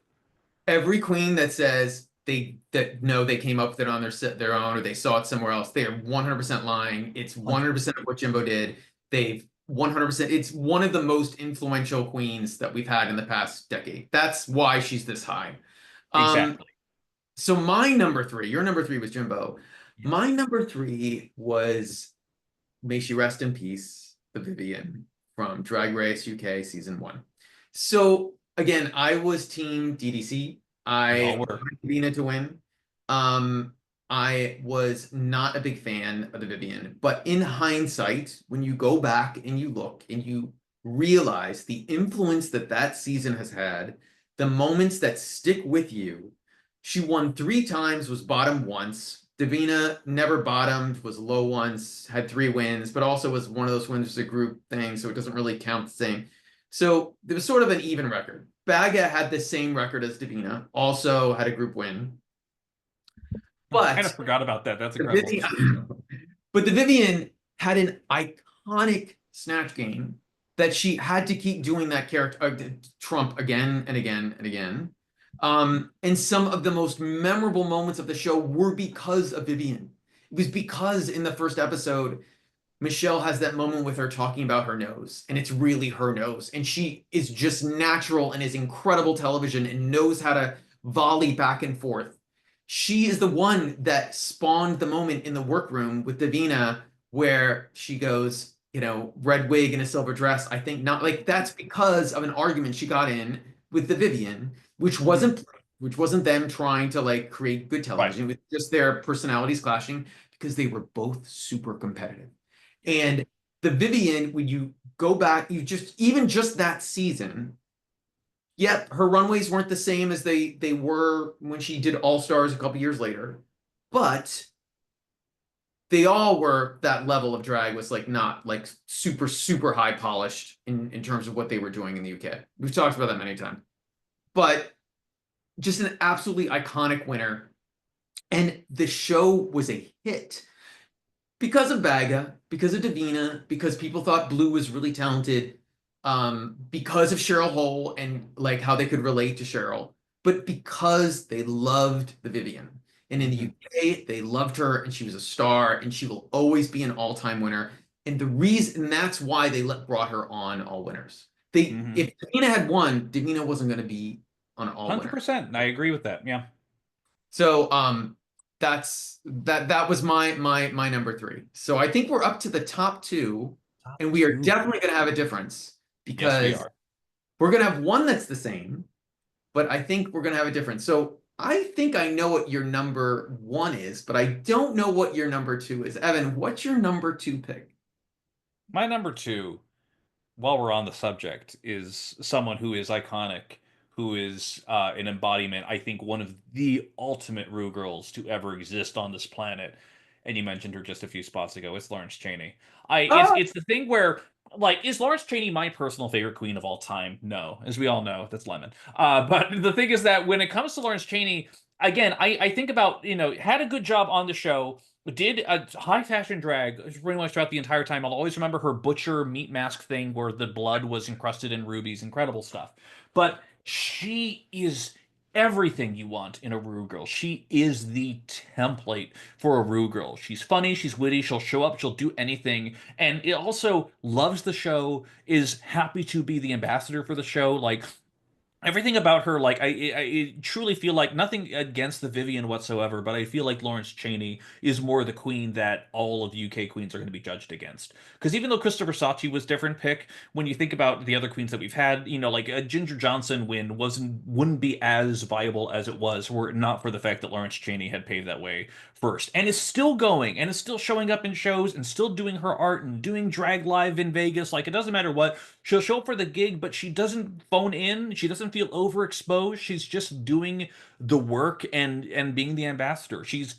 S2: Every queen that says that no, they came up with it on their own or they saw it somewhere else, they are 100% lying. It's 100% of what Jimbo did. They've 100%. It's one of the most influential queens that we've had in the past decade. That's why she's this high. Um,
S1: Exactly.
S2: so my number three, your number three was Jimbo.
S1: Yes.
S2: My number three was, may she rest in peace, the Vivian from Drag Race UK season 1. So again, I was team DDC.
S1: We all
S2: I
S1: were.
S2: wanted Vina to win. I was not a big fan of the Vivian, but in hindsight, when you go back and you look and you realize the influence that that season has had, the moments that stick with you, she won 3 times, was bottom once. Davina never bottomed, was low once, had 3 wins, but also was one of those wins was a group thing, so it doesn't really count the same. So there was sort of an even record. Baga had the same record as Davina, also had a group win.
S1: I kind of
S2: But
S1: forgot about that. That's
S2: the
S1: incredible.
S2: Vivian, but the Vivian had an iconic snatch game that she had to keep doing that character Trump again and again and again. And some of the most memorable moments of the show were because of Vivian. It was because in the first episode, Michelle has that moment with her talking about her nose, and it's really her nose. And she is just natural and is incredible television and knows how to volley back and forth. She is the one that spawned the moment in the workroom with Davina where she goes, you know, red wig and a silver dress. I think not like that's because of an argument she got in with the Vivian, which
S1: Mhm.
S2: wasn't them trying to like create good
S1: Right.
S2: television. It was just their personalities clashing because they were both super competitive. And the Vivian, when you go back, you just even just that season, yep, her runways weren't the same as they were when she did All Stars a couple years later, but they all were that level of drag was like not like super high polished in terms of what they were doing in the UK. We've talked about that many times, but just an absolutely iconic winner. And the show was a hit because of Baga, because of Davina, because people thought Blue was really talented, because of Cheryl Hole and like how they could relate to Cheryl, but because they loved the Vivian. And in the
S1: Mhm.
S2: UK, they loved her and she was a star and she will always be an all-time winner. And the reason that's why they brought her on All Winners. They
S1: Mhm.
S2: if Davina had won, Davina wasn't going to be on All Winners.
S1: 100%. I agree with that. Yeah.
S2: So that was my number three. So I think we're up to the top two,
S1: Top
S2: and we are
S1: two.
S2: definitely gonna have a difference
S1: Yes, we
S2: because
S1: are.
S2: we're gonna have one that's the same, but I think we're gonna have a difference. So I think I know what your number one is, but I don't know what your number two is. Evan, what's your number two pick?
S1: My number two, while we're on the subject, is someone who is iconic, who is an embodiment, I think, one of the ultimate Rue girls to ever exist on this planet. And you mentioned her just a few spots ago. It's Lawrence Chaney.
S2: Oh,
S1: It's the thing where, like, is Lawrence Chaney my personal favorite queen of all time? No, as we all know, that's Lemon. But the thing is that when it comes to Lawrence Chaney, again, I think about, you know, had a good job on the show, did a high fashion drag pretty much throughout the entire time. I'll always remember her butcher meat mask thing where the blood was encrusted in rubies. Incredible stuff. But she is everything you want in a Rue girl. She is the template for a Rue girl. She's funny, she's witty, she'll show up, she'll do anything, and it also loves the show, is happy to be the ambassador for the show. Like everything about her, like I truly feel like nothing against the Vivian whatsoever, but I feel like Lawrence Chaney is more the queen that all of UK queens are going to be judged against. Because even though Christopher Saatchi was different pick, when you think about the other queens that we've had, like a Ginger Johnson win wouldn't be as viable as it was were it not for the fact that Lawrence Chaney had paved that way first, and is still going and is still showing up in shows and still doing her art and doing drag live in Vegas. Like it doesn't matter what, she'll show up for the gig, but she doesn't phone in. She doesn't feel overexposed. She's just doing the work and being the ambassador. She's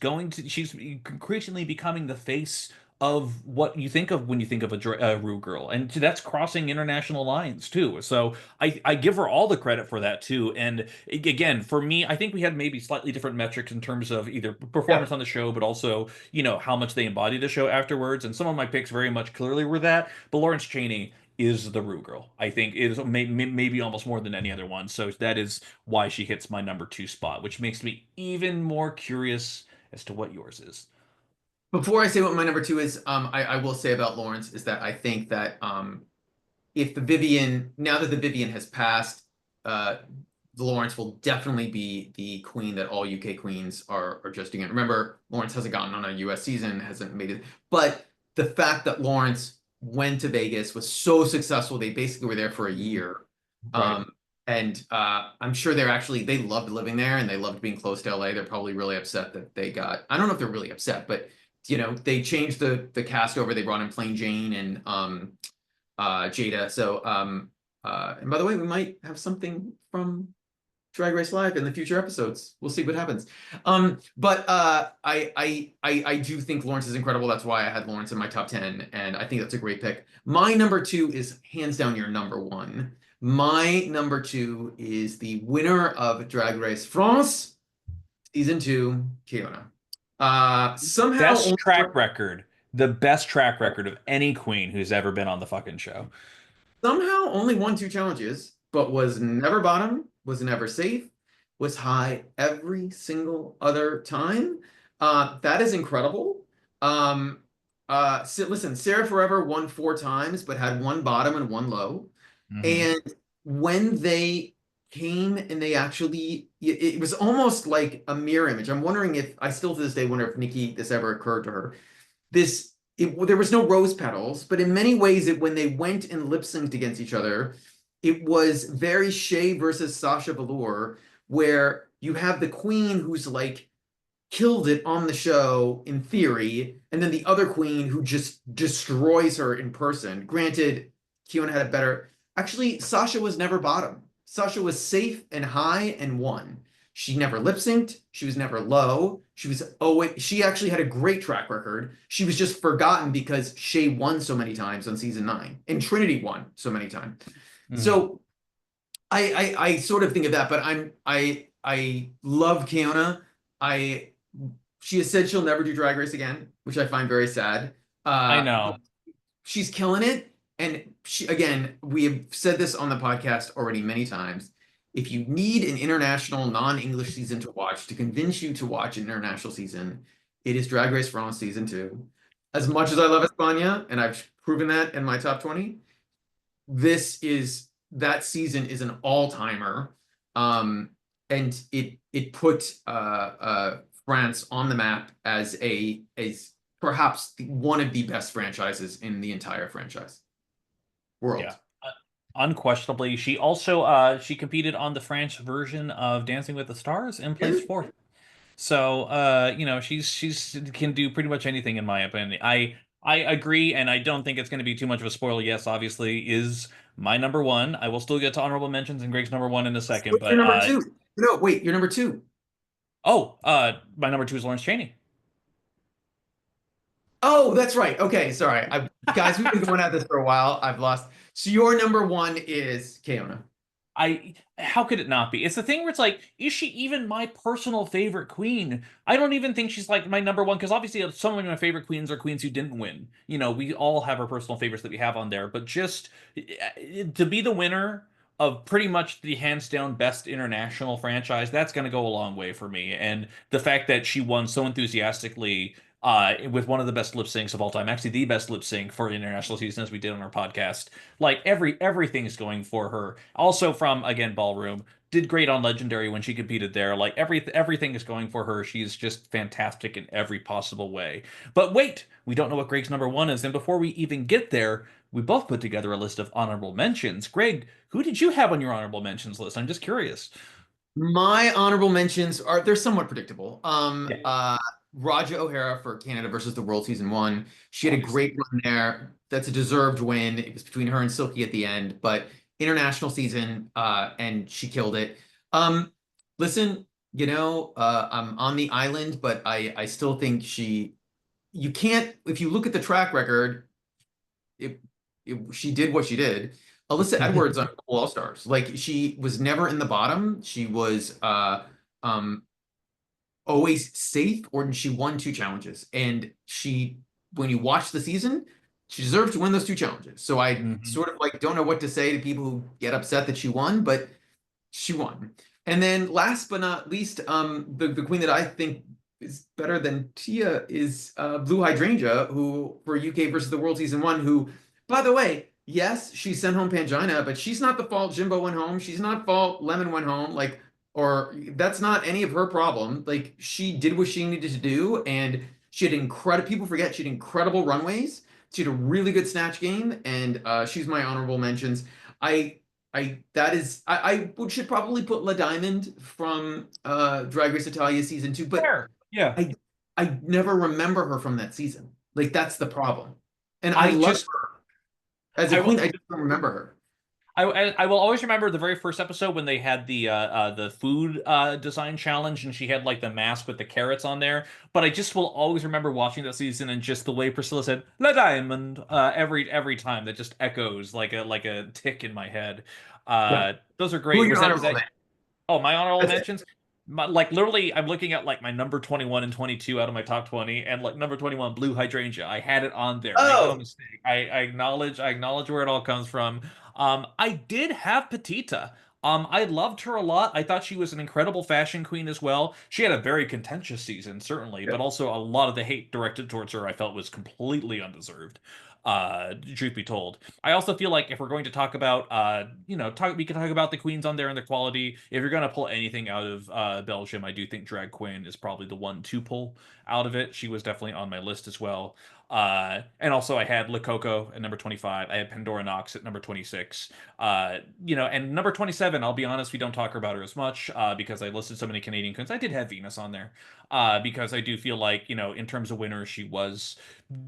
S1: increasingly becoming the face of what you think of when you think of a Rue girl, and that's crossing international lines too. So I give her all the credit for that too. And again, for me, I think we had maybe slightly different metrics in terms of either
S2: Yeah.
S1: performance on the show, but also how much they embody the show afterwards. And some of my picks very much clearly were that. But Lawrence Chaney is the Rue girl. I think is maybe almost more than any other one. So that is why she hits my number two spot, which makes me even more curious as to what yours is.
S2: Before I say what my number two is, I will say about Lawrence is that I think that if the Vivian, now that the Vivian has passed, uh, Lawrence will definitely be the queen that all UK queens are just again. Remember, Lawrence hasn't gotten on a US season, hasn't made it, but the fact that Lawrence went to Vegas was so successful, they basically were there for a year.
S1: Right.
S2: Um, and I'm sure they loved living there and they loved being close to LA. They're probably really upset that they got, I don't know if they're really upset, but they changed the cast over. They brought in Plain Jane and Jada. So and by the way, we might have something from Drag Race Live in the future episodes. We'll see what happens. But I do think Lawrence is incredible. That's why I had Lawrence in my top 10, and I think that's a great pick. My number two is hands down your number one. My number two is the winner of Drag Race France season two, Keiona. Somehow
S1: Best track record, the best track record of any queen who's ever been on the fucking show.
S2: somehow only won two challenges, but was never bottom, was never safe, was high every single other time. That is incredible. Listen, Sarah Forever won four times, but had one bottom and one low.
S1: Hmm.
S2: And when they came and they actually, it was almost like a mirror image. I'm wondering if, I still to this day wonder if Nikki, this ever occurred to her. There was no rose petals, but in many ways, when they went and lip synced against each other, it was very Shea versus Sasha Velour, where you have the queen who's like killed it on the show in theory, and then the other queen who just destroys her in person. Granted, Keiona had a better. Actually, Sasha was never bottom. Sasha was safe and high and won. She never lip synced. She was never low. She actually had a great track record. She was just forgotten because Shea won so many times on season 9 and Trinity won so many times.
S1: Hmm.
S2: So I sort of think of that, but I love Keiona. I She has said she'll never do Drag Race again, which I find very sad.
S1: I
S2: But
S1: know.
S2: she's killing it. And we have said this on the podcast already many times. If you need an international non-English season to watch to convince you to watch an international season, it is Drag Race France season 2. As much as I love España, and I've proven that in my top 20, that season is an all-timer. And it put France on the map as perhaps one of the best franchises in the entire franchise
S1: Yeah.
S2: world.
S1: Unquestionably. She also she competed on the French version of Dancing with the Stars and placed fourth. So she's can do pretty much anything in my opinion. I agree, and I don't think it's going to be too much of a spoiler. Yes, obviously is my number one. I will still get to honorable mentions and Greg's number one in a second,
S2: What's your
S1: but
S2: number two? No, wait, your number two.
S1: my number two is Lawrence Chaney.
S2: Oh, that's right. Okay, sorry. Guys, we've been going at this for a while. I've lost. So your number one is Keiona.
S1: How could it not be? It's the thing where it's like, is she even my personal favorite queen? I don't even think she's like my number one, because obviously some of my favorite queens are queens who didn't win. We all have our personal favorites that we have on there, but just to be the winner of pretty much the hands down best international franchise, that's going to go a long way for me. And the fact that she won so enthusiastically with one of the best lip syncs of all time, actually the best lip sync for international season, as we did on our podcast. Like everything's going for her. Also from again Ballroom, did great on Legendary when she competed there. Like everything is going for her. She's just fantastic in every possible way. But wait, we don't know what Greg's number one is, and before we even get there, we both put together a list of honorable mentions. Greg, who did you have on your honorable mentions list? I'm just curious.
S2: My honorable mentions are they're somewhat predictable.
S1: Yeah,
S2: Raja O'Hara for Canada versus the World Season 1. She had a
S1: obviously.
S2: great run there. That's a deserved win. It was between her and Silky at the end, but international season, and she killed it. Um, Listen, I'm on the island, but I still think you can't, if you look at the track record, it, she did what she did. Alyssa Edwards on All Stars, like she was never in the bottom. She was um always safe, or she won two challenges. And when you watch the season, she deserves to win those two challenges. So I
S1: Mhm.
S2: sort of like don't know what to say to people who get upset that she won, but she won. And then last but not least, the queen that I think is better than Tia is Blue Hydrangea, who for UK versus the World Season 1, who, by the way, yes, she sent home Pangina, but she's not the fault Jimbo went home. She's not fault Lemon went home. Like, or that's not any of her problem. Like, she did what she needed to do, and she had incredible, people forget she had incredible runways. She had a really good snatch game, and she's my honorable mentions. I I should probably put La Diamond from Drag Race Italia season 2, but
S1: Fair. Yeah.
S2: I I never remember her from that season. Like that's the problem. And I
S1: I
S2: love
S1: just
S2: her as a
S1: I
S2: queen.
S1: will
S2: I just don't remember her.
S1: I will always remember the very first episode when they had the food design challenge, and she had like the mask with the carrots on there. But I just will always remember watching that season and just the way Priscilla said "La Diamond" every time. That just echoes like a tick in my head.
S2: Yeah.
S1: Those are
S2: Who are
S1: great.
S2: your
S1: Was
S2: honorable
S1: that
S2: mentions?
S1: Oh, my honorable
S2: That's it.
S1: mentions? Like literally, I'm looking at like my number 21 and 22 out of my top 20, and like number 21, Blue Hydrangea. I had it on there. Make no
S2: Oh,
S1: mistake. I acknowledge where it all comes from. I did have Petita. I loved her a lot. I thought she was an incredible fashion queen as well. She had a very contentious season, certainly,
S2: yeah.
S1: but also a lot of the hate directed towards her I felt was completely undeserved. Truth be told. I also feel like if we're going to talk about, we can talk about the queens on there and their quality. If you're going to pull anything out of Belgium, I do think Drag Queen is probably the one to pull out of it. She was definitely on my list as well. And also I had Le Coco at number 25. I had Pandora Nox at number 26. And number 27, I'll be honest, we don't talk about her as much because I listed so many Canadian queens. I did have Venus on there because I do feel like, in terms of winners, she was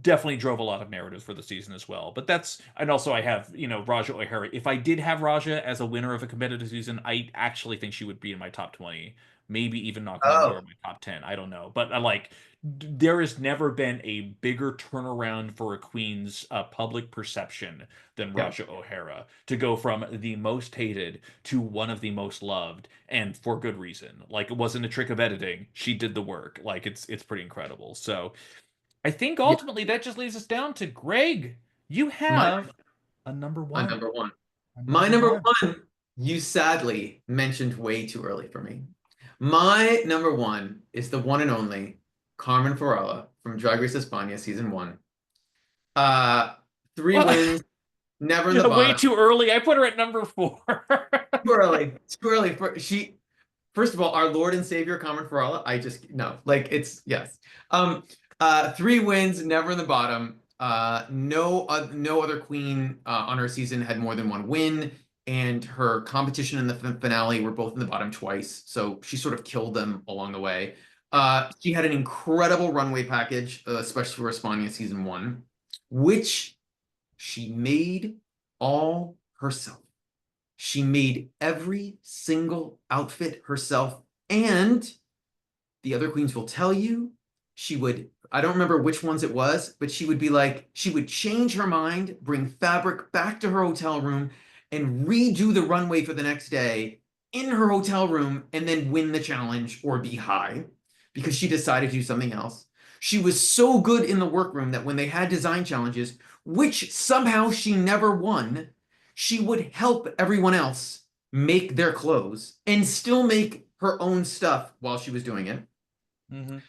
S1: definitely drove a lot of narratives for the season as well. But and also I have, Raja O'Hara. If I did have Raja as a winner of a competitive season, I actually think she would be in my top 20, maybe even knocking on the door
S2: Oh,
S1: of my top 10. I don't know. But there has never been a bigger turnaround for a queen's public perception than
S2: yeah.
S1: Raja O'Hara to go from the most hated to one of the most loved, and for good reason. Like it wasn't a trick of editing. She did the work. Like it's pretty incredible. So I think
S2: Yeah.
S1: ultimately that just leads us down to Greg. You
S2: My
S1: have a number one.
S2: number one.
S1: A
S2: My
S1: number
S2: number
S1: one.
S2: one, you sadly mentioned way too early for me. My number one is the one and only Carmen Farala from Drag Race España season 1. Uh, Three
S1: Well,
S2: wins, never in the
S1: way
S2: bottom.
S1: too early. I put her at number four.
S2: Too early. Too early for she. First of all, our Lord and Savior Carmen Farala. I just no, like it's yes. Um, Three wins, never in the bottom. No other queen on her season had more than one win, and her competition in the finale were both in the bottom twice. So she sort of killed them along the way. She had an incredible runway package, especially for España season 1, which she made all herself. She made every single outfit herself. And the other queens will tell you she would, I don't remember which ones it was, but she would be like, she would change her mind, bring fabric back to her hotel room, and redo the runway for the next day in her hotel room and then win the challenge or be high because she decided to do something else. She was so good in the workroom that when they had design challenges, which somehow she never won, she would help everyone else make their clothes and still make her own stuff while she was doing it.
S1: Mm-hmm.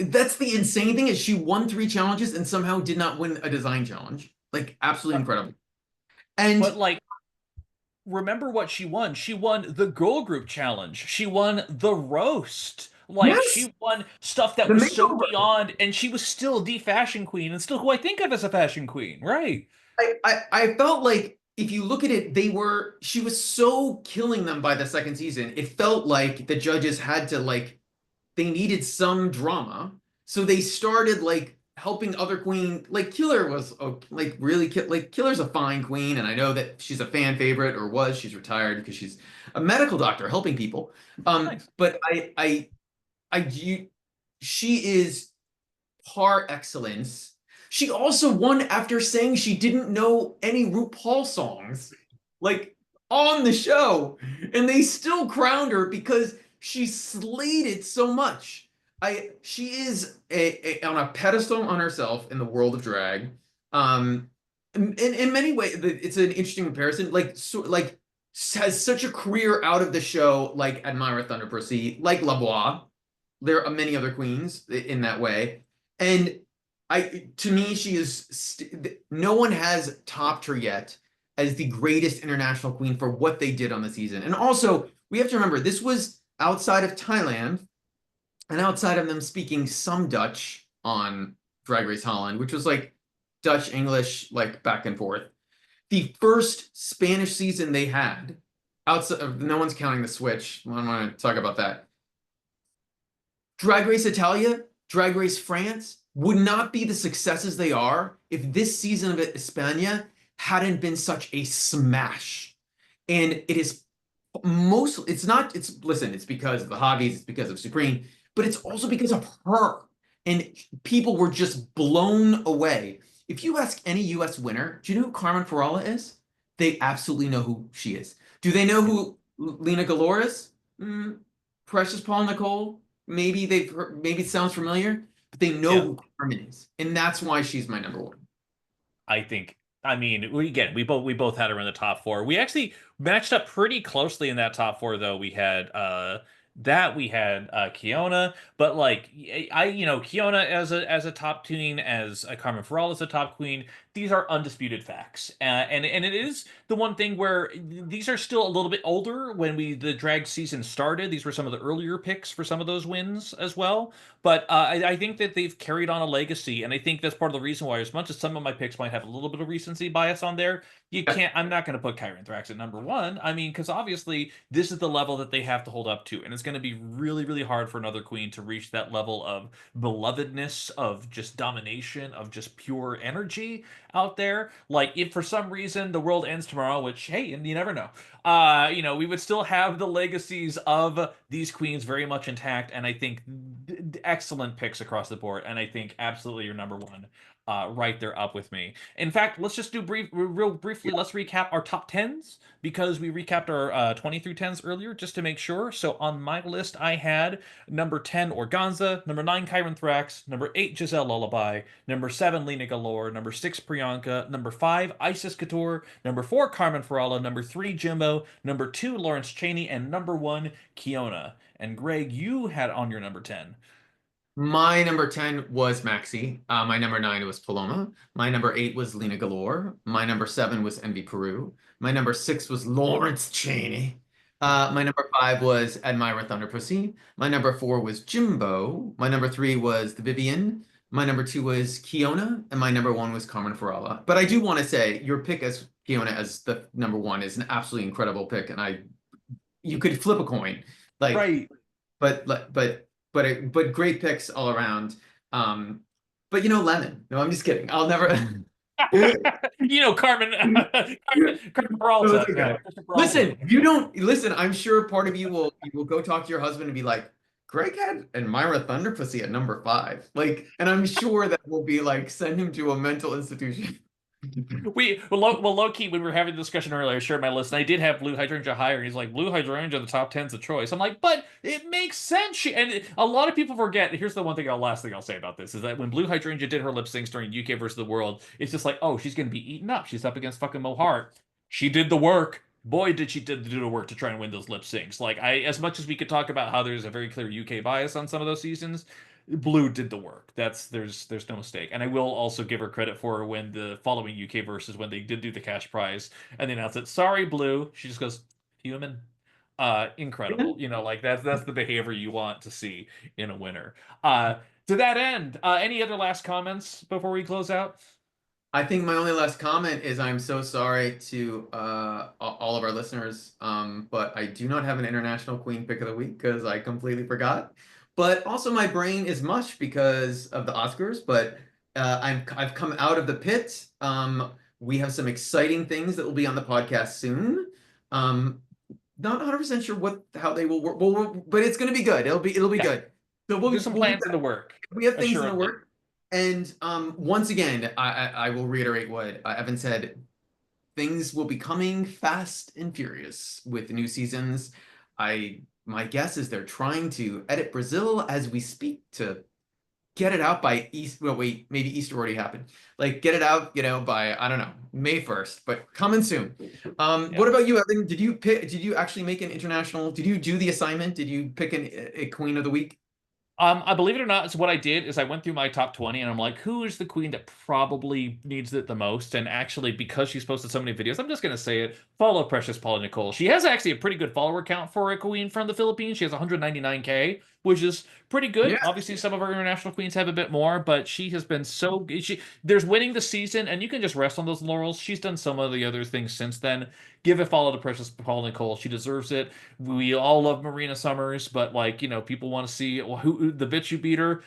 S2: That's the insane thing is she won 3 challenges and somehow did not win a design challenge. Like absolutely incredible.
S1: But
S2: And
S1: like, remember what she won? She won the girl group challenge. She won the roast. Like,
S2: yes,
S1: she won stuff that
S2: the
S1: was so
S2: makeover.
S1: beyond, and she was still the fashion queen, and still who I think of as a fashion queen, right?
S2: I felt like if you look at it, she was so killing them by the second season. It felt like the judges had to like they needed some drama. So they started like helping other queen like Killer was like really like Killer's a fine queen and I know that she's a fan favorite or was she's retired because she's a medical doctor helping people.
S1: Nice.
S2: But you she is par excellence. She also won after saying she didn't know any RuPaul songs, like on the show, and they still crowned her because she slayed it so much. She is on a pedestal on herself in the world of drag. In many ways, it's an interesting comparison. Like has such a career out of the show, like Admira Thunder Percy, like Lavoie. There are many other queens in that way. And to me, she is no one has topped her yet as the greatest international queen for what they did on the season. And also, we have to remember this was outside of Thailand and outside of them speaking some Dutch on Drag Race Holland, which was like Dutch, English, like back and forth. The first Spanish season they had, outside of no one's counting the switch. I don't want to talk about that. Drag Race Italia, Drag Race France would not be the successes they are if this season of España hadn't been such a smash. And it is it's not, listen, it's because of the hobbies, it's because of Supreme, but it's also because of her. And people were just blown away. If you ask any US winner, do you know who Carmen Farala is? They absolutely know who she is. Do they know who Lena Galore is? Precious Paula Nicole? Maybe they've heard, maybe it sounds familiar, but they know
S1: Yeah.
S2: who Carmen is, and that's why she's my number one.
S1: I think. I mean, we both had her in the top four. We actually matched up pretty closely in that top four, though. We had Keiona, but like Keiona as a top queen, as Carmen Farala as a top queen. These are undisputed facts, and it is the one thing where these are still a little bit older. When the drag season started, these were some of the earlier picks for some of those wins as well. But I think that they've carried on a legacy, and I think that's part of the reason why, as much as some of my picks might have a little bit of recency bias on there, you
S2: Yeah.
S1: can't. I'm not going to put Kyron Thrax at number one. I mean, because obviously this is the level that they have to hold up to, and it's going to be really, really hard for another queen to reach that level of belovedness, of just domination, of just pure energy out there. Like, if for some reason the world ends tomorrow, which hey, and you never know, we would still have the legacies of these queens very much intact, and I think excellent picks across the board, and I think absolutely your number one, right there up with me. In fact, let's just do real briefly. Let's recap our top tens because we recapped our 20 through tens earlier, just to make sure. So on my list, I had number 10 Organza, number 9 Kyron Thrax, number 8 Giselle Lullaby, number 7 Lena Galore, number 6 Priyanka, number 5 Isis Couture, number 4 Carmen Farala, number 3 Jimbo, number 2 Lawrence Chaney, and number 1 Keiona. And Greg, you had on your number 10.
S2: My number 10 was Maxi. My number 9 was Paloma. My number 8 was Lena Galore. My number 7 was Envy Peru. My number 6 was Lawrence Chaney. My number 5 was Admira Thunder Pussy. My number 4 was Jimbo. My number 3 was The Vivian. My number 2 was Keiona. And my number 1 was Carmen Farala. But I do want to say your pick as Keiona as the number 1 is an absolutely incredible pick. And you could flip a coin. Like,
S1: Right.
S2: but great picks all around. But Lemon. No, I'm just kidding. I'll never.
S1: Carmen, Carmen
S2: No,
S1: Peralta.
S2: it's okay.
S1: Kristen Peralta.
S2: Listen, you don't listen. I'm sure part of you will go talk to your husband and be like, Greg had Admira Thunderpussy at number 5. Like, and I'm sure that will be like send him to a mental institution.
S1: Low key, when we were having the discussion earlier, I shared my list, and I did have blue hydrangea higher. And he's like, blue hydrangea, the top 10's a choice. I'm like, but it makes sense. A lot of people forget. Here's the last thing I'll say about this is that when blue hydrangea did her lip syncs during UK versus the World, it's just like, oh, she's gonna be eaten up. She's up against fucking Mo Hart. She did the work. Boy, did she do the work to try and win those lip syncs. Like as much as we could talk about how there's a very clear UK bias on some of those seasons, Blue did the work. There's no mistake. And I will also give her credit for when the following UK versus when they did do the cash prize and they announced it. Sorry, Blue. She just goes, human. Incredible. Like that's the behavior you want to see in a winner. To that end, any other last comments before we close out?
S2: I think my only last comment is I'm so sorry to all of our listeners, but I do not have an international queen pick of the week because I completely forgot. But also my brain is mush because of the Oscars. But I've come out of the pit. We have some exciting things that will be on the podcast soon. Not 100% sure how they will work, but it's going to be good. It'll be
S1: Yeah.
S2: good. So
S1: There's some
S2: we'll be
S1: plans in the work,
S2: we have things in the
S1: assuredly.
S2: work. And once again, I will reiterate what Evan said. Things will be coming fast and furious with new seasons. My guess is they're trying to edit Brazil as we speak to get it out by East. Well, wait, maybe Easter already happened. Like get it out, by I don't know, May 1st, but coming soon.
S1: Yeah.
S2: What about you, Evan? Did you actually make an international? Did you do the assignment? Did you pick a queen of the week?
S1: I believe it or not, so what I did is I went through my top 20 and I'm like, who is the queen that probably needs it the most? And actually, because she's posted so many videos, I'm just gonna say it. Follow Precious Paula Nicole. She has actually a pretty good follower count for a queen from the Philippines. She has 199K, which is pretty good.
S2: Yeah.
S1: Obviously, some of our international queens have a bit more, but she has been there's winning the season, and you can just rest on those laurels. She's done some of the other things since then. Give a follow to Precious Paula Nicole. She deserves it. We all love Marina Summers, but people want to see who the bitch who beat her.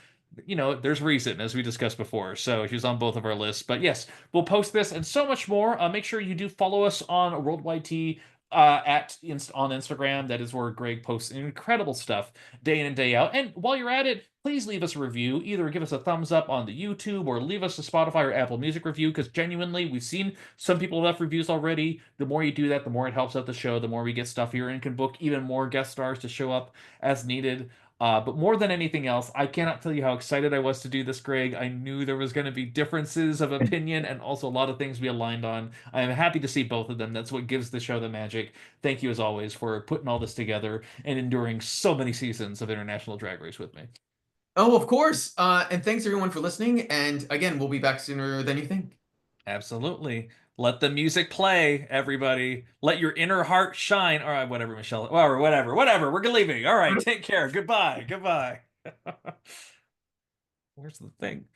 S1: There's reason, as we discussed before. So she's on both of our lists. But yes, we'll post this and so much more. Make sure you do follow us on Worldwide T on Instagram. That is where Greg posts incredible stuff day in and day out. And while you're at it, please leave us a review. Either give us a thumbs up on the YouTube or leave us a Spotify or Apple Music review, because genuinely, we've seen some people left reviews already. The more you do that, the more it helps out the show, the more we get stuff here and can book even more guest stars to show up as needed. But more than anything else, I cannot tell you how excited I was to do this, Greg. I knew there was going to be differences of opinion and also a lot of things we aligned on. I am happy to see both of them. That's what gives the show the magic. Thank you, as always, for putting all this together and enduring so many seasons of International Drag Race with me.
S2: Oh, of course. And thanks everyone for listening. And again, we'll be back sooner than you think.
S1: Absolutely. Let the music play, everybody. Let your inner heart shine. All right, whatever, Michelle. Whatever. We're leaving. All right, take care. Goodbye. Goodbye. Where's the thing?